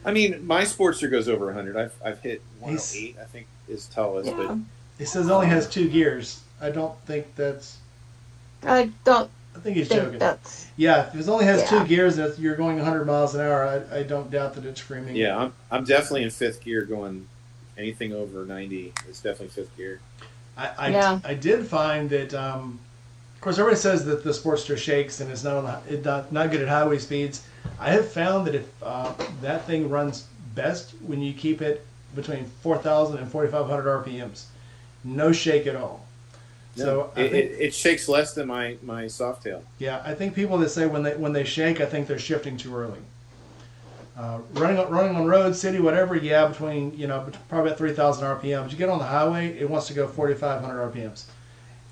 Speaker 2: I mean, my Sportster goes over 100. I've hit 108, I think, is tallest.
Speaker 6: Yeah.
Speaker 2: But
Speaker 1: He says it only has 2 gears. I don't think that's...
Speaker 6: I don't
Speaker 1: I think he's
Speaker 6: think
Speaker 1: joking.
Speaker 6: that's.
Speaker 1: Yeah, if it only has
Speaker 6: Yeah.
Speaker 1: 2 gears and you're going 100 miles an hour, I don't doubt that it's screaming.
Speaker 2: yeah, I'm definitely in 5th gear going anything over 90 is definitely 5th gear.
Speaker 6: Yeah.
Speaker 1: I did find that, of course, everybody says that the Sportster shakes and it's not good at highway speeds. I have found that if that thing runs best when you keep it between 4,000 and 4,500 RPMs. No shake at all.
Speaker 2: No,
Speaker 1: So I think,
Speaker 2: it shakes less than my Softail.
Speaker 1: yeah, I think people that say when they shake, I think they're shifting too early. Running on road, city, whatever, yeah, between probably about 3,000 RPMs. You get on the highway, it wants to go 4,500 RPMs.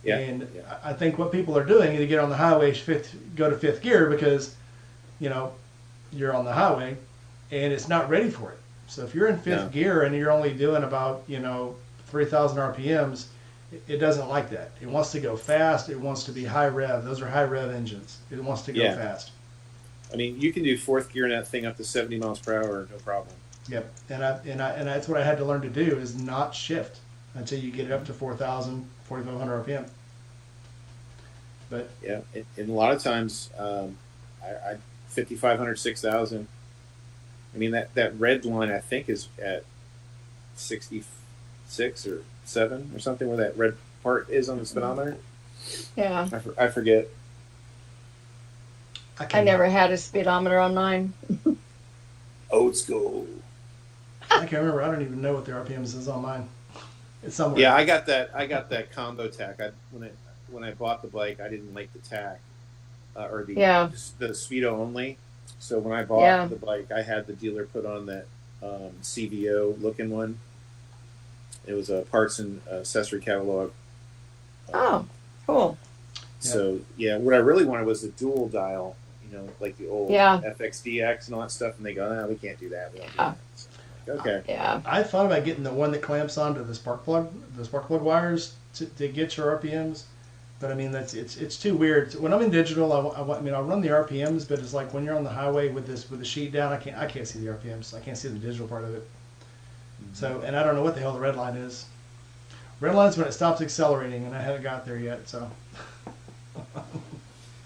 Speaker 2: Yeah.
Speaker 1: And I think what people are doing is to get on the highway, go to 5th gear because you're on the highway and it's not ready for it. So if you're in 5th gear and you're only doing about 3,000 RPMs, it doesn't like that. It wants to go fast. It wants to be high rev. Those are high rev engines. It wants to go fast.
Speaker 2: I mean, you can do 4th gear in that thing up to 70 miles per hour, no problem.
Speaker 1: Yep. And that's what I had to learn to do is not shift until you get it up to 4,000, 4,500 RPM. But
Speaker 2: yeah, and a lot of times, I 5,500, 6,000. I mean, that red line I think is at 66 or 7 or something where that red part is on the speedometer.
Speaker 6: Yeah.
Speaker 2: I forget.
Speaker 6: I never had a speedometer on mine.
Speaker 2: Old school.
Speaker 1: I can't remember. I don't even know what the RPMs is on mine. It's somewhere.
Speaker 2: Yeah, I got that combo tack. When I bought the bike, I didn't like the tack or the speedo only. So when I bought the bike, I had the dealer put on that CVO looking one. It was a parts and accessory catalog.
Speaker 6: Oh, cool.
Speaker 2: So what I really wanted was the dual dial, like the old FXDX and all that stuff. And they go, no, we can't do that. We don't do that. So, okay.
Speaker 6: Yeah.
Speaker 1: I thought about getting the one that clamps onto the spark plug wires to get your RPMs. But I mean, it's too weird. When I'm in digital, I'll run the RPMs, but it's like when you're on the highway with the sheet down, I can't see the RPMs. I can't see the digital part of it. Mm-hmm. So, and I don't know what the hell the red line is. Red line's when it stops accelerating, and I haven't got there yet. So.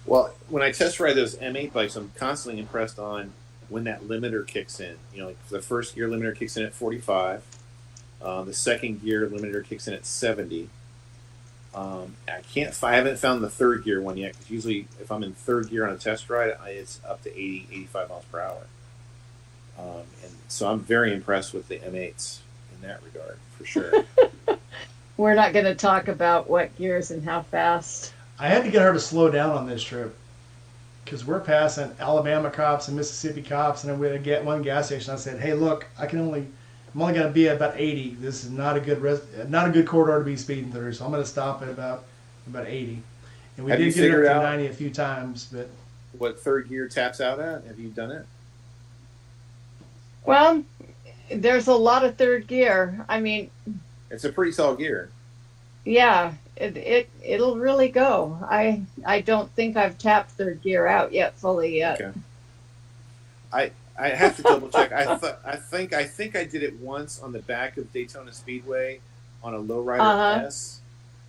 Speaker 2: Well, when I test ride those M8 bikes, I'm constantly impressed on when that limiter kicks in. Like the first gear limiter kicks in at 45. The second gear limiter kicks in at 70. I haven't found the third gear one yet because usually if I'm in third gear on a test ride, it's up to 80, 85 miles per hour. And so I'm very impressed with the M8s in that regard, for sure.
Speaker 6: We're not going to talk about what gears and how fast.
Speaker 1: I had to get her to slow down on this trip because we're passing Alabama cops and Mississippi cops, and then we had to get one gas station. I said, "Hey, look, I'm only going to be at about 80. This is not a good corridor to be speeding through, so I'm going to stop at about 80." And we did get it up to 90 a few times, but
Speaker 2: what third gear taps out at? Have you done it?
Speaker 6: Well, there's a lot of third gear. I mean,
Speaker 2: it's a pretty tall gear.
Speaker 6: yeah, it'll really go. I don't think I've tapped third gear out yet fully yet.
Speaker 2: Okay. I have to double check. I think I did it once on the back of Daytona Speedway on a lowrider
Speaker 6: Uh-huh.
Speaker 2: S.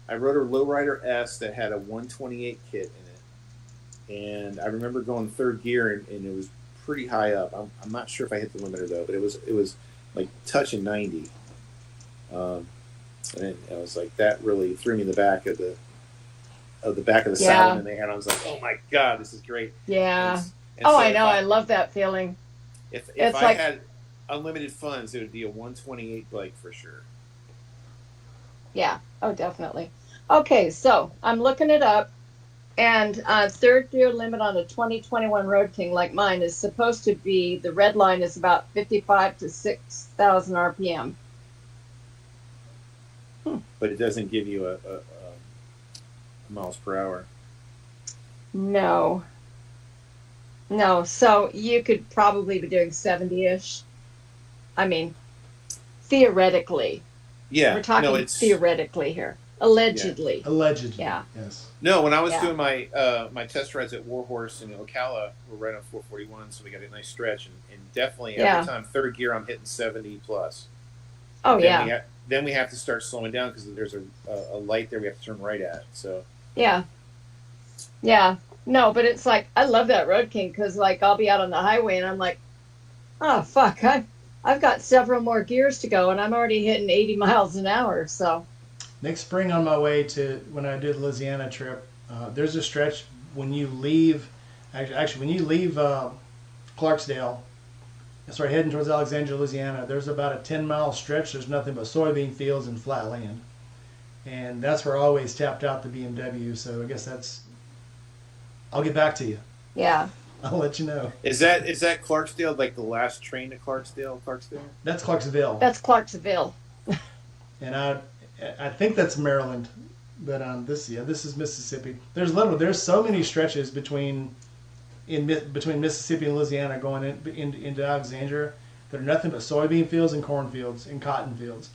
Speaker 2: I rode a lowrider S that had a 128 kit in it, and I remember going third gear, and it was pretty high up. I'm not sure if I hit the limiter though, but it was like touching 90. And I was like, that really threw me in the back of the back of the
Speaker 6: Yeah.
Speaker 2: saddle, and they had. I was like, oh my god, this is great.
Speaker 6: Yeah.
Speaker 2: And
Speaker 6: Oh,
Speaker 2: so
Speaker 6: I
Speaker 2: if
Speaker 6: know. I love that feeling.
Speaker 2: If
Speaker 6: It's
Speaker 2: I
Speaker 6: like-
Speaker 2: had unlimited funds, it would be a 128 bike for sure.
Speaker 6: Yeah. Oh, definitely. Okay, so I'm looking it up, and third gear limit on a 2021 Road King like mine is supposed to be, the red line is about 55 to 6,000 RPM.
Speaker 2: But it doesn't give you a miles per hour.
Speaker 6: No. No, so you could probably be doing 70-ish. I mean, theoretically.
Speaker 2: Yeah,
Speaker 6: We're talking
Speaker 2: no, it's
Speaker 6: theoretically here. Allegedly.
Speaker 1: Allegedly.
Speaker 6: Yeah.
Speaker 1: Yes.
Speaker 2: no. When I was
Speaker 6: Yeah.
Speaker 2: doing my my test rides at Warhorse in Ocala, we're right on 441, so we got a nice stretch, and definitely every
Speaker 6: Yeah.
Speaker 2: time third gear, I'm hitting 70 plus.
Speaker 6: Oh,
Speaker 2: Then
Speaker 6: yeah.
Speaker 2: then we have to start slowing down because there's a light there we have to turn right at. So
Speaker 6: Yeah. Yeah. No, but it's like, I love that Road King because, like, I'll be out on the highway and I'm like, oh, fuck, I've got several more gears to go and I'm already hitting 80 miles an hour. So,
Speaker 1: Next spring on my way to when I did the Louisiana trip, there's a stretch when you leave, actually when you leave Clarksdale, and start heading towards Alexandria, Louisiana, there's about a 10-mile stretch. There's nothing but soybean fields and flat land. And that's where I always tapped out the BMW. So I guess I'll get back to you.
Speaker 6: yeah.
Speaker 1: I'll let you know.
Speaker 2: is that Clarksdale, like the last train to Clarksdale?
Speaker 1: That's Clarksville.
Speaker 6: That's Clarksville.
Speaker 1: And I think that's Maryland. But this is Mississippi. There's so many stretches between Mississippi and Louisiana going into Alexandria. They're nothing but soybean fields and cornfields and cotton fields.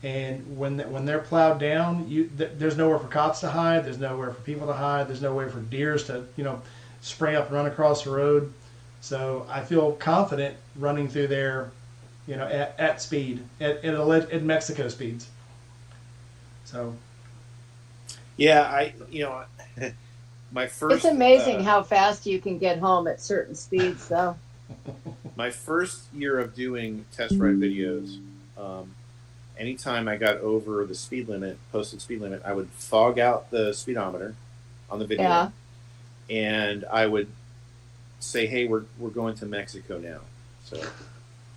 Speaker 1: And when they're plowed down, there's nowhere for cops to hide. There's nowhere for people to hide. There's nowhere for deers to spring up and run across the road. So I feel confident running through there, at speed, at Mexico speeds. So
Speaker 2: Yeah, my first.
Speaker 6: It's amazing how fast you can get home at certain speeds, though.
Speaker 2: My first year of doing test ride videos, anytime I got over the posted speed limit, I would fog out the speedometer on the video,
Speaker 6: Yeah.
Speaker 2: and I would say, "Hey, we're going to Mexico now." So,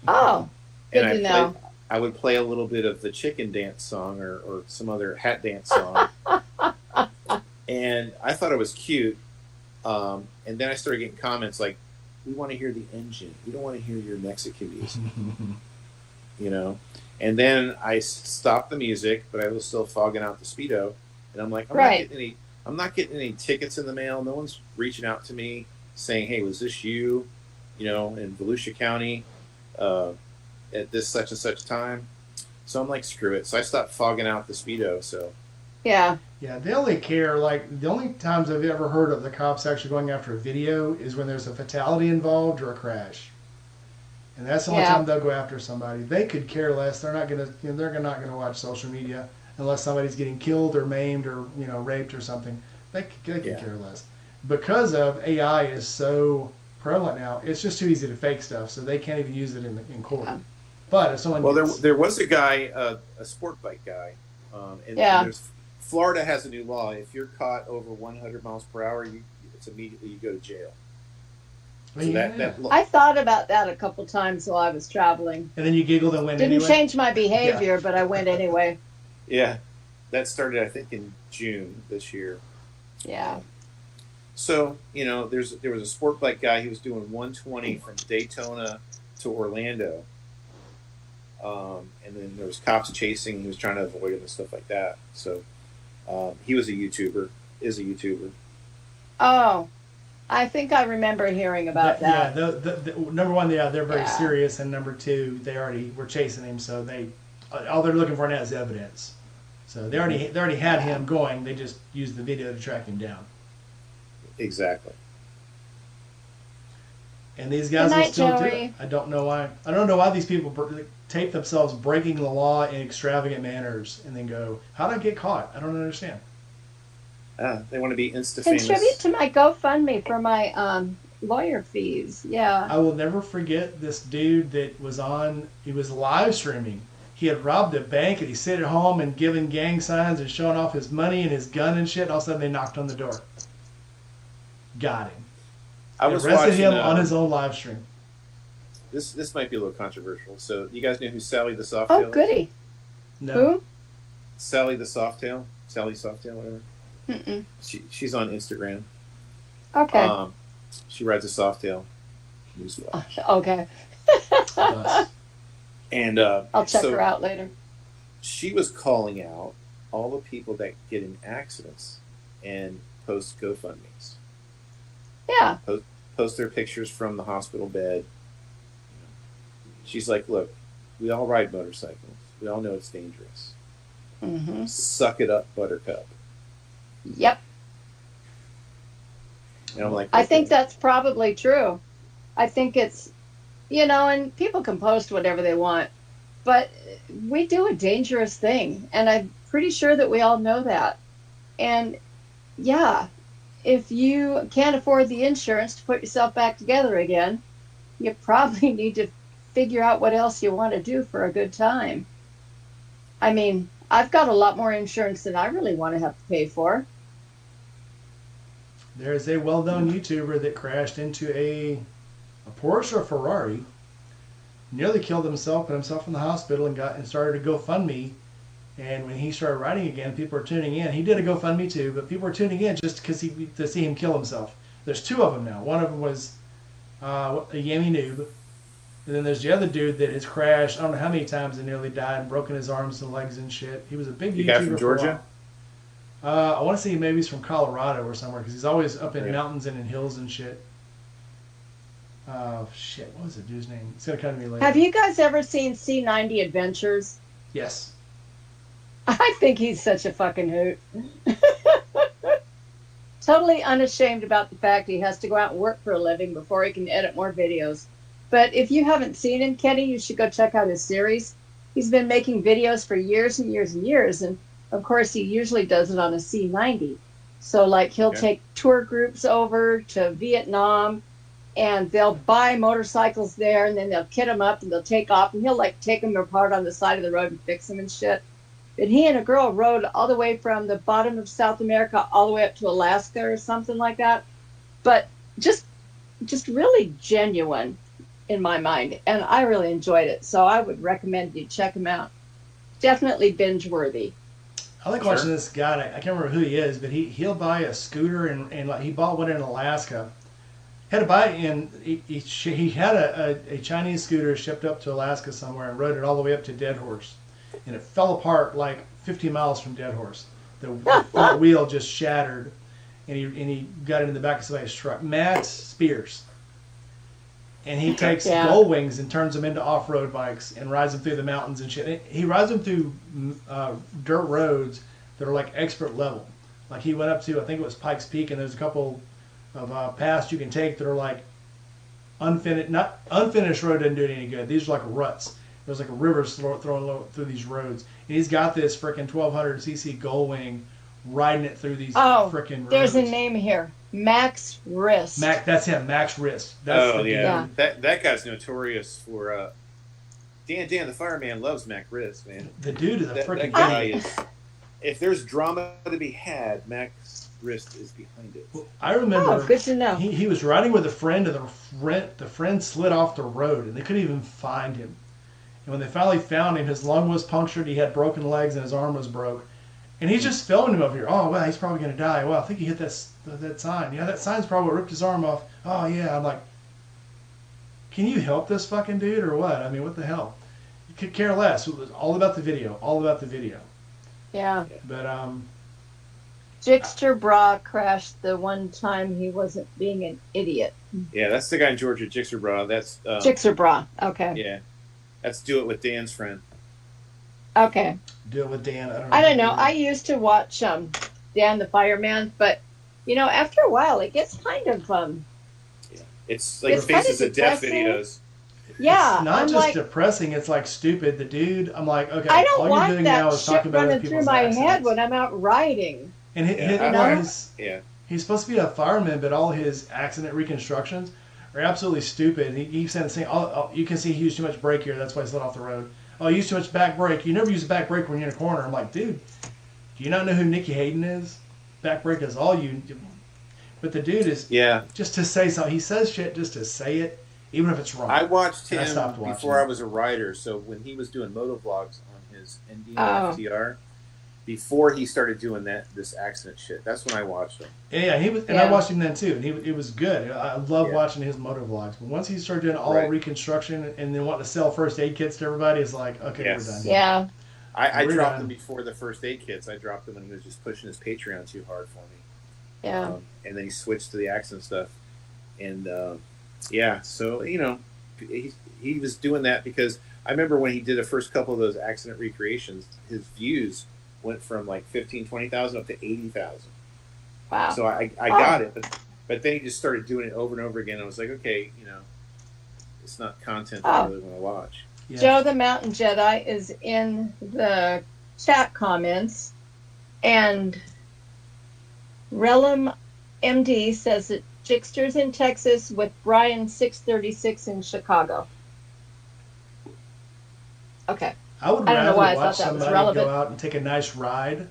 Speaker 6: Oh, good
Speaker 2: and
Speaker 6: to know.
Speaker 2: I would play a little bit of the chicken dance song or some other hat dance song, and I thought it was cute. And then I started getting comments like, "We want to hear the engine. We don't want to hear your Mexican music." And then I stopped the music, but I was still fogging out the speedo, and I'm like, I'm not getting any tickets in the mail. No one's reaching out to me saying, "Hey, was this you, in Volusia County, at this such and such time?" So I'm like, screw it. So I stopped fogging out the speedo. So
Speaker 6: Yeah.
Speaker 1: yeah, they only care, the only times I've ever heard of the cops actually going after a video is when there's a fatality involved or a crash. And that's the only
Speaker 6: Yeah.
Speaker 1: time they'll go after somebody. They could care less. They're not gonna they're not gonna watch social media unless somebody's getting killed or maimed or raped or something. They could
Speaker 2: Yeah.
Speaker 1: care less. Because of AI is so prevalent now, it's just too easy to fake stuff, so they can't even use it in court.
Speaker 6: Yeah.
Speaker 1: But if someone
Speaker 2: there was a guy, a sport bike guy, and
Speaker 6: Yeah.
Speaker 2: Florida has a new law. If you're caught over 100 miles per hour, it's immediately you go to jail. So that
Speaker 6: I thought about that a couple times while I was traveling.
Speaker 1: and then you giggled and went
Speaker 6: Didn't
Speaker 1: anyway.
Speaker 6: change my behavior, but I went anyway.
Speaker 2: yeah, that started I think in June this year.
Speaker 6: Yeah.
Speaker 2: So there was a sport bike guy. He was doing 120 from Daytona to Orlando, and then there was cops chasing. He was trying to avoid him and stuff like that. So he was a YouTuber. Is a YouTuber.
Speaker 6: Oh, I think I remember hearing about that.
Speaker 1: Yeah, the number one, they're very
Speaker 6: Yeah.
Speaker 1: serious, and number two, they already were chasing him, so all they're looking for now is evidence. So they already had him going. They just used the video to track him down.
Speaker 2: Exactly.
Speaker 1: And these guys
Speaker 6: Good
Speaker 1: will
Speaker 6: night,
Speaker 1: still do
Speaker 6: Joey.
Speaker 1: it. I don't know why. I don't know why these people tape themselves breaking the law in extravagant manners and then go, "How did I get caught?" I don't understand.
Speaker 2: They want to be insta famous.
Speaker 6: Contribute to my GoFundMe for my lawyer fees. Yeah.
Speaker 1: I will never forget this dude that was on. He was live streaming. He had robbed a bank and he's sitting at home and giving gang signs and showing off his money and his gun and shit. And all of a sudden they knocked on the door. Got him.
Speaker 2: I was
Speaker 1: arrested
Speaker 2: watching
Speaker 1: him on his own live stream.
Speaker 2: This might be a little controversial. So you guys know who Sally the Softail
Speaker 6: Oh,
Speaker 2: is?
Speaker 6: goody.
Speaker 1: No.
Speaker 6: Who?
Speaker 2: Sally the Softail, Sally Softail, whatever.
Speaker 6: Mm-mm.
Speaker 2: She's on Instagram.
Speaker 6: Okay.
Speaker 2: She rides a Softail. Newsflash.
Speaker 6: Okay.
Speaker 1: Bus.
Speaker 2: And
Speaker 6: I'll check
Speaker 2: so
Speaker 6: her out later.
Speaker 2: she was calling out all the people that get in accidents and post GoFundMes.
Speaker 6: Yeah.
Speaker 2: Post their pictures from the hospital bed. She's like, look, we all ride motorcycles. We all know it's dangerous.
Speaker 6: Mm-hmm.
Speaker 2: Suck it up, Buttercup.
Speaker 6: Yep.
Speaker 2: And I'm like,
Speaker 6: I think
Speaker 2: okay.
Speaker 6: that's probably true. I think it's, and people can post whatever they want, but we do a dangerous thing. And I'm pretty sure that we all know that. And yeah, if you can't afford the insurance to put yourself back together again, you probably need to figure out what else you want to do for a good time. I mean, I've got a lot more insurance than I really want to have to pay for.
Speaker 1: There's a well-known YouTuber that crashed into a Porsche or Ferrari, nearly killed himself, put himself in the hospital, and started a GoFundMe. And when he started riding again, people were tuning in. He did a GoFundMe too, but people were tuning in just because to see him kill himself. There's two of them now. One of them was a Yami noob, and then there's the other dude that has crashed. I don't know how many times and nearly died, and broken his arms and legs and shit. He was a big
Speaker 2: The
Speaker 1: YouTuber.
Speaker 2: guy from Georgia?
Speaker 1: I want to say maybe he's from Colorado or somewhere because he's always up in
Speaker 2: Yeah.
Speaker 1: mountains and in hills and shit. Shit, what was the dude's name? It's gonna come to me later.
Speaker 6: Have you guys ever seen C90 Adventures?
Speaker 1: Yes.
Speaker 6: I think he's such a fucking hoot. Totally unashamed about the fact he has to go out and work for a living before he can edit more videos. But if you haven't seen him, Kenny, you should go check out his series. He's been making videos for years and years and years. And of course, he usually does it on a C90. So like he'll take tour groups over to Vietnam and they'll buy motorcycles there and then they'll kit them up and they'll take off and he'll like take them apart on the side of the road and fix them and shit. But he and a girl rode all the way from the bottom of South America all the way up to Alaska or something like that. But just really genuine in my mind. And I really enjoyed it. So I would recommend you check him out. Definitely binge worthy.
Speaker 1: I like watching this guy. I can't remember who he is, but he'll buy a scooter and like he bought one in Alaska. Had to buy it, and he had a Chinese scooter shipped up to Alaska somewhere and rode it all the way up to Dead Horse, and it fell apart like 50 miles from Dead Horse. The front wheel just shattered, and he got it in the back of somebody's truck. Matt Spears. And he takes Gull Wings and turns them into off-road bikes and rides them through the mountains and shit. He rides them through dirt roads that are like expert level. Like he went up to, I think it was Pikes Peak, and there's a couple of paths you can take that are like unfinished road doesn't do it any good. These are like ruts. There's like a river throwing through these roads. And he's got this freaking 1200cc Gull Wing riding it through these freaking roads.
Speaker 6: There's a name here. Max Wrist.
Speaker 1: That's him, Max Wrist. That's the
Speaker 2: dude. That guy's notorious for Dan the fireman loves Mac Wrist, man.
Speaker 1: The dude is a freaking
Speaker 2: guy is. If there's drama to be had, Max Wrist is behind it.
Speaker 1: Well, I remember.
Speaker 6: Oh, good to know.
Speaker 1: He was riding with a friend, and the friend slid off the road, and they couldn't even find him. And when they finally found him, his lung was punctured, he had broken legs, and his arm was broke. And he's just filming him over here. Oh, well, he's probably going to die. Well, I think he hit that sign. Yeah, that sign's probably ripped his arm off. Oh, yeah. I'm like, can you help this fucking dude or what? I mean, what the hell? You could care less. It was all about the video. All about the video.
Speaker 6: Yeah.
Speaker 1: But,
Speaker 6: Jixter Bra crashed the one time he wasn't being an idiot.
Speaker 2: Yeah, that's the guy in Georgia, Jixer Bra. That's
Speaker 6: Jixer Bra. Okay.
Speaker 2: Yeah. That's Do It With Dan's friend.
Speaker 6: Okay.
Speaker 1: Do it with Dan.
Speaker 6: I don't know. I used to watch Dan the Fireman, but after a while, it gets kind of
Speaker 2: It's like
Speaker 6: It's kind of
Speaker 2: Faces of Death
Speaker 6: depressing.
Speaker 2: videos.
Speaker 6: yeah.
Speaker 1: It's not
Speaker 6: I'm
Speaker 1: just
Speaker 6: like,
Speaker 1: depressing. It's like stupid. The dude, I'm like, okay,
Speaker 6: I
Speaker 1: all
Speaker 6: don't
Speaker 1: you're
Speaker 6: want
Speaker 1: doing now
Speaker 6: that
Speaker 1: is talking
Speaker 6: shit
Speaker 1: about other
Speaker 6: running through
Speaker 1: people's
Speaker 6: my
Speaker 1: accidents.
Speaker 6: head when I'm out riding.
Speaker 1: And
Speaker 2: Yeah,
Speaker 1: his,
Speaker 2: Yeah.
Speaker 1: he's supposed to be a fireman, but all his accident reconstructions are absolutely stupid. He keeps saying, oh, you can see he used too much brake here. That's why he's let off the road. Oh, you used too much back brake. You never use a back brake when you're in a corner. I'm like, dude, do you not know who Nikki Hayden is? Back brake is all you. But the dude is just to say something. He says shit just to say it, even if it's wrong.
Speaker 2: I watched
Speaker 1: And I
Speaker 2: him
Speaker 1: stopped watching
Speaker 2: before
Speaker 1: it.
Speaker 2: I was a writer. So when he was doing motovlogs on his ND
Speaker 6: Oh.
Speaker 2: FTR, before he started doing this accident shit, that's when I watched him.
Speaker 1: Yeah, he was, and I watched him then too, and it was good. I love watching his motor vlogs. But once he started doing all reconstruction and then wanting to sell first aid kits to everybody, it's like, okay, we're done.
Speaker 6: Yeah.
Speaker 2: I
Speaker 1: We're
Speaker 2: dropped
Speaker 1: done.
Speaker 2: him before the first aid kits. I dropped him when he was just pushing his Patreon too hard for me.
Speaker 6: Yeah.
Speaker 2: And then he switched to the accident stuff. And so he was doing that because I remember when he did the first couple of those accident recreations, his views went from like 15, 20,000 up to 80,000.
Speaker 6: Wow.
Speaker 2: So I got it, but then he just started doing it over and over again. I was like, okay, it's not content that I really want to watch.
Speaker 1: Yeah.
Speaker 6: Joe the Mountain Jedi is in the chat comments, and Relum MD says that Jixter's in Texas with Brian 636 in Chicago. Okay.
Speaker 1: I would
Speaker 6: I don't know
Speaker 1: rather
Speaker 6: why I
Speaker 1: watch
Speaker 6: thought that was
Speaker 1: somebody
Speaker 6: relevant.
Speaker 1: go out and take a nice ride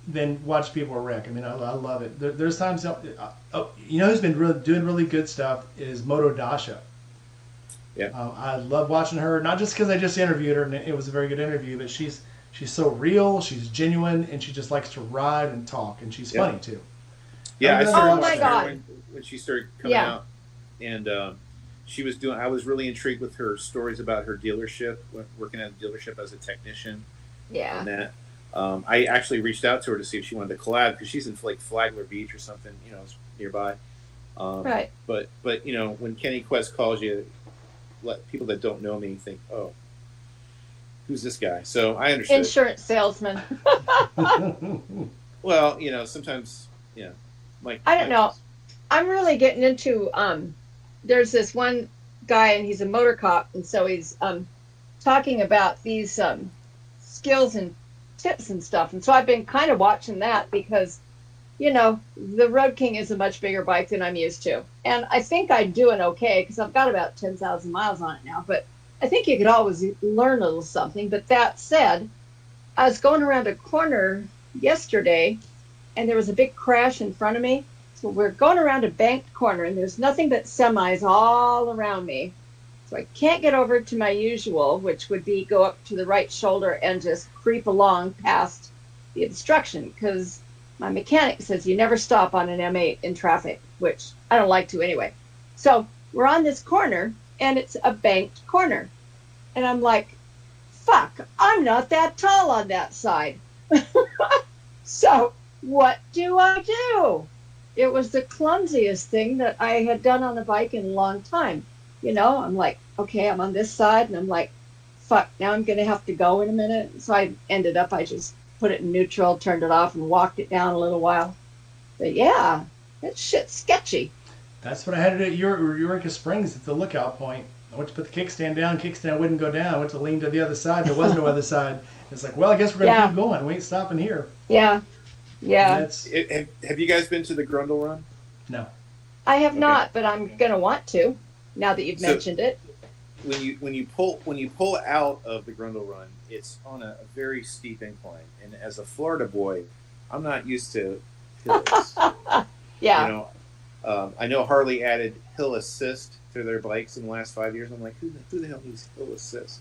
Speaker 1: than watch people wreck. I mean, I love it. There's times, who's been doing really good stuff is Moto Dasha.
Speaker 2: Yeah.
Speaker 1: I love watching her, not just because I just interviewed her and it was a very good interview, but she's so real, she's genuine, and she just likes to ride and talk, and she's funny too.
Speaker 2: Yeah, I started
Speaker 6: Oh my
Speaker 2: watching
Speaker 6: God.
Speaker 2: her when she started coming out, and she was doing. I was really intrigued with her stories about her dealership, working at a dealership as a technician.
Speaker 6: Yeah.
Speaker 2: And that I actually reached out to her to see if she wanted to collab because she's in like Flagler Beach or something, nearby.
Speaker 6: Right.
Speaker 2: But when Kenny Quest calls you, let people that don't know me think, oh, who's this guy? So I understood.
Speaker 6: Insurance salesman.
Speaker 2: Well, sometimes, like
Speaker 6: I don't know. I'm really getting into there's this one guy and he's a motor cop, and so he's talking about these skills and tips and stuff. And so I've been kind of watching that because the Road King is a much bigger bike than I'm used to. And I think I'm doing okay because I've got about 10,000 miles on it now, but I think you could always learn a little something. But that said, I was going around a corner yesterday and there was a big crash in front of me. So we're going around a banked corner and there's nothing but semis all around me. So I can't get over to my usual, which would be go up to the right shoulder and just creep along past the obstruction, because my mechanic says you never stop on an M8 in traffic, which I don't like to anyway. So we're on this corner and it's a banked corner. And I'm like, fuck, I'm not that tall on that side. So what do I do? It was the clumsiest thing that I had done on a bike in a long time. I'm like, okay, I'm on this side, and I'm like, fuck, now I'm going to have to go in a minute. So I just put it in neutral, turned it off, and walked it down a little while. But yeah, that shit's sketchy.
Speaker 1: That's what I had to do at Eureka Springs at the lookout point. I went to put the kickstand down. Kickstand wouldn't go down. I went to lean to the other side. There was no other side. It's like, well, I guess we're going to keep going. We ain't stopping here.
Speaker 6: Yeah. Yeah.
Speaker 2: Have you guys been to the Grundle Run?
Speaker 1: No.
Speaker 6: I have not, but I'm going to want to now that you've mentioned it.
Speaker 2: When you pull out of the Grundle Run, it's on a very steep incline. And as a Florida boy, I'm not used to hills.
Speaker 6: Yeah.
Speaker 2: I know Harley added hill assist to their bikes in the last 5 years. I'm like, who the hell needs hill assist?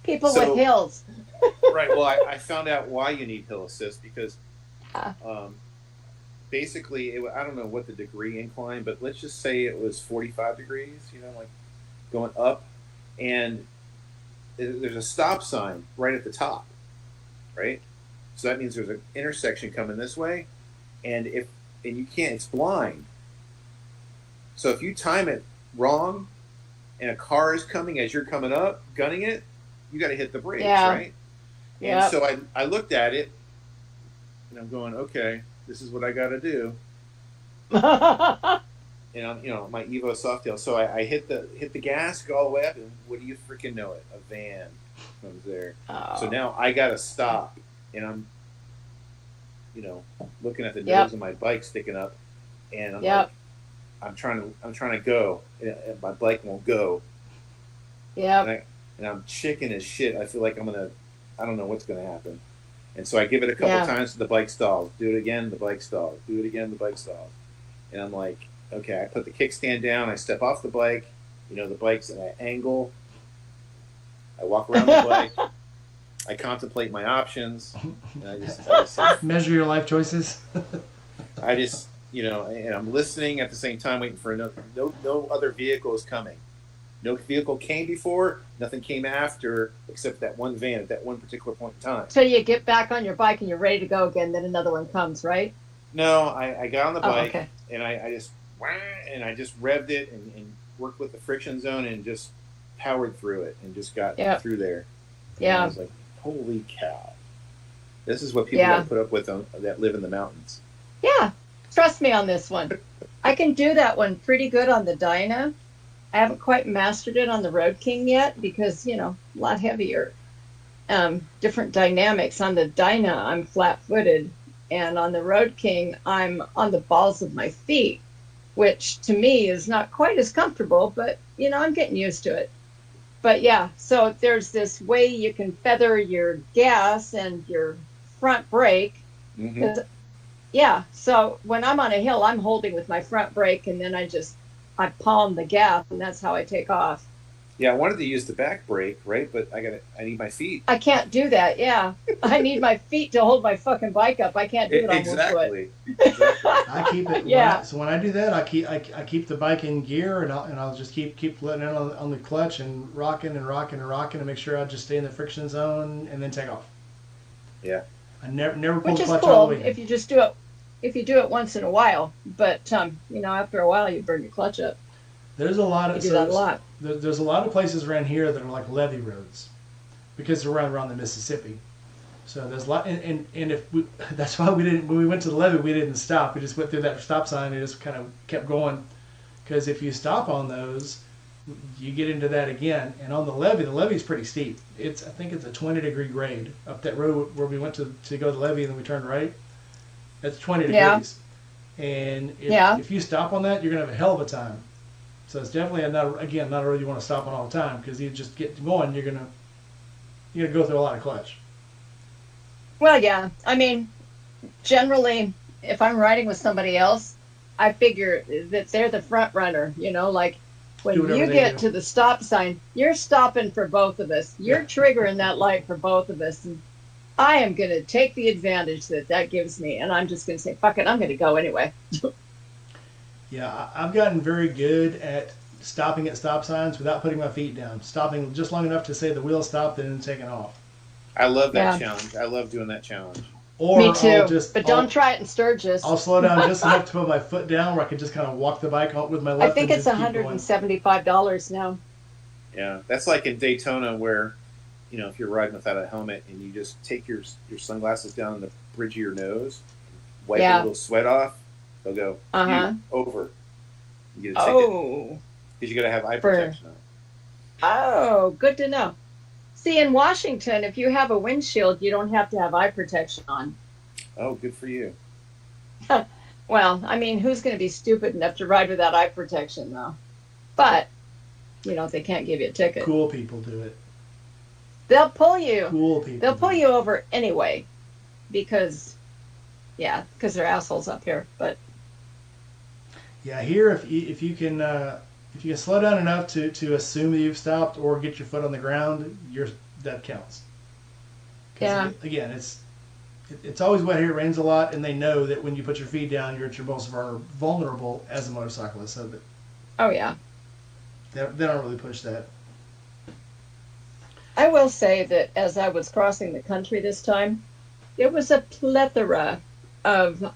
Speaker 6: People with hills.
Speaker 2: Right. Well, I found out why you need hill assist because basically, I don't know what the degree incline, but let's just say it was 45 degrees, like going up, and there's a stop sign right at the top, right? So that means there's an intersection coming this way, and you can't, it's blind. So if you time it wrong, and a car is coming as you're coming up, gunning it, you got to hit the brakes,
Speaker 6: Yeah.
Speaker 2: right? And
Speaker 6: Yep.
Speaker 2: so I looked at it, and I'm going, okay, this is what I got to do. And I'm, my Evo Softail. So I hit the gas, go all the way up, and what do you freaking know it? A van comes there.
Speaker 6: Oh.
Speaker 2: So now I got to stop, and I'm, looking at the
Speaker 6: Yep.
Speaker 2: nose of my bike sticking up, and I'm
Speaker 6: Yep.
Speaker 2: like, I'm trying to go, and my bike won't go,
Speaker 6: Yep.
Speaker 2: and I'm chicken as shit. I feel like I don't know what's gonna happen, and so I give it a couple
Speaker 6: Yeah.
Speaker 2: times, the bike stalls. Do it again, the bike stalls. Do it again, the bike stalls. And I'm like, okay, I put the kickstand down. I step off the bike. The bike's at an angle. I walk around the bike. I contemplate my options, and I just
Speaker 1: Measure your life choices.
Speaker 2: and I'm listening at the same time, waiting for no other vehicle is coming. No vehicle came before, nothing came after, except that one van at that one particular point in time.
Speaker 6: So you get back on your bike and you're ready to go again, then another one comes, right?
Speaker 2: No, I got on the bike,
Speaker 6: okay.
Speaker 2: and I just revved it and worked with the friction zone and just powered through it and just got
Speaker 6: Yep.
Speaker 2: through there. And
Speaker 6: Yeah.
Speaker 2: I was like, holy cow. This is what people
Speaker 6: Yeah.
Speaker 2: got to put up with that live in the mountains.
Speaker 6: Yeah. Trust me on this one. I can do that one pretty good on the Dyna. I haven't quite mastered it on the Road King yet because, a lot heavier. Different dynamics. On the Dyna, I'm flat-footed. And on the Road King, I'm on the balls of my feet, which to me is not quite as comfortable, but, I'm getting used to it. But yeah, so there's this way you can feather your gas and your front brake.
Speaker 2: Mm-hmm.
Speaker 6: Yeah, so when I'm on a hill, I'm holding with my front brake, and then I palm the gas, and that's how I take off.
Speaker 2: Yeah, I wanted to use the back brake, right? But I need my feet.
Speaker 6: I can't do that. Yeah, I need my feet to hold my fucking bike up. I can't do it on one foot.
Speaker 2: Exactly.
Speaker 1: I keep it.
Speaker 6: Yeah.
Speaker 1: So when I do that, I keep the bike in gear, and I'll just keep letting it on the clutch and rocking to make sure I just stay in the friction zone and then take off.
Speaker 2: Yeah.
Speaker 1: I never pull
Speaker 6: Which
Speaker 1: the
Speaker 6: is
Speaker 1: clutch all
Speaker 6: cool
Speaker 1: the way.
Speaker 6: if you just do it. If you do it once in a while, but after a while, you burn your clutch up.
Speaker 1: There's a lot
Speaker 6: You
Speaker 1: of
Speaker 6: do that a lot.
Speaker 1: There's a lot of places around here that are like levee roads, because they're around the Mississippi. So there's a lot, and if that's why when we went to the levee, we didn't stop. We just went through that stop sign and just kind of kept going, because if you stop on those, you get into that again. And on the levee's pretty steep. I think it's a 20-degree grade up that road where we went to go to the levee and then we turned right. That's 20 degrees. And if you stop on that, you're gonna have a hell of a time. So it's definitely not a road you want to stop on all the time, because you just get going, you're gonna go through a lot of clutch.
Speaker 6: Well, yeah. I mean, generally, if I'm riding with somebody else, I figure that they're the front runner. Like when
Speaker 1: Do whatever
Speaker 6: you
Speaker 1: they
Speaker 6: get
Speaker 1: do.
Speaker 6: to the stop sign, you're stopping for both of us. You're triggering that light for both of us. And I am going to take the advantage that gives me, and I'm just going to say, fuck it, I'm going to go anyway.
Speaker 1: Yeah, I've gotten very good at stopping at stop signs without putting my feet down. Stopping just long enough to say the wheel stopped and then taking off.
Speaker 2: I love that
Speaker 6: Yeah.
Speaker 2: challenge. I love doing that challenge.
Speaker 1: Or
Speaker 6: Me too.
Speaker 1: I'll
Speaker 6: Don't try it in Sturgis.
Speaker 1: I'll slow down just enough to put my foot down where I can just kind of walk the bike out with my
Speaker 6: I
Speaker 1: left.
Speaker 6: think
Speaker 1: and
Speaker 6: it's
Speaker 1: just keep going.
Speaker 6: $175 now.
Speaker 2: Yeah, that's like in Daytona where, if you're riding without a helmet and you just take your sunglasses down the bridge of your nose, wipe
Speaker 6: Yeah.
Speaker 2: a little sweat off, they'll go
Speaker 6: Uh-huh.
Speaker 2: over. You get a ticket
Speaker 6: Oh.
Speaker 2: because you got to have eye
Speaker 6: For-
Speaker 2: protection on.
Speaker 6: Oh, good to know. See, in Washington, if you have a windshield, you don't have to have eye protection on.
Speaker 2: Oh, good for you.
Speaker 6: Well, I mean, who's going to be stupid enough to ride without eye protection, though? But, they can't give you a ticket.
Speaker 1: Cool people do it.
Speaker 6: They'll pull you.
Speaker 1: Cool people.
Speaker 6: They'll pull
Speaker 1: do it.
Speaker 6: you over anyway, because they're assholes up here. But
Speaker 1: Yeah, here if you can slow down enough to assume that you've stopped or get your foot on the ground, that counts. 'Cause
Speaker 6: Yeah.
Speaker 1: Again, it's always wet here. It rains a lot, and they know that when you put your feet down, you're at your most vulnerable as a motorcyclist. So that
Speaker 6: oh yeah,
Speaker 1: they don't really push that.
Speaker 6: I will say that as I was crossing the country this time, there was a plethora of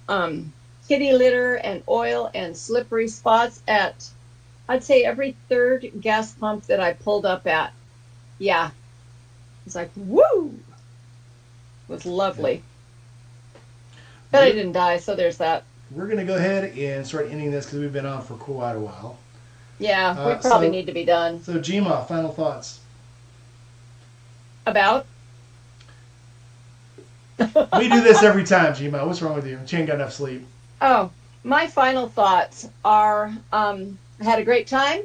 Speaker 6: kitty litter and oil and slippery spots at I'd say every third gas pump that I pulled up at, yeah, it's like, woo! It was lovely. But I didn't die, so there's that.
Speaker 1: We're going to go ahead and start ending this because we've been on for quite a while.
Speaker 6: Yeah, we probably
Speaker 1: so-
Speaker 6: need to be done.
Speaker 1: So, Gma, final thoughts.
Speaker 6: About?
Speaker 1: We do this every time, Gma. What's wrong with you? She ain't got enough sleep.
Speaker 6: Oh, my final thoughts are, I had a great time.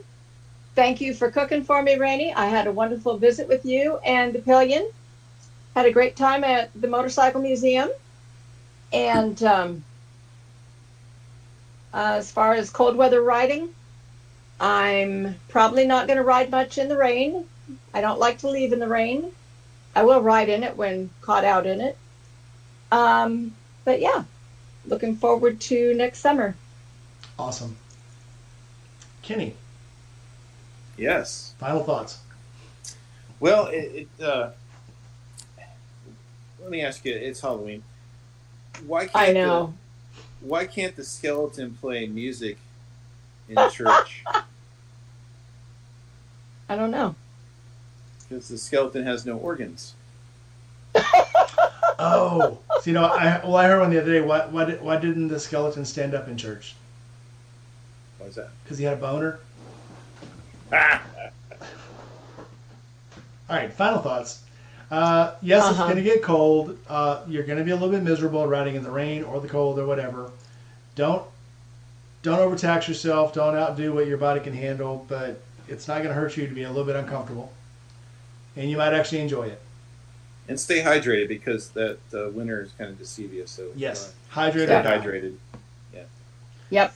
Speaker 6: Thank you for cooking for me, Rainey. I had a wonderful visit with you and the Pillion. Had a great time at the Motorcycle Museum. And as far as cold weather riding, I'm probably not going to ride much in the rain. I don't like to leave in the rain. I will ride in it when caught out in it. But yeah, looking forward to next summer.
Speaker 1: Awesome. Kenny,
Speaker 2: Yes.
Speaker 1: final thoughts.
Speaker 2: Well, let me ask you. It's Halloween. Why can't
Speaker 6: I know.
Speaker 2: Why can't the skeleton play music in church?
Speaker 6: I don't know.
Speaker 2: Because the skeleton has no organs.
Speaker 1: Oh, so, I heard one the other day. Why didn't the skeleton stand up in church?
Speaker 2: Why is that?
Speaker 1: Because he had a boner. All right, final thoughts. Yes, it's going to get cold. You're going to be a little bit miserable riding in the rain or the cold or whatever. Don't overtax yourself. Don't outdo what your body can handle. But it's not going to hurt you to be a little bit uncomfortable, and you might actually enjoy it.
Speaker 2: And stay hydrated because that winter is kind of deceivious. So
Speaker 1: Yes,
Speaker 2: stay
Speaker 1: hydrated.
Speaker 2: hydrated.
Speaker 6: Yep.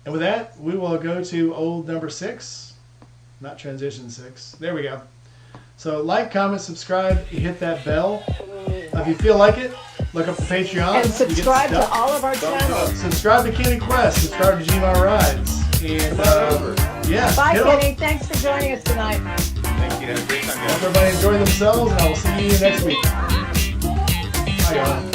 Speaker 1: And with that, we will go to old number 6, not transition 6. There we go. So like, comment, subscribe, hit that bell. If you feel like it, look up the Patreon.
Speaker 6: And
Speaker 1: You get
Speaker 6: subscribe to
Speaker 1: stuff.
Speaker 6: all of our channels.
Speaker 1: Subscribe to Kenny Quest. Subscribe to Gma Rides. And yeah,
Speaker 6: Bye,
Speaker 1: hit 'em up.
Speaker 6: Kenny. Thanks for joining us tonight.
Speaker 2: Thank you. Have a great time, guys.
Speaker 1: Hope everybody enjoy themselves, and I will see you next week. Bye, y'all.